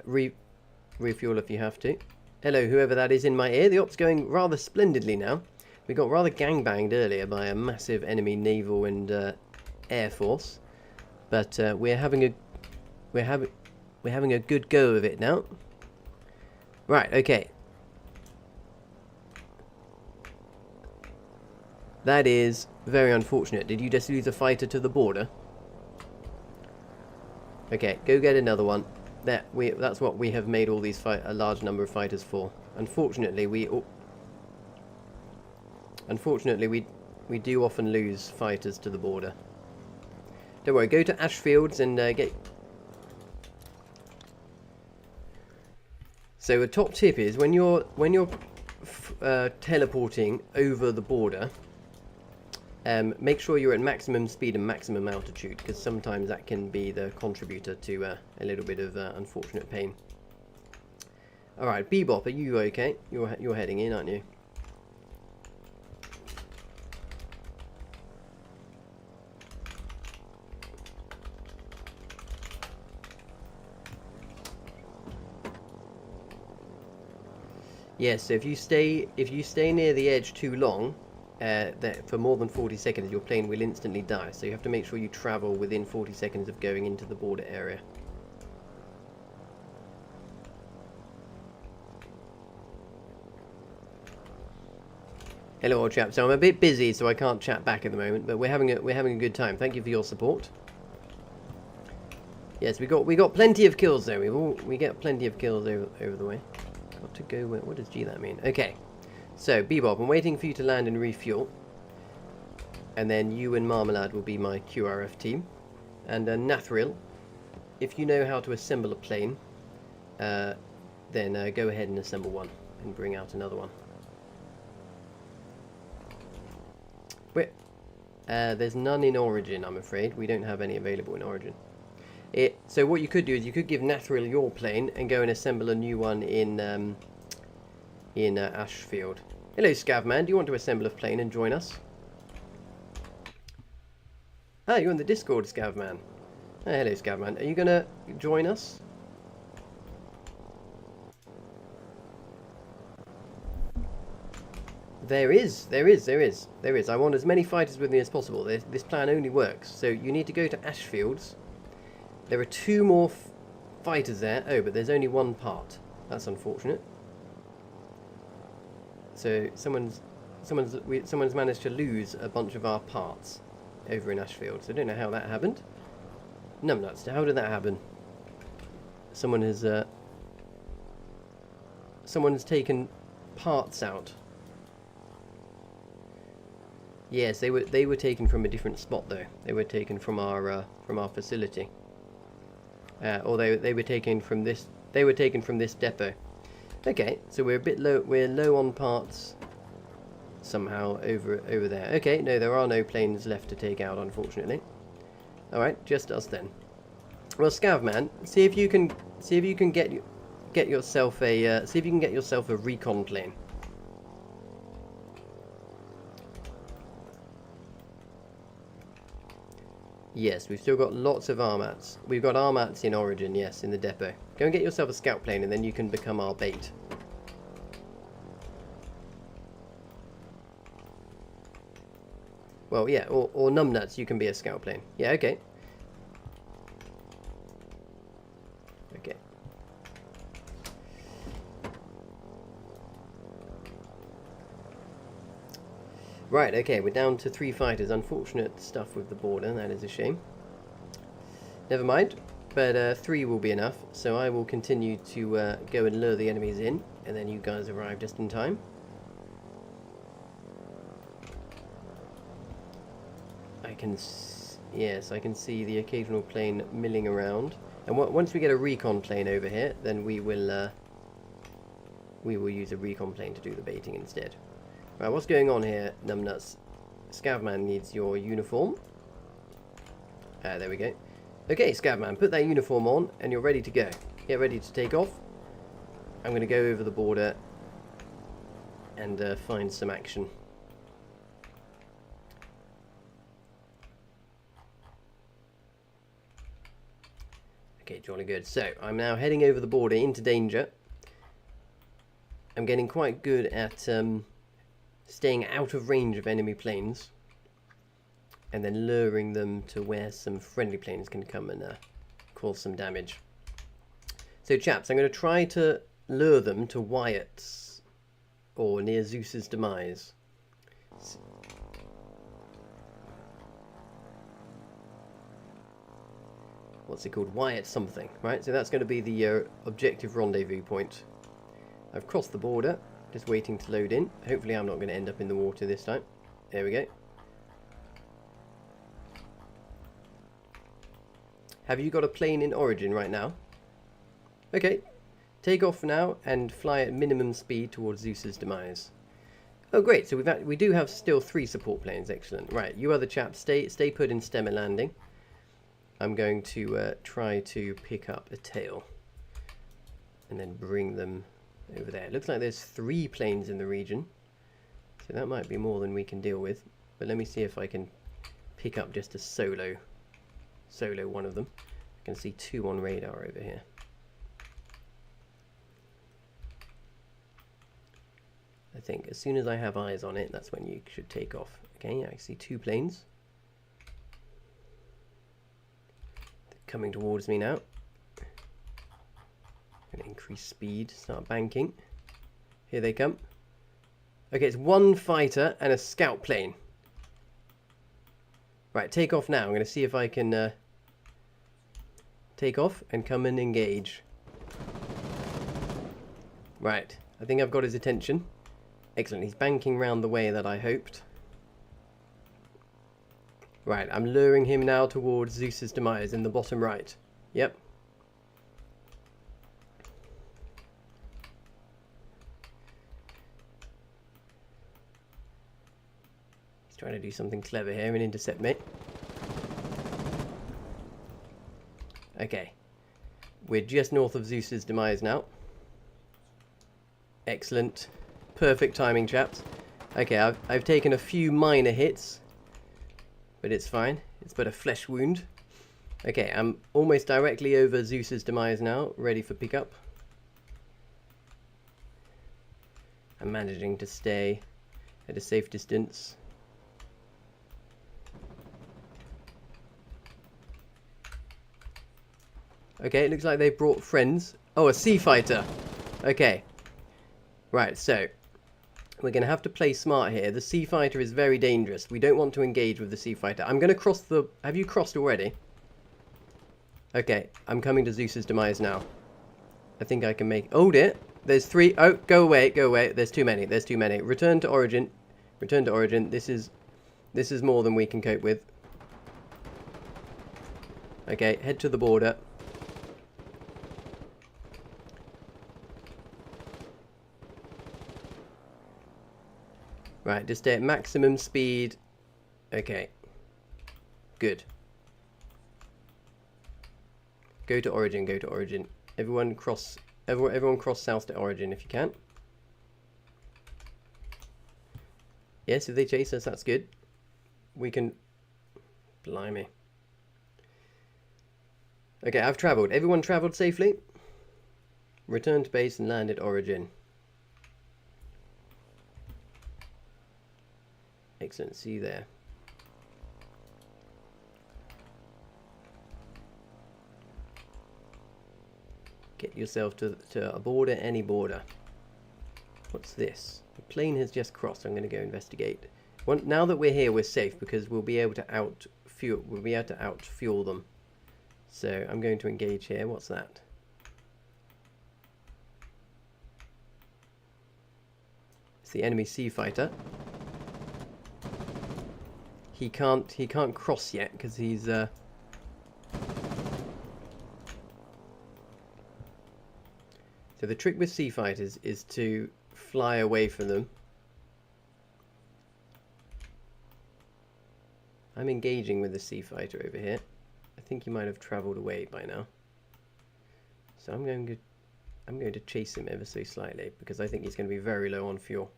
S1: Refuel if you have to. Hello, whoever that is in my ear. The op's going rather splendidly now. We got rather gangbanged earlier by a massive enemy naval and air force, but we're having a good go of it now. Right, okay. That is very unfortunate. Did you just lose a fighter to the border? Okay, go get another one. That's what we have made all these a large number of fighters for. Unfortunately, we do often lose fighters to the border. Don't worry, go to Ashfields and get. So a top tip is when you're teleporting over the border, make sure you're at maximum speed and maximum altitude, because sometimes that can be the contributor to a little bit of unfortunate pain. Alright, Bebop, are you okay? You're heading in, aren't you? Yes, so if you stay near the edge too long, for more than 40 seconds, your plane will instantly die. So you have to make sure you travel within 40 seconds of going into the border area. Hello, old chap. So I'm a bit busy, so I can't chat back at the moment. But we're having a good time. Thank you for your support. Yes, we got plenty of kills though. We get plenty of kills over the way. Got to go. What does G that mean? Okay. So, Bebop, I'm waiting for you to land and refuel. And then you and Marmalade will be my QRF team. And Nathril, if you know how to assemble a plane, then go ahead and assemble one and bring out another one. There's none in Origin, I'm afraid. We don't have any available in Origin. So what you could do is you could give Nathril your plane and go and assemble a new one in Ashfield. Hello, Scavman. Do you want to assemble a plane and join us? Ah, you're on the Discord, Scavman. Oh, hello, Scavman. Are you going to join us? There is. I want as many fighters with me as possible. This plan only works. So you need to go to Ashfields. There are 2 more fighters there. Oh, but there's only 1 part. That's unfortunate. So someone's managed to lose a bunch of our parts over in Ashfield. So I don't know how that happened. Numbnuts, how did that happen? Someone's taken parts out. Yes, they were taken from a different spot though. They were taken from our facility. Or they were taken from this. They were taken from this depot. Okay, so we're a bit low. We're low on parts somehow over there. Okay, no, there are no planes left to take out, unfortunately. All right, just us then. Well, Scavman, see if you can get yourself a recon plane. Yes, we've still got lots of armats. We've got armats in Origin, yes, in the depot. Go and get yourself a scout plane and then you can become our bait. Well, yeah, or numbnuts, you can be a scout plane. Yeah, okay. Okay. Right, okay, we're down to 3 fighters. Unfortunate stuff with the border, that is a shame. Never mind, but 3 will be enough, so I will continue to go and lure the enemies in, and then you guys arrive just in time. Yes, I can see the occasional plane milling around. And once we get a recon plane over here, then we will use a recon plane to do the baiting instead. Right, what's going on here, numbnuts? Scavman needs your uniform. There we go. Okay, Scavman, put that uniform on, and you're ready to go. Get ready to take off. I'm going to go over the border and find some action. Okay, jolly good. So, I'm now heading over the border into danger. I'm getting quite good at staying out of range of enemy planes. And then luring them to where some friendly planes can come and cause some damage. So, chaps, I'm going to try to lure them to Wyatt's or near Zeus's demise. What's it called? Wyatt something, right? So that's going to be the objective rendezvous point. I've crossed the border, just waiting to load in. Hopefully I'm not going to end up in the water this time. There we go. Have you got a plane in origin right now? Okay. Take off now and fly at minimum speed towards Zeus's demise. Oh great, so we do have still 3 support planes. Excellent. Right, you other chaps, stay put in stemmer landing. I'm going to try to pick up a tail and then bring them over there. It looks like there's 3 planes in the region, so that might be more than we can deal with. But let me see if I can pick up just a solo one of them. I can see 2 on radar over here. I think as soon as I have eyes on it, that's when you should take off. Okay, I see 2 planes. Coming towards me now. Going to increase speed, start banking. Here they come. Okay, it's 1 fighter and a scout plane. Right, take off now. I'm going to see if I can take off and come and engage. Right, I think I've got his attention. Excellent, he's banking round the way that I hoped. Right, I'm luring him now towards Zeus's demise in the bottom right. Yep. He's trying to do something clever here and intercept me. Okay. We're just north of Zeus's demise now. Excellent. Perfect timing, chaps. Okay, I've taken a few minor hits. But it's fine. It's but a flesh wound. Okay, I'm almost directly over Zeus's demise now, ready for pickup. I'm managing to stay at a safe distance. Okay, it looks like they brought friends. Oh, a sea fighter. Okay. Right, so we're going to have to play smart here. The sea fighter is very dangerous. We don't want to engage with the sea fighter. I'm going to cross the... Have you crossed already? Okay, I'm coming to Zeus's demise now. I think I can make... Oh dear. There's 3... Oh, go away, go away. There's too many, there's too many. Return to origin. Return to origin. This is more than we can cope with. Okay, head to the border. Right, just stay at maximum speed. Okay. Good. Go to origin, go to origin. Everyone cross south to origin if you can. Yes, if they chase us, that's good. We can... Blimey. Okay, I've travelled. Everyone travelled safely? Return to base and land at origin. Excellent, see you there. Get yourself to a border, any border. What's this? The plane has just crossed. I'm going to go investigate. Now that we're here, we're safe because we'll be able to outfuel them. So I'm going to engage here. What's that? It's the enemy sea fighter. He can't cross yet because he's So the trick with sea fighters is to fly away from them. I'm engaging with the sea fighter over here. I think he might have travelled away by now. So I'm going to chase him ever so slightly because I think he's going to be very low on fuel.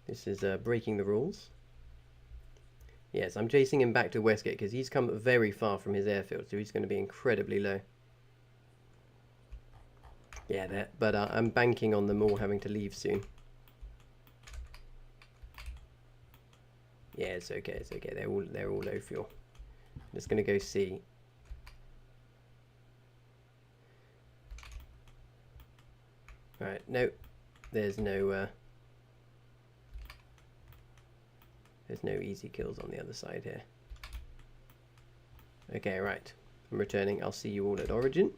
S1: This is breaking the rules. Yes, I'm chasing him back to Westgate because he's come very far from his airfield, so he's going to be incredibly low. Yeah, but I'm banking on them all having to leave soon. Yeah, it's okay, it's okay. They're all low fuel. I'm just gonna go see. Right, no, there's no easy kills on the other side here. Okay, right. I'm returning. I'll see you all at origin.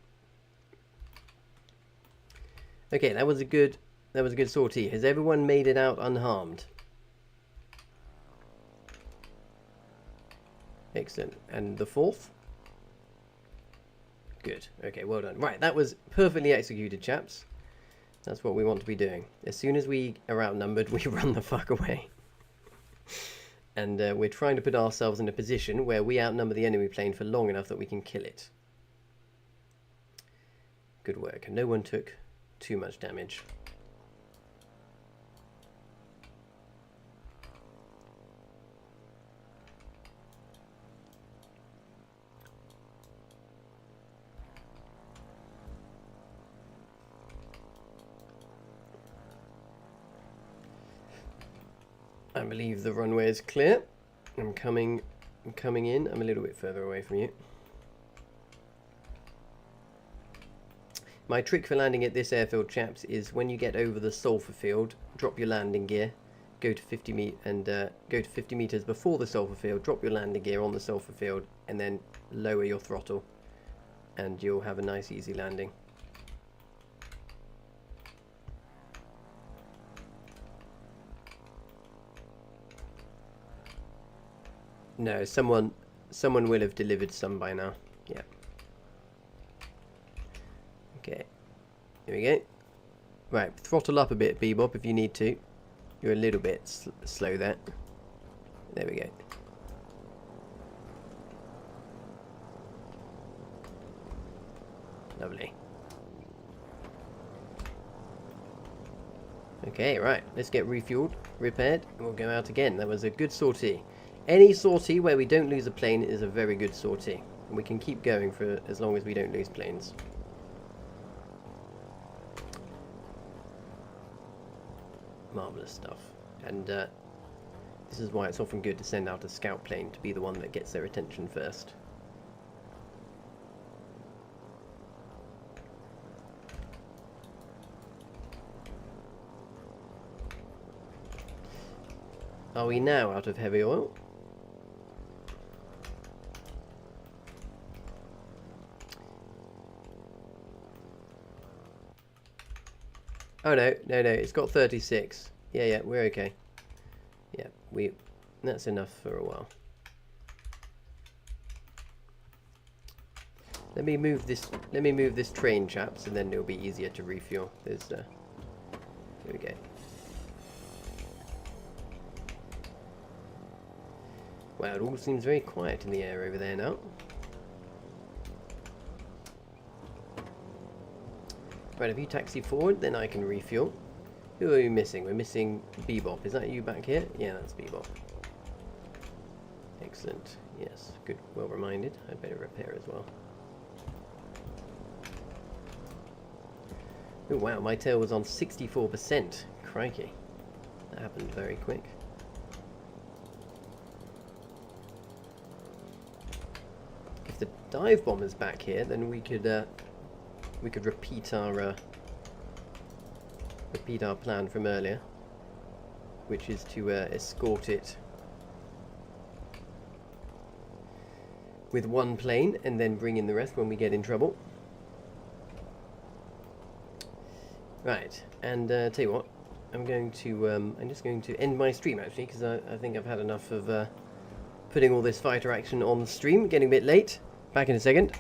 S1: Okay, that was a good sortie. Has everyone made it out unharmed? Excellent. And the fourth? Good. Okay, well done. Right, that was perfectly executed, chaps. That's what we want to be doing. As soon as we are outnumbered, we run the fuck away. And we're trying to put ourselves in a position where we outnumber the enemy plane for long enough that we can kill it. Good work. No one took too much damage. I believe the runway is clear. I'm coming in. I'm a little bit further away from you. My trick for landing at this airfield, chaps, is when you get over the sulfur field, drop your landing gear, go to 50 meters before the sulfur field, drop your landing gear on the sulfur field, and then lower your throttle, and you'll have a nice easy landing. No, someone will have delivered some by now. Yeah. Okay. Here we go. Right, throttle up a bit, Bebop, if you need to. You're a little bit slow there. There we go. Lovely. Okay, right. Let's get refueled, repaired, and we'll go out again. That was a good sortie. Any sortie where we don't lose a plane is a very good sortie. And we can keep going for as long as we don't lose planes. Marvellous stuff. And this is why it's often good to send out a scout plane to be the one that gets their attention first. Are we now out of heavy oil? Oh no, it's got 36. Yeah, we're okay. Yeah, that's enough for a while. Let me move this train, chaps, and then it'll be easier to refuel. Here we go. Wow, it all seems very quiet in the air over there now. Right, if you taxi forward, then I can refuel. Who are you missing? We're missing Bebop. Is that you back here? Yeah, that's Bebop. Excellent. Yes, good. Well reminded. I better repair as well. Oh wow, my tail was on 64%. Crikey. That happened very quick. If the dive bomber's back here, then we could repeat our plan from earlier, which is to escort it with one plane and then bring in the rest when we get in trouble. Right, and tell you what, I'm just going to end my stream actually, because I think I've had enough of putting all this fighter action on stream. Getting a bit late. Back in a second.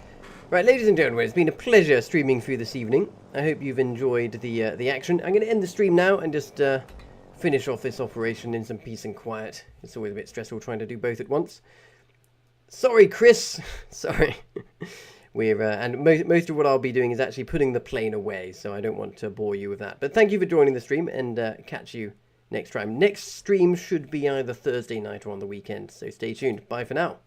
S1: Right, ladies and gentlemen, it's been a pleasure streaming through this evening. I hope you've enjoyed the action. I'm going to end the stream now and just finish off this operation in some peace and quiet. It's always a bit stressful trying to do both at once. Sorry, Chris. Sorry. We're and most of what I'll be doing is actually putting the plane away, so I don't want to bore you with that. But thank you for joining the stream, and catch you next time. Next stream should be either Thursday night or on the weekend, so stay tuned. Bye for now.